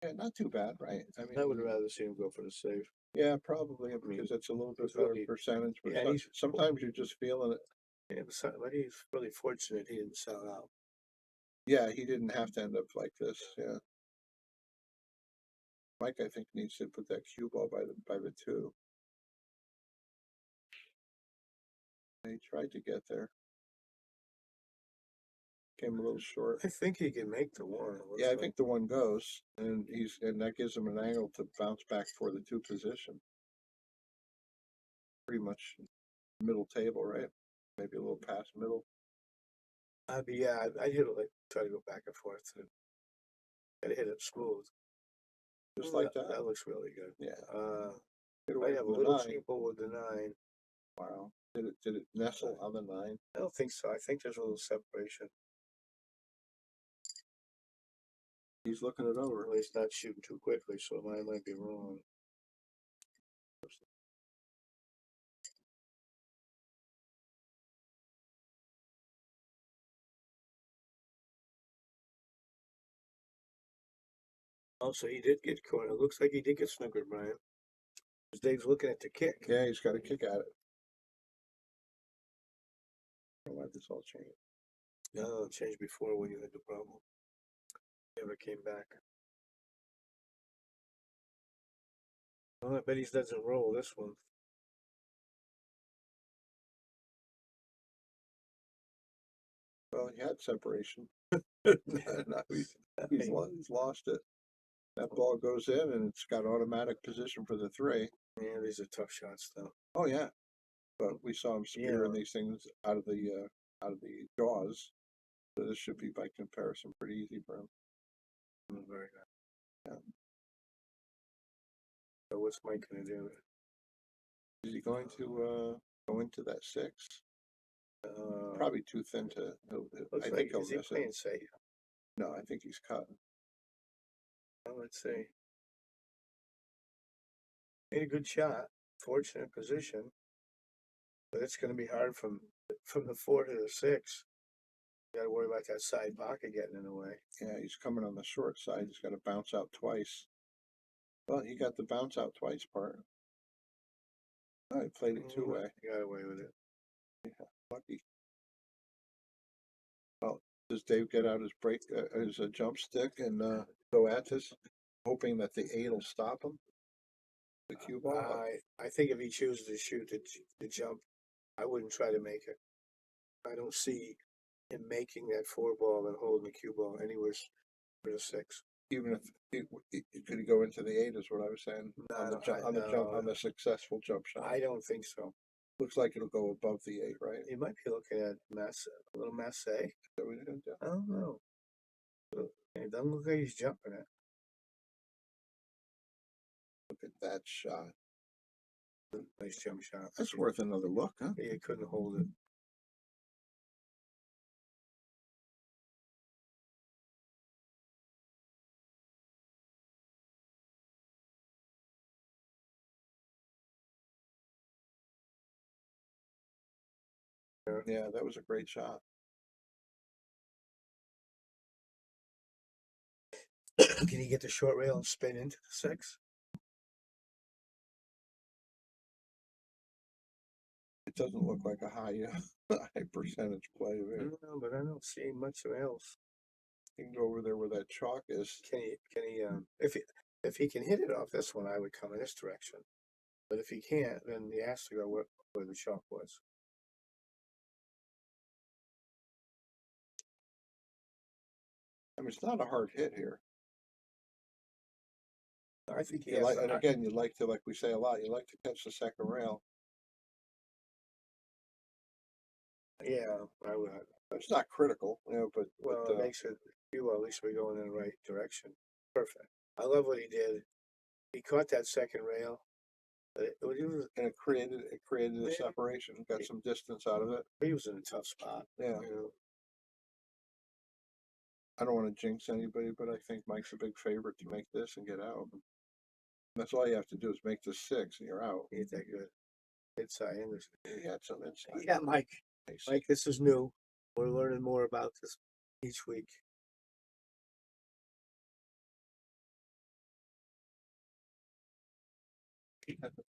Yeah, not too bad, right? I mean,
I would have rather seen him go for the save.
yeah, probably because it's a little bit
it's
better
really-
percentage. But
yeah, he's-
sometimes you're just feeling it.
Yeah, but he's really fortunate he didn't sell out.
Yeah, he didn't have to end up like this. Yeah. Mike, I think, needs to put that cue ball by the 2. He tried to get there. Came a little short.
I think he can make the 1.
Yeah, I think the 1 goes, and that gives him an angle to bounce back for the 2 position. Pretty much middle table, right? Maybe a little past middle.
I'd hit it like try to go back and forth. And gotta hit it smooth.
Just like that.
That looks really good.
Yeah.
I have a little trouble with the 9.
Wow. Did it nestle on the 9?
I don't think so. I think there's a little separation.
He's looking it over.
Well, he's not shooting too quickly, so mine might be wrong. Also, he did get caught. It looks like he did get snookered, Brian. Dave's looking at the kick.
Yeah, he's got a kick at it. I don't know why this all changed.
No, it changed before when you had the problem. Never came back. Well, I bet he doesn't roll this one.
Well, he had separation. No, he's lost it. That ball goes in, and it's got automatic position for the 3.
Yeah, these are tough shots, though.
Oh yeah, but we saw him spearing these things out of the jaws. So this should be, by comparison, pretty easy for him.
Very good.
Yeah.
So what's Mike gonna do?
Is he going to go into that 6? Probably too thin to. I think he'll
is he
miss
playing
it.
safe?
No, I think he's cut.
Well, let's see. Made a good shot. Fortunate position. But it's going to be hard from the 4 to the 6. You got to worry about that side pocket getting in the way.
Yeah, he's coming on the short side. He's got to bounce out twice. Well, he got the bounce out twice part. Oh, he played it 2-way.
He got away with it.
Yeah, lucky. Well, does Dave get out his his jump stick and go at this, hoping that the 8 will stop him? The cue ball.
I think if he chooses to shoot the jump, I wouldn't try to make it. I don't see him making that 4 ball and holding the cue ball anywhere for the 6.
Even Could he go into the 8 is what I was saying,
No,
on the
I-
jump, on the jump,
no.
on the successful jump shot.
I don't think so.
Looks like it'll go above the 8, right?
You might be looking at a little Masse.
Is that what he's gonna do?
I don't know. It doesn't look like he's jumping it.
Look at that shot.
Nice jump shot.
That's worth another look, huh?
He couldn't hold it.
Yeah, that was a great shot.
Can he get the short rail and spin into the 6?
It doesn't look like a high, high percentage play of it.
No, but I don't see much else.
You can go over there where that chalk is.
Can he, if he can hit it off this one, I would come in this direction. But if he can't, then he has to go where the chalk was.
I mean, it's not a hard hit here.
I think he
You
has.
like, and again, you like to, like we say a lot, you like to catch the second rail.
Yeah, I would.
It's not critical, but
Well, it makes it. At least we're going in the right direction. Perfect. I love what he did. He caught that second rail. But it was,
and it created a separation. Got some distance out of it.
he was in a tough spot.
Yeah. I don't want to jinx anybody, but I think Mike's a big favorite to make this and get out. That's all you have to do is make this 6 and you're out.
He ain't that good. Inside Anderson.
He had some insight.
Yeah, Mike. Mike, this is new. We're learning more about this each week.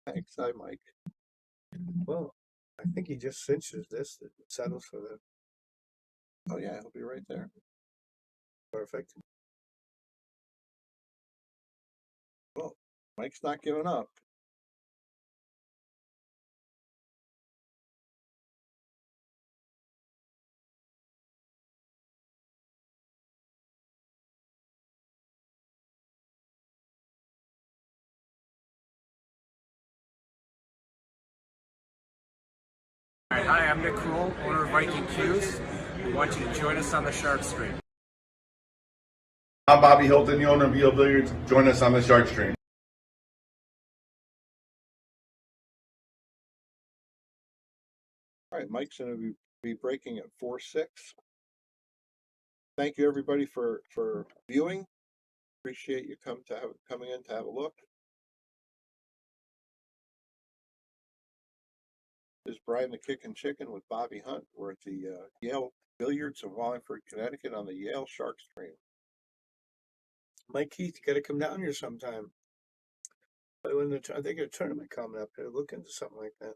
Thanks. Hi, Mike.
Well, I think he just cinches this. It settles for them.
Oh yeah, he'll be right there.
Perfect.
Well, Mike's not giving up.
Hi, I'm Nick Kroll, owner of Viking Cues. We want you to join us on the Shark Stream.
I'm Bobby Hilton, the owner of Yale Billiards. Join us on the Shark Stream.
All right, Mike's going to be breaking at 4-6. Thank you everybody for viewing. Appreciate you coming in to have a look. This is Brian the Kickin' Chicken with Bobby Hunt. We're at the Yale Billiards in Wallingford, Connecticut on the Yale Shark Stream.
Mike Keith, you got to come down here sometime. But when I think a tournament coming up here, look into something like that.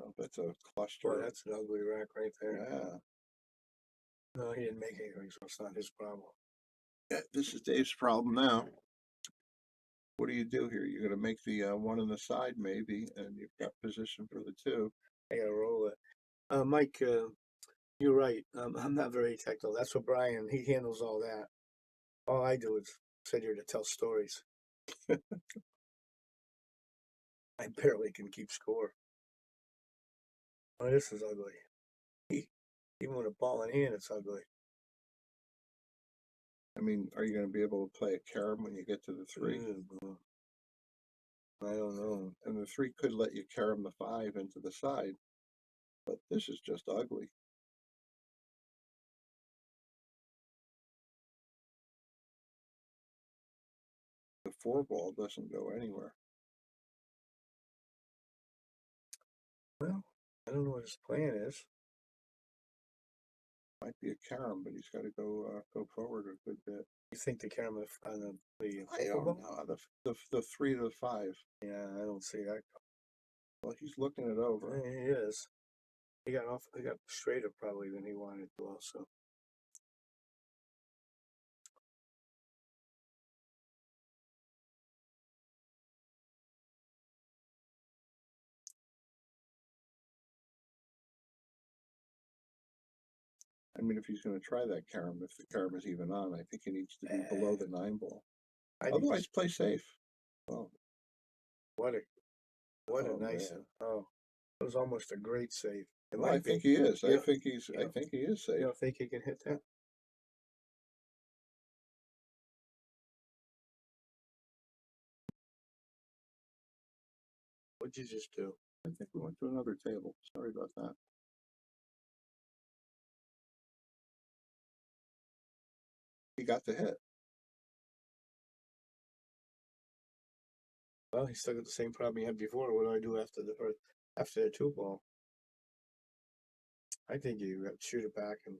Oh, that's a cluster.
Boy, that's an ugly rack right there.
Yeah.
No, he didn't make anything, so it's not his problem.
Yeah, this is Dave's problem now. What do you do here? You're going to make the one on the side maybe, and you've got position for the 2.
I got to roll it. Mike, you're right. I'm not very technical. That's what Brian, he handles all that. All I do is sit here to tell stories. I barely can keep score. Oh, this is ugly. Even with a ball in hand, it's ugly.
I mean, are you going to be able to play a carom when you get to the 3?
I don't know.
And the 3 could let you carom the 5 into the side, but this is just ugly. The 4 ball doesn't go anywhere.
Well, I don't know what his plan is.
Might be a carom, but he's got to go forward a good bit.
You think the camera on the
I don't know. The 3 to the 5.
Yeah, I don't see that.
Well, he's looking it over.
Yeah, he is. He got straighter probably than he wanted to also.
I mean, if he's gonna try that carom, if the carom is even on, I think he needs to be below the 9 ball.
I think
Otherwise, play safe. Oh,
what a
Oh,
nice,
man.
it was almost a great save. It
well, I
might be.
think he is. I
Yeah.
think he's. I
Yeah.
think he is
You
safe.
don't think he can hit that? What'd you just do?
I think we went to another table. Sorry about that. He got the hit.
Well, he still got the same problem he had before. What do I do after the 2 ball? I think you got to shoot it back and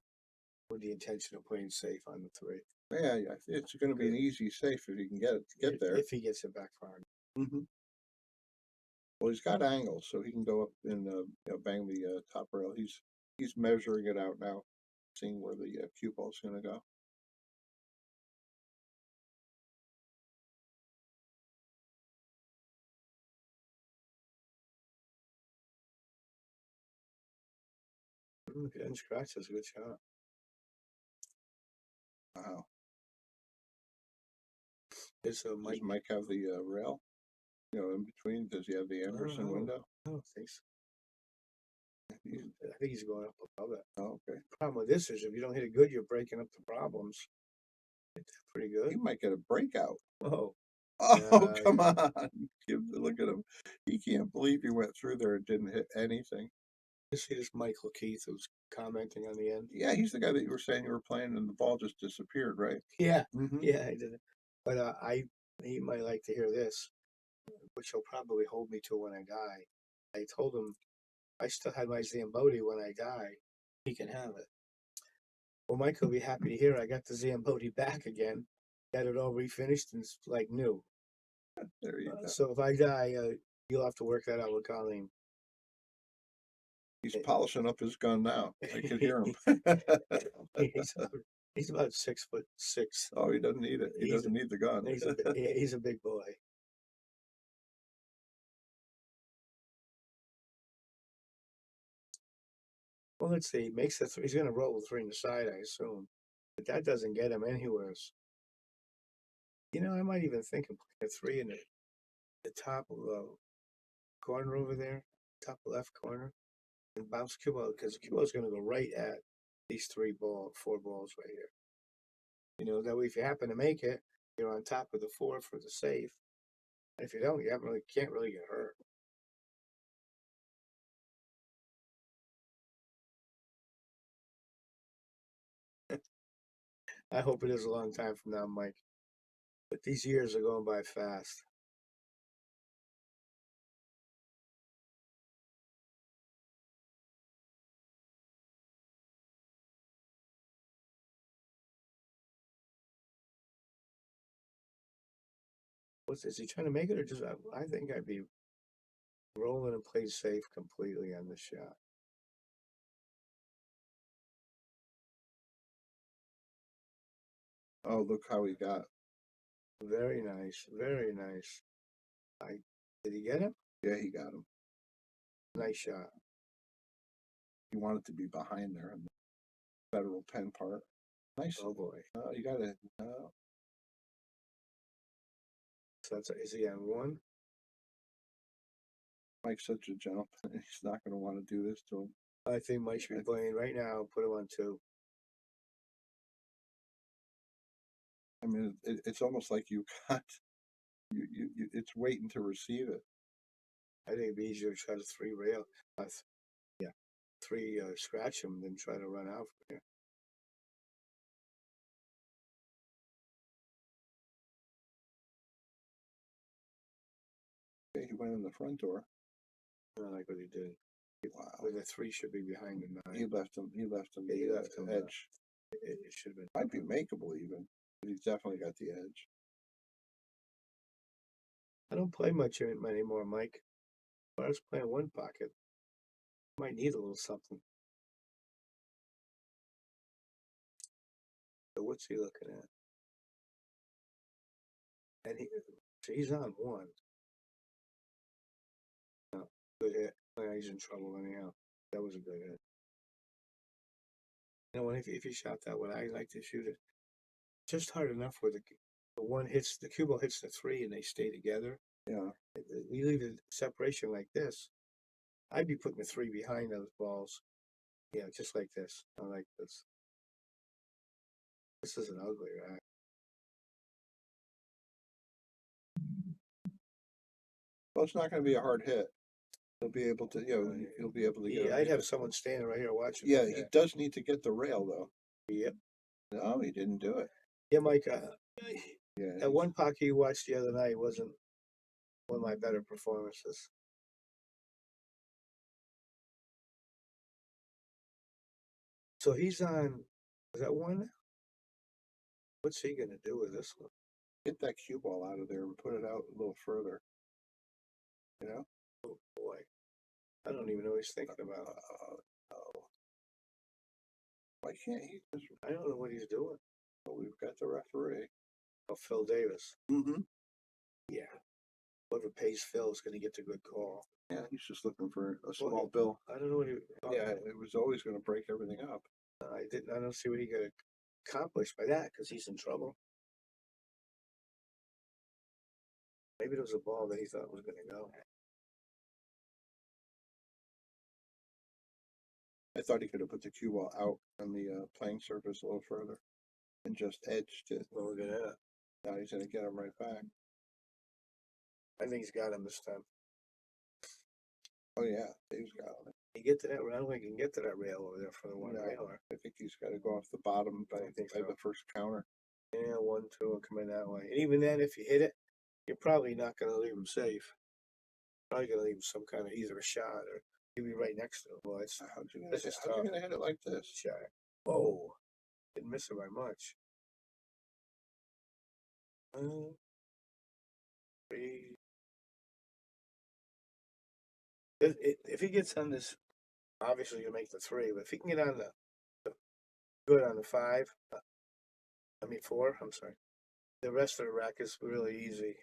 with the intention of playing safe on the 3.
Yeah, yeah. It's going to be an easy safe if he can get there.
If he gets it back far.
Mm-hmm. Well, he's got angles, so he can go up and bang the top rail. He's measuring it out now, seeing where the cue ball's going to go.
If he doesn't scratch, that's a good shot.
Wow.
Does
Does Mike have the rail? In between. Does he have the Anderson window?
I don't think so. I think he's going up above it.
Oh, okay.
The problem with this is if you don't hit it good, you're breaking up the problems. It's pretty
He
good.
might get a breakout.
Oh.
Oh, come on. Look at him. He can't believe he went through there and didn't hit anything.
You see this Michael Keith who's commenting on the end?
Yeah, he's the guy that you were saying you were playing and the ball just disappeared, right?
Yeah.
Mhm.
Yeah, I did. But he might like to hear this, which he'll probably hold me to when I die. I told him I still had my Zamboni when I die. He can have it. Well, Mike will be happy to hear I got the Zamboni back again. Got it all refinished and it's like new.
There you go.
So if I die, you'll have to work that out with Colleen.
He's polishing up his gun now. I could hear him.
He's about 6'6".
Oh, he doesn't need it. He doesn't need the gun.
He's a big boy. Well, let's see. He makes the 3. He's going to roll the 3 in the side, I assume. But that doesn't get him anywhere. I might even think of putting a 3 in the top of the corner over there, top left corner, and bounce cue ball because the cue ball is going to go right at these 4 balls right here. That way if you happen to make it, you're on top of the 4 for the safe. And if you don't, you can't really get hurt. I hope it is a long time from now, Mike. But these years are going by fast. Is he trying to make it or just? I think I'd be rolling and play safe completely on this shot.
Oh, look how he got.
Very nice, very nice. Did he get him?
Yeah, he got him.
Nice shot.
He wanted to be behind there in the federal pen part. Nice.
Oh boy.
You got it.
So is he on 1?
Mike's such a gentleman. He's not going to want to do this to him.
I think Mike should be playing right now. Put him on 2.
I mean, it's almost like you got it's waiting to receive it.
I think it'd be easier to try to 3 rail. 3 scratch him than try to run out from here.
Okay, he went in the front door.
I like what he did.
Wow.
Where the 3 should be behind the 9.
He left him
Yeah,
the
he left him,
edge.
It should have been.
Might be makeable even, but he's definitely got the edge.
I don't play much of it anymore, Mike. But I was playing 1 pocket. Might need a little something. So what's he looking at? And he's on 1. No, good hit. He's in trouble anyhow. That was a good hit. You know, if you shot that one, I like to shoot it just hard enough where the one hits, the cue ball hits the three and they stay together.
Yeah.
You leave the separation like this, I'd be putting the three behind those balls. Yeah, just like this. I like this. This is an ugly rack.
Well, it's not going to be a hard hit. He'll be able to, he'll be able to get.
Yeah, I'd have someone standing right here watching.
Yeah, he does need to get the rail though.
Yep.
No, he didn't do it.
Yeah, Mike.
Yeah.
That one pocket you watched the other night wasn't one of my better performances. So he's on. Is that one? What's he gonna do with this one?
Get that cue ball out of there and put it out a little further. You know?
Oh boy, I don't even know what he's thinking about.
No. Why can't he just?
I don't know what he's doing.
Well, we've got the referee.
Oh, Phil Davis.
Mm-hmm.
Yeah. Whoever pays Phil is gonna get the good call.
Yeah, he's just looking for a small bill.
I don't know what he.
Yeah, it was always going to break everything up.
I don't see what he got accomplished by that because he's in trouble. Maybe there was a ball that he thought was going to go.
I thought he could have put the cue ball out on the playing surface a little further and just edged it.
Well, look at that.
Now he's going to get him right back.
I think he's got him this time.
Oh yeah, Dave's got him.
He get to that. I don't think he can get to that rail over there for the one railer.
I think he's got to go off the bottom by
so.
the first counter.
Yeah, 1, 2, and come in that way. And even then, if you hit it, you're probably not going to leave him safe. Probably going to leave him some kind of either a shot or he'll be right next to him. Well, it's
How's he
this is
going
tough.
to hit it like this?
Shot. Oh, didn't miss it by much. 3. If he gets on this, obviously you'll make the 3. But if he can get on the good on the 5, 4. I'm sorry. The rest of the rack is really easy.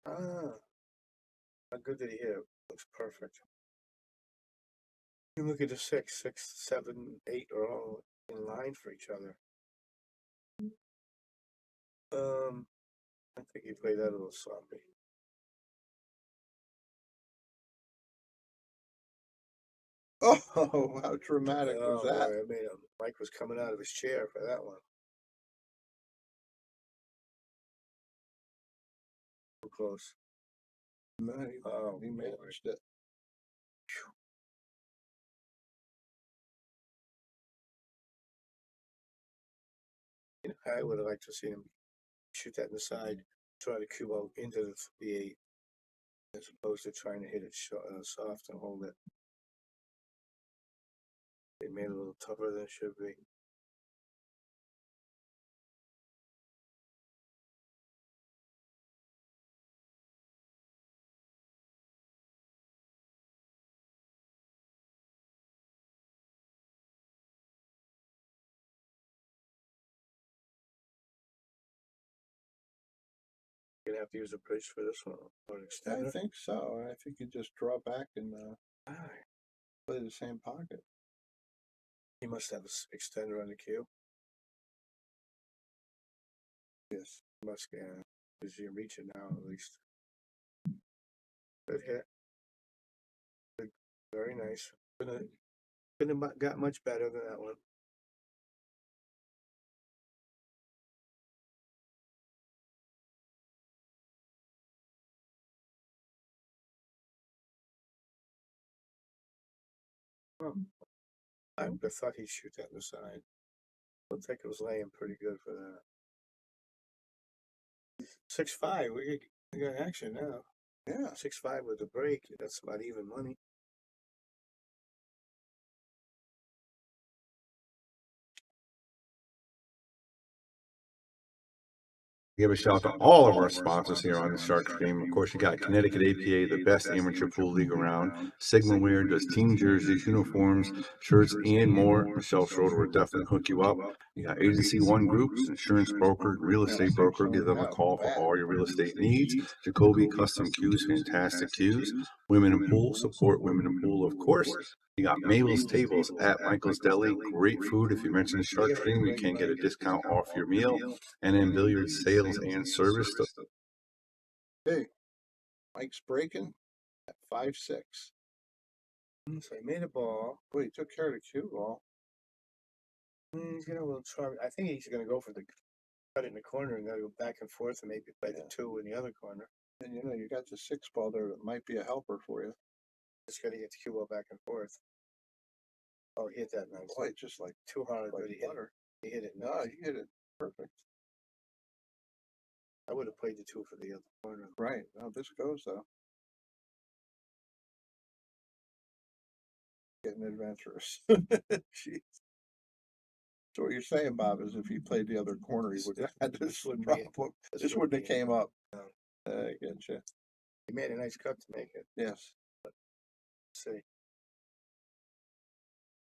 How good did he hit it? Looks perfect. You look at the 6, 7, 8 are all in line for each other. I think he played that a little sloppy.
Oh, how dramatic was that?
Boy, I mean, Mike was coming out of his chair for that one. Too close.
No, he managed it.
You know, I would have liked to see him shoot that inside, try to cue out into the 8, as opposed to trying to hit it soft and hold it. They made it a little tougher than it should be. Gonna have to use a bridge for this one or an extender.
I think so. I think you just draw back and play the same pocket.
He must have an extender on the cue.
Yes.
Must get because you reach it now at least. Good hit. Good, very nice. Couldn't have got much better than that one. I would have thought he'd shoot that in the side. Looked like it was laying pretty good for that. 6-5. We got action now.
Yeah.
6-5 with the break. That's about even money.
Give a shout out to all of our sponsors here on the Shark Stream. Of course, you got Connecticut APA, the best amateur pool league around. Sigma Wear does team jerseys, uniforms, shirts, and more. Michelle Schroeder will definitely hook you up. You got Agency One Groups, insurance broker, real estate broker. Give them a call for all your real estate needs. Jacoby Custom Cues, fantastic cues. Women in Pool, support women in pool, of course. You got Mabel's Tables at Michael's Deli. Great food. If you mention the Shark Stream, you can get a discount off your meal. And then billiards sales and service.
Hey, Mike's breaking at 5-6.
So he made a ball.
Boy, he took care of the cue ball.
He's gonna a little charm. I think he's gonna go for the cut it in the corner and then go back and forth and maybe play the 2 in the other corner.
And you know, you got the 6 ball there that might be a helper for you.
Just gotta get the cue ball back and forth. Oh, he hit that nice.
Boy, just like
Too hard, but he hit
butter.
it. He hit it
No,
nice.
he hit it perfect.
I would have played the 2 for the other corner.
Right. Now this goes though. Getting adventurous. Jeez. So what you're saying, Bob, is if he played the other corner, he would have had this problem. This wouldn't have came up. I get you.
He made a nice cut to make it.
Yes.
Let's see.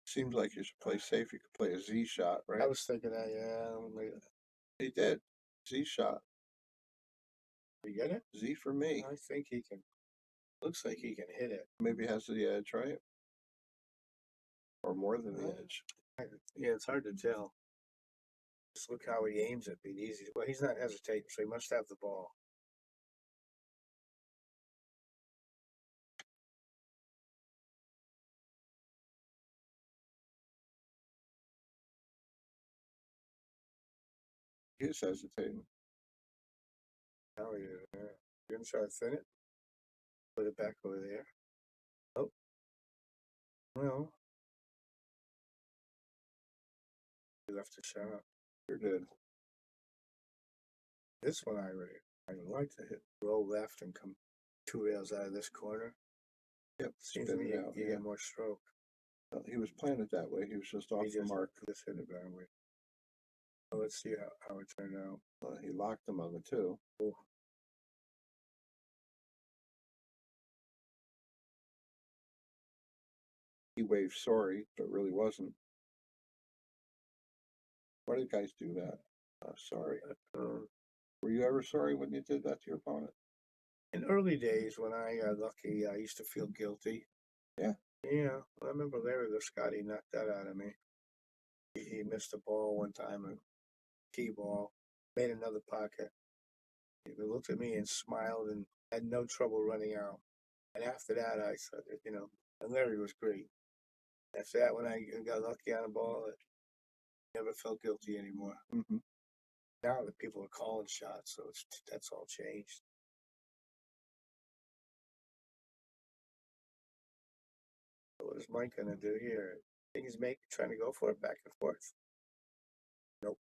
Seems like you should play safe. You could play a Z shot, right?
I was thinking that, yeah.
He did. Z shot.
You get it?
Z for me.
I think he can. Looks like he can hit it.
Maybe has the edge, right? Or more than the edge.
Yeah, it's hard to tell. Just look how he aims it. Be easy. Well, he's not hesitating, so he must have the ball.
He is hesitating.
Now you're gonna try to thin it. Put it back over there. Oh. Well. He left a shot.
Sure did.
This one I would like to hit roll left and come 2 rails out of this corner.
Yep.
Seems to me you get more stroke.
Well, he was playing it that way. He was just off the mark.
Just hit it that way. Well, let's see how it turned out.
He locked him on the 2.
Oh.
He waved sorry, but really wasn't. Why do guys do that? Sorry. Were you ever sorry when you did that to your opponent?
In early days, when I got lucky, I used to feel guilty.
Yeah.
Yeah. I remember Larry Scotty knocked that out of me. He missed a ball one time, a key ball, made another pocket. He looked at me and smiled and had no trouble running out. And after that, I said, and Larry was great. After that, when I got lucky on a ball, I never felt guilty anymore.
Mm-hmm.
Now the people are calling shots, so that's all changed. So what is Mike gonna do here? I think he's trying to go for it back and forth. Nope.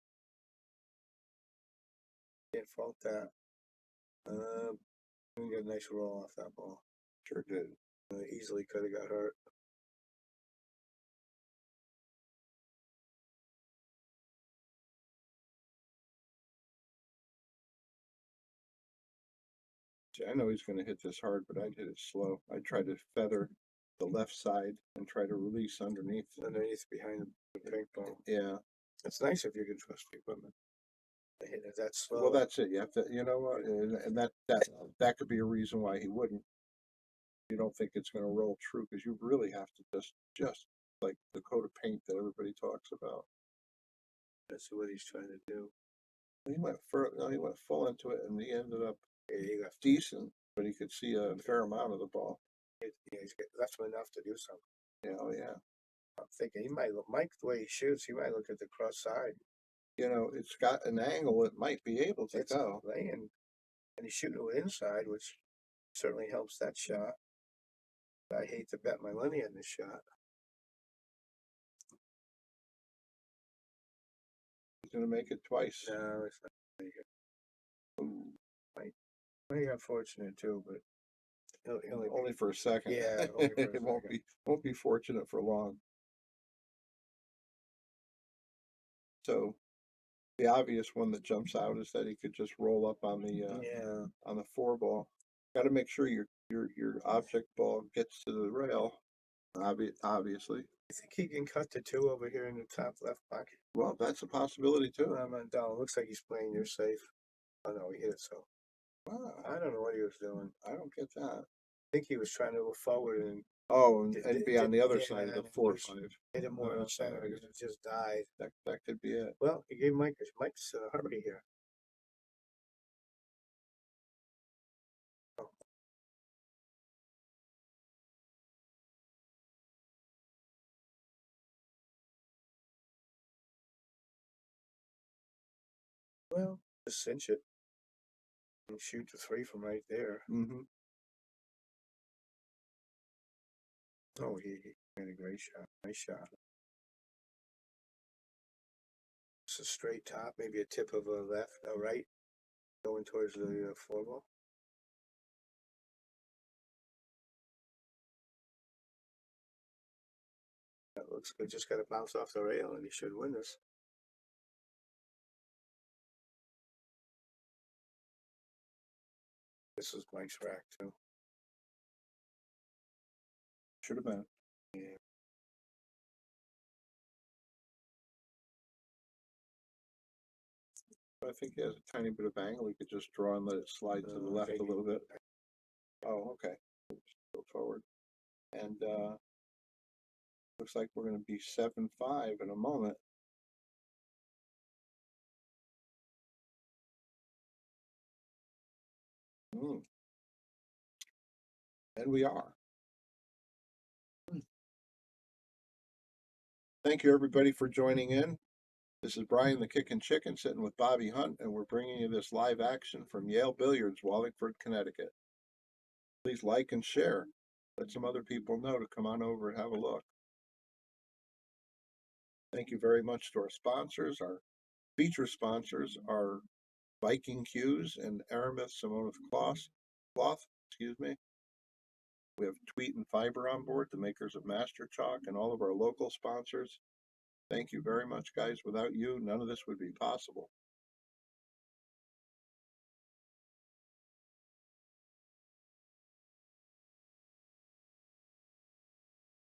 Can't fault that. We got a nice roll off that ball.
Sure did.
Easily could have got hurt.
See, I know he's going to hit this hard, but I'd hit it slow. I'd try to feather the left side and try to release underneath.
Underneath behind the pink ball.
Yeah.
It's nice if you can trust the equipment. They hit it that slow.
Well, that's it. You have to, you know what, and that could be a reason why he wouldn't. You don't think it's going to roll true because you really have to just like the coat of paint that everybody talks about.
That's what he's trying to do.
He went he went full into it, and he ended up
He left
decent, but he could see a fair amount of the ball.
he's left him enough to do something.
Yeah, oh yeah.
I'm thinking he might look, Mike, the way he shoots, he might look at the cross side.
You know, it's got an angle it might be able to go.
And he's shooting it inside, which certainly helps that shot. I hate to bet my money on this shot.
He's going to make it twice.
No, it's not going to make it. Might got fortunate too, but he'll
only for a second.
Yeah, only for a
it won't be fortunate for long. So the obvious one that jumps out is that he could just roll up on the on the 4 ball. Got to make sure your object ball gets to the rail. Obviously.
I think he can cut the 2 over here in the top left pocket.
Well, that's a possibility too.
I'm on down. Looks like he's playing near safe. Oh no, he hit it so.
Wow.
I don't know what he was doing.
I don't get that.
I think he was trying to go forward and
Oh, and
It
be on the other
didn't
side of the
and
4 or
just
5.
hit it more in the center
Okay.
because it just died.
That could be it.
Well, he gave Mike's hurry here. Oh. Well, just cinch it and shoot the 3 from right there.
Mm-hmm.
Oh, he made a great shot. Nice shot. It's a straight top, maybe a tip of a left, a right, going towards the 4 ball. That looks good. Just got to bounce off the rail, and he should win this. This is Mike's rack too.
Should have been.
Yeah.
I think he has a tiny bit of angle. He could just draw and let it slide to the left a little bit. Oh, okay. Go forward. And looks like we're going to be 7-5 in a moment. And we are. Thank you, everybody, for joining in. This is Brian the Kickin' Chicken sitting with Bobby Hunt, and we're bringing you this live action from Yale Billiards, Wallingford, Connecticut. Please like and share. Let some other people know to come on over and have a look. Thank you very much to our sponsors. Our feature sponsors are Viking Cues and Aramis Simonis Cloth. Excuse me. We have Tweet and Fiber on board, the makers of Master Chalk, and all of our local sponsors. Thank you very much, guys. Without you, none of this would be possible.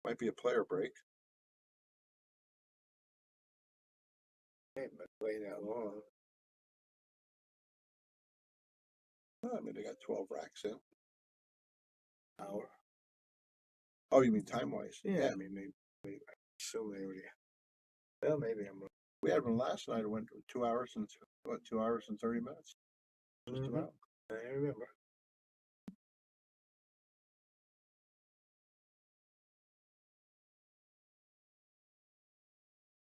Might be a player break.
Ain't been playing that long.
I mean, they got 12 racks in.
Hour.
Oh, you mean time-wise?
Yeah, I mean, maybe I assume they already. Well, maybe I'm wrong.
We had one last night. It went 2 hours and 2 hours and 30 minutes. Just about.
I remember.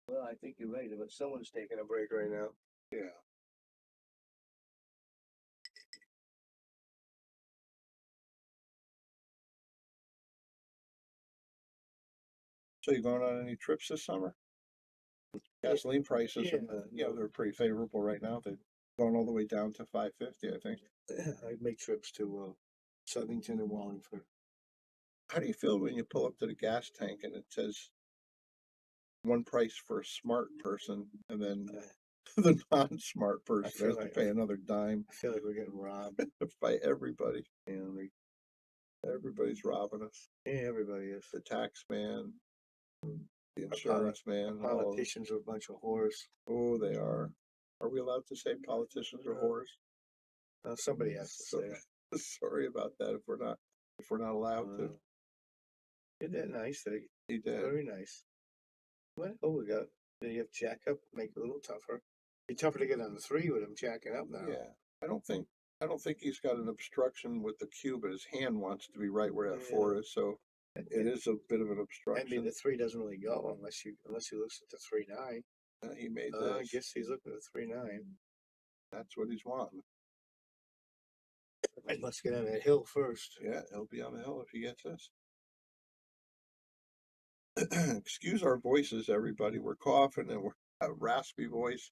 Well, I think you're right, but someone's taking a break right now.
Yeah. So you going on any trips this summer? Gasoline prices, they're pretty favorable right now. They've gone all the way down to $5.50, I think.
I'd make trips to Southington and Wallingford.
How do you feel when you pull up to the gas tank and it says one price for a smart person, and then the non-smart person has to pay another dime?
I feel like we're getting robbed
by everybody. And everybody's robbing us.
Yeah, everybody is.
The tax man, the insurance man.
Politicians are a bunch of whores.
Oh, they are. Are we allowed to say politicians are whores?
Somebody has to say it.
Sorry about that if we're not allowed to.
Isn't that nice?
He did.
Very nice. What? Oh, we got. Do you have jack up? Make it a little tougher. Be tougher to get on the 3 with him jacking up now.
Yeah, I don't think he's got an obstruction with the cue, but his hand wants to be right where that 4 is. So it is a bit of an obstruction.
I mean, the 3 doesn't really go unless he looks at the 3-9.
He made this.
I guess he's looking at the 3-9.
That's what he's wanting.
I must get on that hill first.
Yeah, he'll be on the hill if he gets this. Excuse our voices, everybody. We're coughing and we're a raspy voice.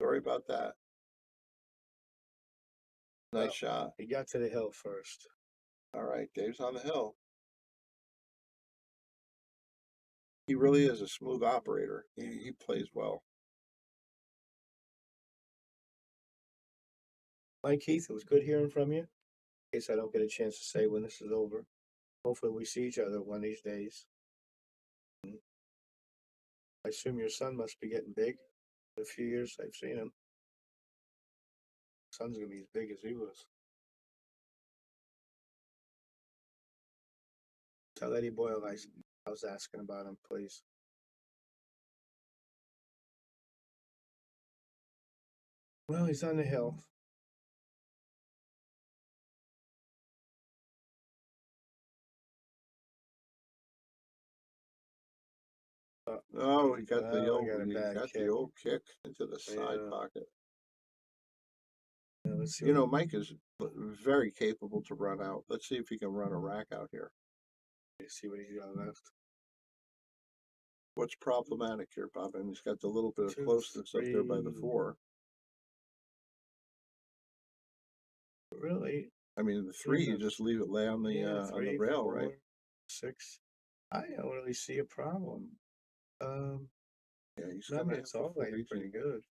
Sorry about that. Nice shot.
He got to the hill first.
All right, Dave's on the hill. He really is a smooth operator. He plays well.
Mike Keith, it was good hearing from you. In case I don't get a chance to say when this is over. Hopefully we see each other one of these days. I assume your son must be getting big. In a few years I've seen him. Son's gonna be as big as he was. Tell Eddie Boyle I was asking about him, please. Well, he's on the hill.
Oh, he got
Oh,
the
he
old,
got a
he
bad
got
kick.
the old kick into the side
Yeah.
pocket.
Yeah, let's see.
You know, Mike is very capable to run out. Let's see if he can run a rack out here.
Let's see what he's got left.
What's problematic here, Bob? And he's got the little bit of
2,
closeness up there by the
3.
4.
Really?
I mean, the 3, you
Yes.
just leave it lay on the
3,
rail,
4,
right?
6. I don't really see a problem.
Yeah, he's
I
gonna
mean,
have
it's
to
all
fold
laying
these
pretty
in.
good.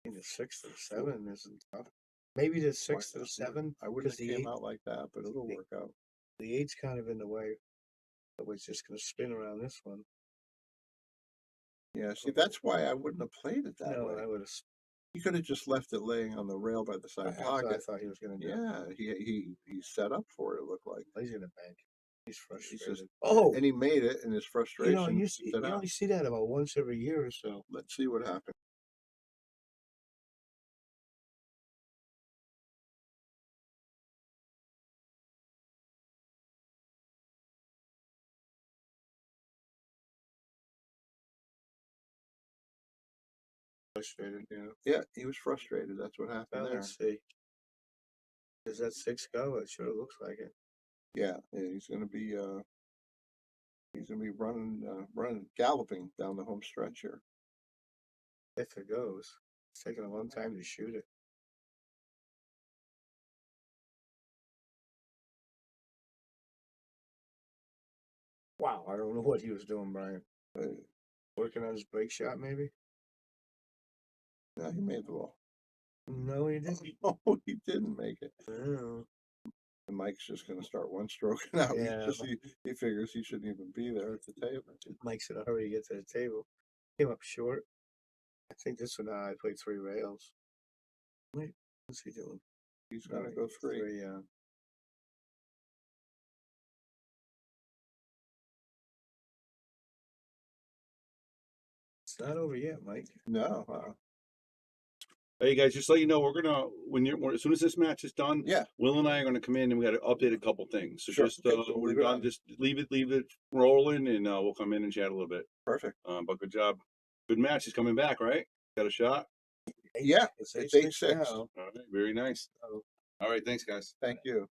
I mean, the 6 to the 7 isn't tough. Maybe the 6 to the 7.
I wouldn't have
the
came
8,
out like that, but it'll work out.
the 8's kind of in the way. So it's just going to spin around this one.
Yeah, see, that's why I wouldn't have played it that
No,
way.
I would have.
He could have just left it laying on the rail by the side
That's what I
pocket.
thought he was going to do.
Yeah, he set up for it. It looked like
He's in the bank. He's frustrated.
and he made it in his frustration.
You only see that about once every year or so.
Let's see what happens.
Frustrated, yeah.
Yeah, he was frustrated. That's what happened
Well,
there.
let's see. Does that 6 go? It sure looks like it.
Yeah, he's gonna be running galloping down the home stretch here.
If it goes. It's taking a long time to shoot it. Wow, I don't know what he was doing, Brian. Working on his break shot, maybe?
Yeah, he made the ball.
No, he didn't.
Oh, he didn't make it.
Oh.
And Mike's just gonna start one stroking out.
Yeah,
He figures he shouldn't even be there at the table.
Mike's in a hurry to get to the table. Came up short. I think this one I played 3 rails. Wait, what's he doing?
He's gonna go 3.
Yeah. It's not over yet, Mike.
No.
Hey guys, just let you know, we're gonna as soon as this match is done,
Yeah.
Will and I are gonna come in and we got to update a couple things. So
Sure.
just
Okay, so
we're
leave it
done.
on.
Just leave it rolling, and we'll come in and chat a little bit.
Perfect.
But good job, good match. He's coming back, right? Got a shot.
Yeah, it's 8-6.
now.
All right, very nice. All right, thanks guys.
Thank you.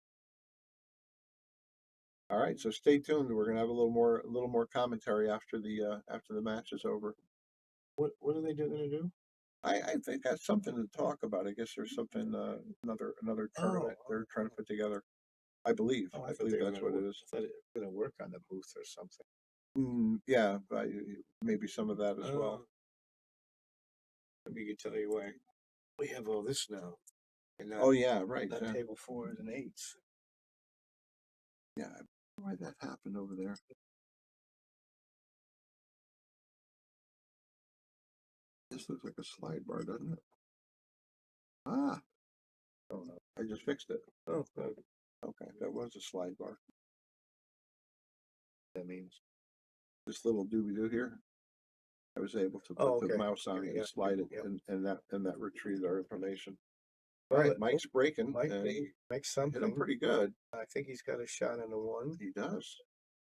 All right, so stay tuned. We're gonna have a little more commentary after the match is over.
What are they gonna do?
I think that's something to talk about. I guess there's something another tournament they're trying to put together. I believe.
Oh,
I believe that's what it is.
I thought it was gonna work on the booth or something.
Yeah, maybe some of that as well.
Let me tell you why. We have all this now. And
Oh yeah, right.
that
Yeah.
table 4s and 8s.
Yeah, I don't know why that happened over there. This looks like a slide bar, doesn't it? Ah. Oh no, I just fixed it.
Oh, good.
Okay, that was a slide bar.
That means
This little doobie-doo here, I was able to put
okay.
the mouse on it
Yeah,
and slide it,
yeah.
and that retrieved our information.
Well,
All right, Mike's breaking.
Mike
and
makes
hit him
something.
pretty good.
I think he's got a shot on the 1.
He does.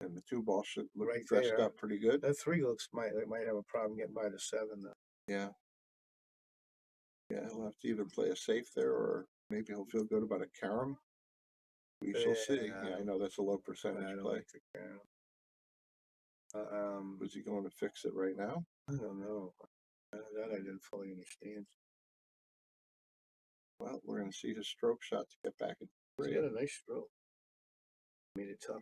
And the 2 ball should look
Right
dressed
there.
up pretty good.
That 3 might have a problem getting by the 7 though.
Yeah. Yeah, he'll have to either play a safe there or maybe he'll feel good about a carom. We shall see. Yeah, I know that's a low percentage
I don't
play.
like the carom.
Was he going to fix it right now?
I don't know. That I didn't fully understand.
Well, we're going to see his stroke shot to get back in.
He's got a nice stroke. Made it tough.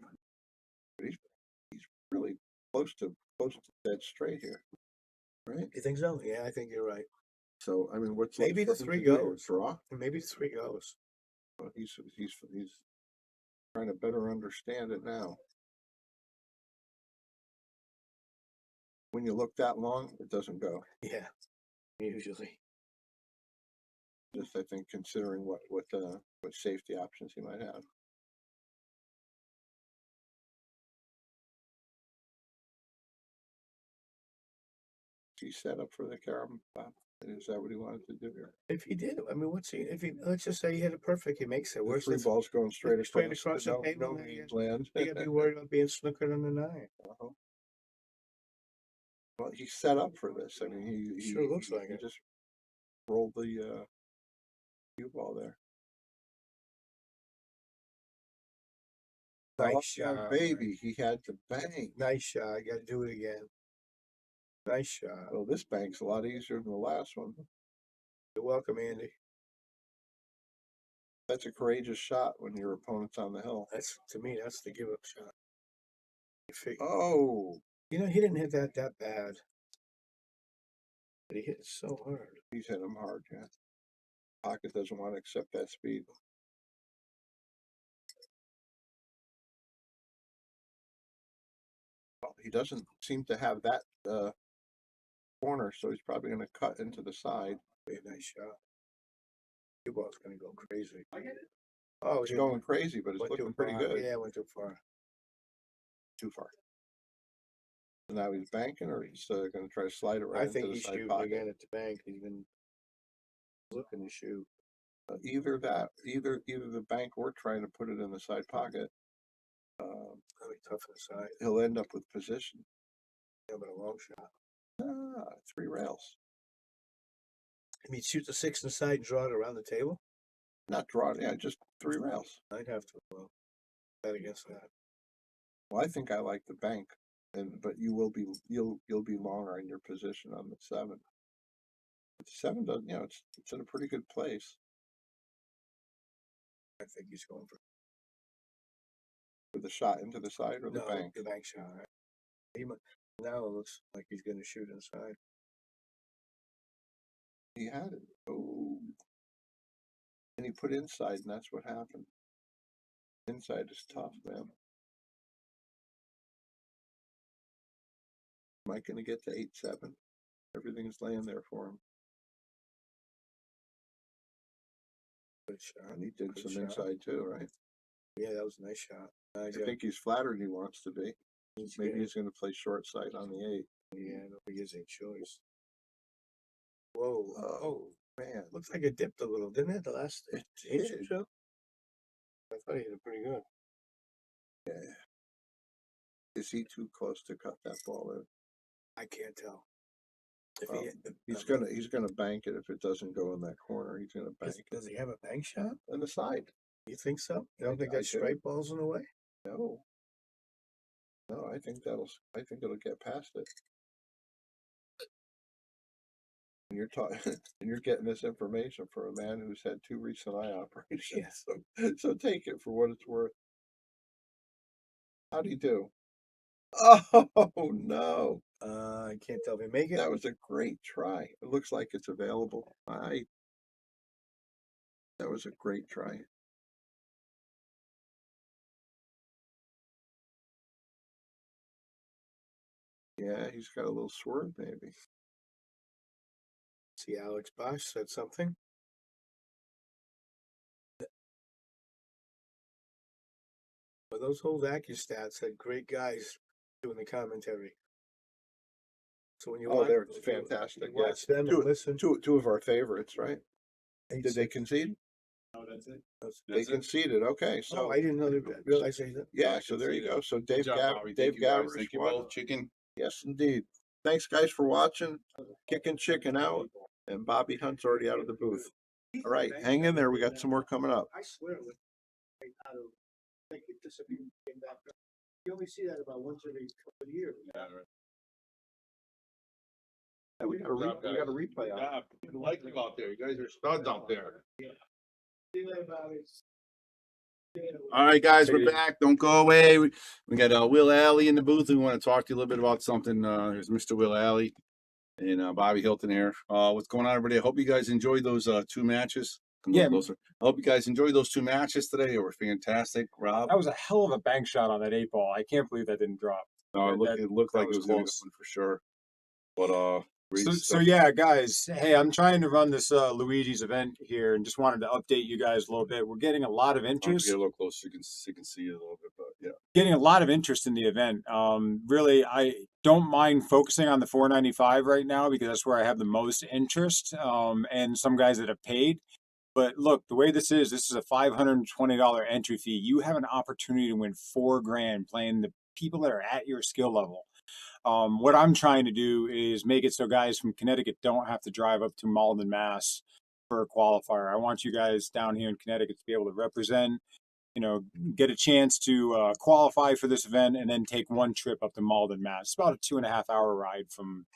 But he's really close to dead straight here, right?
You think so? Yeah, I think you're right.
So I mean, what's
Maybe
left
the
for him
3
to do here?
goes.
Draw.
Maybe the 3 goes.
Well, he's trying to better understand it now. When you look that long, it doesn't go.
Yeah, usually.
Just I think considering what safety options he might have.
he set up for the carom? Is that what he wanted to do here?
If he did, I mean, let's just say he hit it perfect, he makes it.
The
Where's
three
the
balls going straight
straight
across
across the
no
table? Now
means land.
you gotta be worried about being snookered on the 9.
Uh-huh. Well, he set up for this. I mean, he
Sure looks like
he
it.
just rolled the cue ball there.
Nice
Oh,
shot.
baby, he had to bank.
Nice shot. You gotta do it again. Nice shot.
Well, this bank's a lot easier than the last one.
You're welcome, Andy.
That's a courageous shot when your opponent's on the hill.
That's, to me, that's the give up shot.
Oh,
You know, he didn't hit that bad. But he hit it so hard.
he's hit him hard, yeah. Pocket doesn't want to accept that speed. Well, he doesn't seem to have that corner, so he's probably going to cut into the side.
Very nice shot. Cue ball's gonna go crazy.
Oh, it's going crazy, but it's
Went
looking
too
pretty
far.
good.
Yeah, went too far.
Too far. So now he's banking, or he's going to try to slide it right
I
into
think
the
he's
side
shooting
pocket.
again at the bank. He's been looking to shoot.
Either the bank or trying to put it in the side pocket.
That'll be tough inside.
He'll end up with position.
Yeah, but a long shot.
3 rails.
I mean, shoot the 6 inside and draw it around the table?
Not draw it, yeah, just 3 rails.
I'd have to bet against that.
Well, I think I like the bank, but you'll be longer in your position on the 7. But the 7 doesn't, it's in a pretty good place.
I think he's going for
The shot into the side or the bank?
The bank shot. Now it looks like he's going to shoot inside.
He had it. Oh. And he put inside, and that's what happened. Inside is tough, man. Am I going to get to 8-7? Everything's laying there for him.
Good shot.
And he did
Good
some
shot.
inside too, right?
Yeah, that was a nice shot.
I think he's flattered he wants to be. Maybe he's going to play short side on the 8.
Yeah, I don't think he has any choice. Whoa.
Oh, man.
Looks like it dipped a little, didn't it? The last inch or so? I thought he hit it pretty good.
Yeah. Is he too close to cut that ball in?
I can't tell. If
He's gonna bank it if it doesn't go in that corner. He's gonna bank it.
Does he have a bank shot?
On the side.
You think so? You don't think
I
that straight ball's in the way?
No. No, I think it'll get past it. And you're talking, and you're getting this information from a man who's had 2 recent eye operations. So take it for what it's worth. How'd he do? Oh no!
I can't tell if he make it.
That was a great try. It looks like it's available. That was a great try. Yeah, he's got a little swerve, maybe.
See, Alex Bosch said something. But those old AccuStats had great guys doing the commentary. So when you
they're fantastic.
You watch them and listen.
Two of our favorites, right? Did they concede?
No, that's it.
They conceded. Okay, so
I didn't know they realized they did.
yeah. So there you go. So Dave Gavris
Thank you both. Chicken.
Yes, indeed. Thanks, guys, for watching. Kicking Chicken out, and Bobby Hunt's already out of the booth. All right, hang in there. We got some more coming up.
I swear, how to make it disappear. You only see that about once every couple of years.
Yeah, we got a replay on.
Yeah, people like you out there. You guys are studs out there.
See you later, Bobby.
All right, guys, we're back. Don't go away. We got Will Alley in the booth. We want to talk to you a little bit about something. There's Mr. Will Alley and Bobby Hilton here. What's going on, everybody? I hope you guys enjoyed those 2 matches.
Yeah.
I hope you guys enjoyed those 2 matches today. They were fantastic. Rob?
That was a hell of a bank shot on that 8 ball. I can't believe that didn't drop.
No, it looked like it was going to
close.
go for sure. But
So yeah, guys. Hey, I'm trying to run this Luigi's event here, and just wanted to update you guys a little bit. We're getting a lot of interest.
Get a little closer, you can see it a little bit, but yeah.
Getting a lot of interest in the event. Really, I don't mind focusing on the 495 right now because that's where I have the most interest, and some guys that have paid. But look, the way this is a $520 entry fee. You have an opportunity to win $4 grand playing the people that are at your skill level. What I'm trying to do is make it so guys from Connecticut don't have to drive up to Malden, Mass for a qualifier. I want you guys down here in Connecticut to be able to represent, get a chance to qualify for this event and then take one trip up to Malden, Mass. It's about a 2.5 hour ride from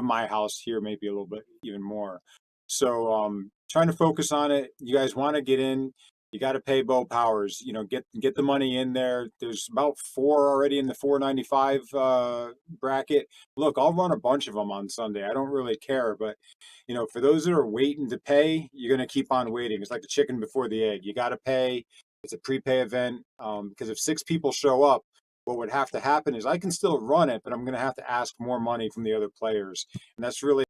my house here, maybe a little bit even more. So trying to focus on it. You guys want to get in, you got to pay Bo Powers, get the money in there. There's about 4 already in the 495 bracket. Look, I'll run a bunch of them on Sunday. I don't really care, but for those that are waiting to pay, you're going to keep on waiting. It's like the chicken before the egg. You got to pay. It's a prepay event, because if 6 people show up, what would have to happen is I can still run it, but I'm going to have to ask more money from the other players. And that's really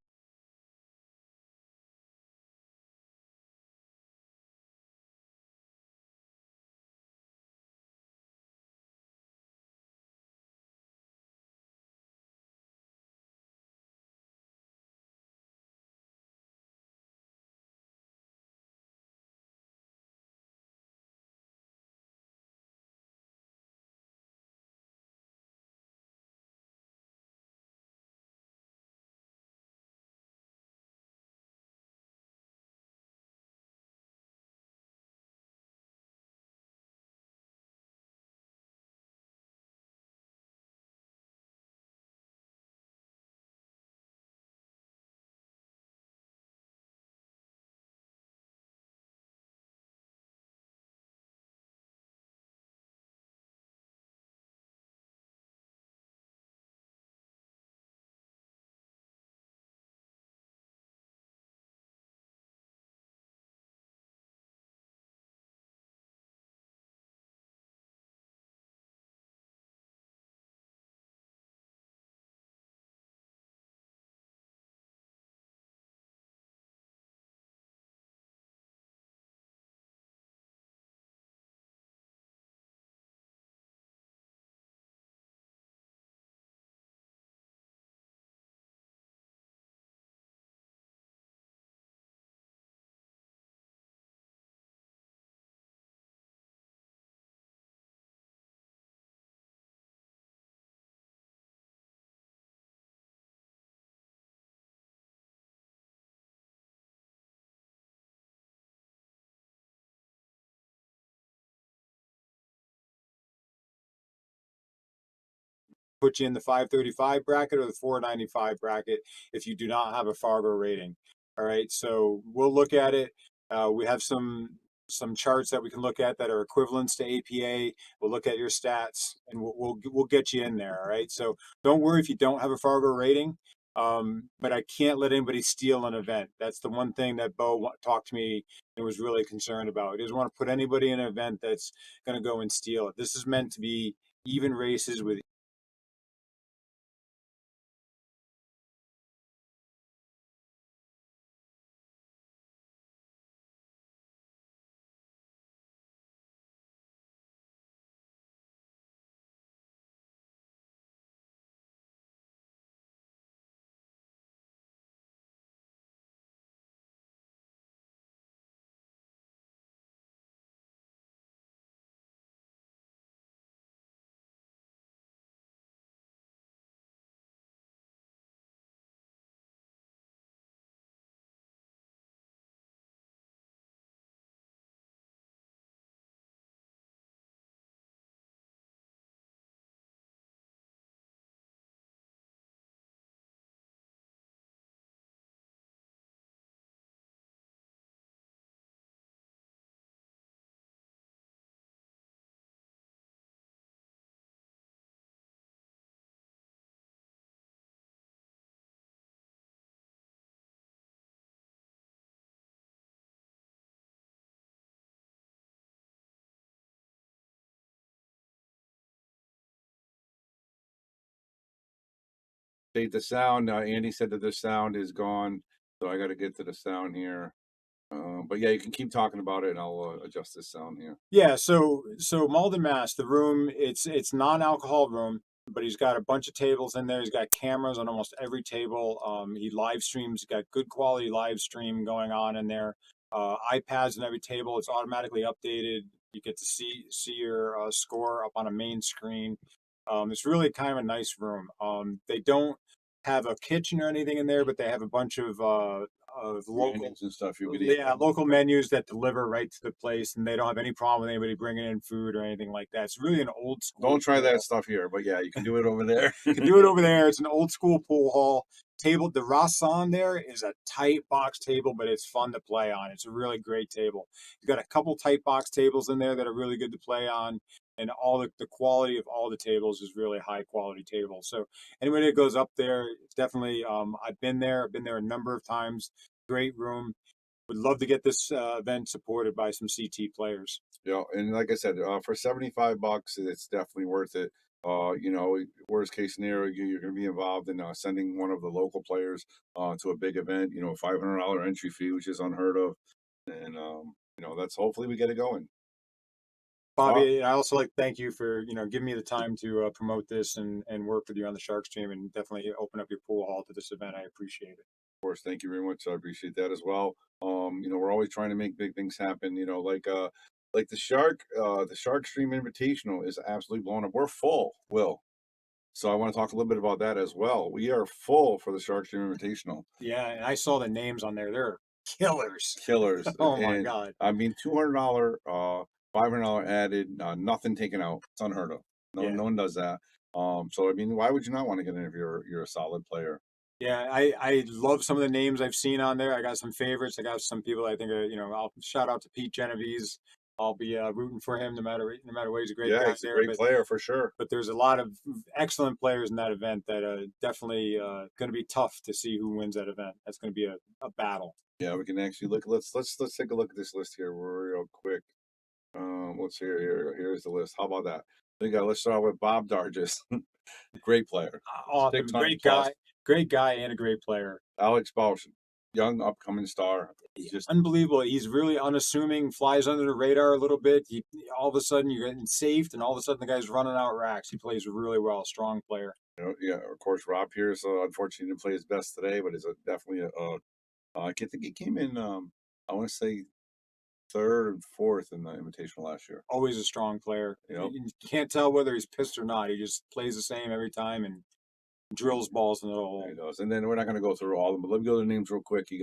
put you in the 535 bracket or the 495 bracket if you do not have a Fargo rating. All right, so we'll look at it. We have some charts that we can look at that are equivalents to APA. We'll look at your stats and we'll get you in there. All right, so don't worry if you don't have a Fargo rating. But I can't let anybody steal an event. That's the one thing that Bo talked to me and was really concerned about. He doesn't want to put anybody in an event that's going to go and steal it. This is meant to be even races with
State the sound. Andy said that the sound is gone, so I got to get to the sound here. But yeah, you can keep talking about it, and I'll adjust this sound here.
Yeah, so Malden, Mass, the room, it's non-alcohol room. but he's got a bunch of tables in there. He's got cameras on almost every table. He live streams, got good quality live stream going on in there. iPads on every table. It's automatically updated. You get to see your score up on a main screen. It's really kind of a nice room. They don't have a kitchen or anything in there, but they have a bunch of local
Menus and stuff you could eat.
yeah, local menus that deliver right to the place, and they don't have any problem with anybody bringing in food or anything like that. It's really an old school.
Don't try
pool.
that stuff here, but yeah, you can do it over there.
You can do it over there. It's an old school pool hall table. The Rytan there is a tight box table, but it's fun to play on. It's a really great table. You've got a couple tight box tables in there that are really good to play on, and all the quality of all the tables is really high quality tables. So anybody that goes up there, definitely. I've been there a number of times. Great room. Would love to get this event supported by some CT players.
Yeah, and like I said, for $75, it's definitely worth it. You know, worst case scenario, you're going to be involved in sending one of the local players to a big event. You know, $500 entry fee, which is unheard of, and you know, that's hopefully we get it going.
Bobby, I also like to thank you for giving me the time to promote this and work with you on the Shark Stream, and definitely open up your pool hall to this event. I appreciate it.
Of course, thank you very much. I appreciate that as well. You know, we're always trying to make big things happen. You know, like the Shark Stream Invitational is absolutely blown up. We're full, Will. So I want to talk a little bit about that as well. We are full for the Shark Stream Invitational.
Yeah, and I saw the names on there. They're killers.
Killers.
Oh my God.
I mean, $200, $500 added, nothing taken out. It's unheard of. No one does that. So I mean, why would you not want to get in if you're a solid player?
Yeah, I love some of the names I've seen on there. I got some favorites. I got some people I think are, I'll shout out to Pete Genovese. I'll be rooting for him no matter what. He's a great guy.
He's a great player for sure.
But there's a lot of excellent players in that event that are definitely going to be tough to see who wins that event. That's going to be a battle.
Yeah, we can actually look. Let's take a look at this list here real quick. Let's see here. Here's the list. How about that? Let's start with Bob Dargis. Great player.
Awesome. Great guy and a great player.
Alex Bausch, young upcoming star. He's just
unbelievable. He's really unassuming, flies under the radar a little bit. All of a sudden you're getting saved, and all of a sudden the guy's running out racks. He plays really well, strong player.
You know, yeah, of course, Rob Pierce, unfortunately didn't play his best today, but is definitely I think he came in, I want to say third and fourth in the Invitational last year.
Always a strong player. You can't tell whether he's pissed or not. He just plays the same every time and drills balls into the hole.
He does. And then we're not going to go through all of them, but let me go to the names real quick. You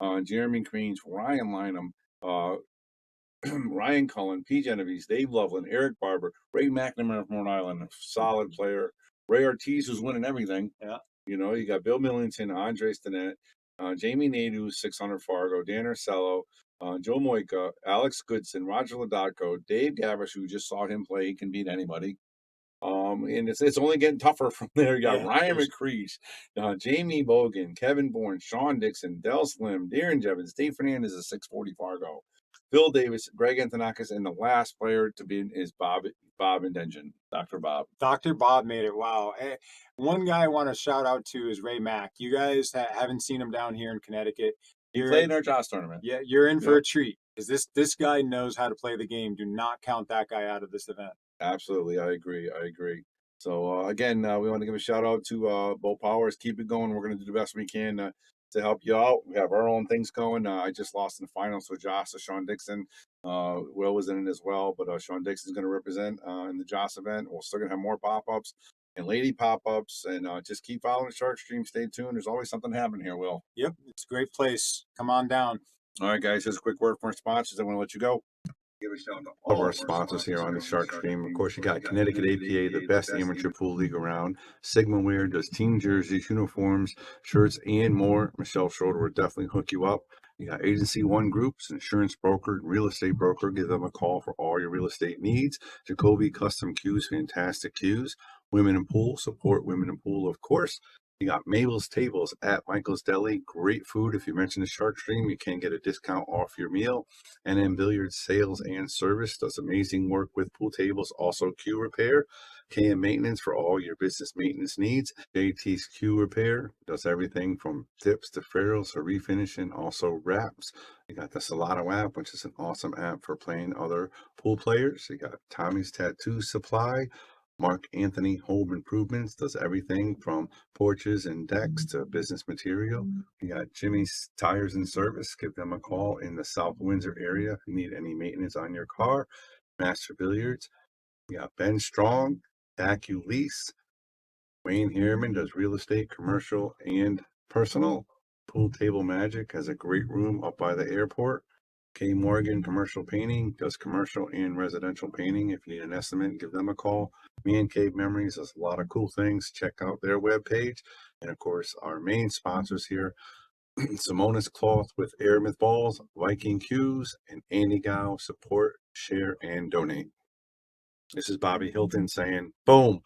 got Jeremy Cranes, Ryan Lynham, Ryan Cullen, P. Genovese, Dave Loveland, Eric Barber, Ray McNamara from Rhode Island, a solid player. Ray Ortiz, who's winning everything.
Yeah.
You know, you got Bill Millington, Andre Stinnett, Jamie Nadeau, 600 Fargo, Dan Ursello, Joe Moika, Alex Goodson, Roger Ladotko, Dave Gavish, who just saw him play. He can beat anybody. And it's only getting tougher from there. You got Ryan McCreesh, Jamie Bogan, Kevin Bourne, Sean Dixon, Del Slim, Darren Jevons, Dave Fernandez is 640 Fargo, Phil Davis, Greg Antonakis, and the last player to be is Bob Indengen, Dr. Bob.
Dr. Bob made it. Wow. One guy I want to shout out to is Ray Mack. You guys haven't seen him down here in Connecticut.
He played in our Joss tournament.
Yeah, you're in for a treat because this guy knows how to play the game. Do not count that guy out of this event.
Absolutely, I agree. So again, we want to give a shout out to Bo Powers. Keep it going. We're going to do the best we can to help you out. We have our own things going. I just lost in the finals with Joss, Sean Dixon. Will was in it as well, but Sean Dixon is going to represent in the Joss event. We're still going to have more pop-ups and lady pop-ups, and just keep following the Shark Stream. Stay tuned. There's always something happening here, Will.
Yep, it's a great place. Come on down.
All right, guys, just a quick word from our sponsors. I want to let you go. Give a shout out to all of our sponsors here on the Shark Stream. Of course, you got Connecticut APA, the best amateur pool league around. Sigma Wear does team jerseys, uniforms, shirts, and more. Michelle Schroeder will definitely hook you up. You got Agency One Groups, insurance broker, real estate broker. Give them a call for all your real estate needs. Jacoby Custom Cues, fantastic cues. Women in Pool, support Women in Pool, of course. You got Mabel's Tables at Michael's Deli. Great food. If you mention the Shark Stream, you can get a discount off your meal. And then Billiards Sales and Service does amazing work with pool tables. Also Q Repair. KM Maintenance for all your business maintenance needs. JT's Q Repair does everything from tips to ferrules to refinishing. Also wraps. You got the Solano app, which is an awesome app for playing other pool players. You got Tommy's Tattoo Supply.
Mark Anthony Home Improvements does everything from porches and decks to business material. We got Jimmy's Tires and Service. Give them a call in the South Windsor area if you need any maintenance on your car. Master Billiards. We got Ben Strong, Lease. Wayne Harriman does real estate, commercial, and personal. Pool Table Magic has a great room up by the airport. K Morgan Commercial Painting does commercial and residential painting. If you need an estimate, give them a call. Man Cave Memories does a lot of cool things. Check out their webpage. And of course, our main sponsors here, Simona's Cloth with Aramith Balls, Viking Cues, and Andy Gow. Support, share, and donate. This is Bobby Hilton saying, boom.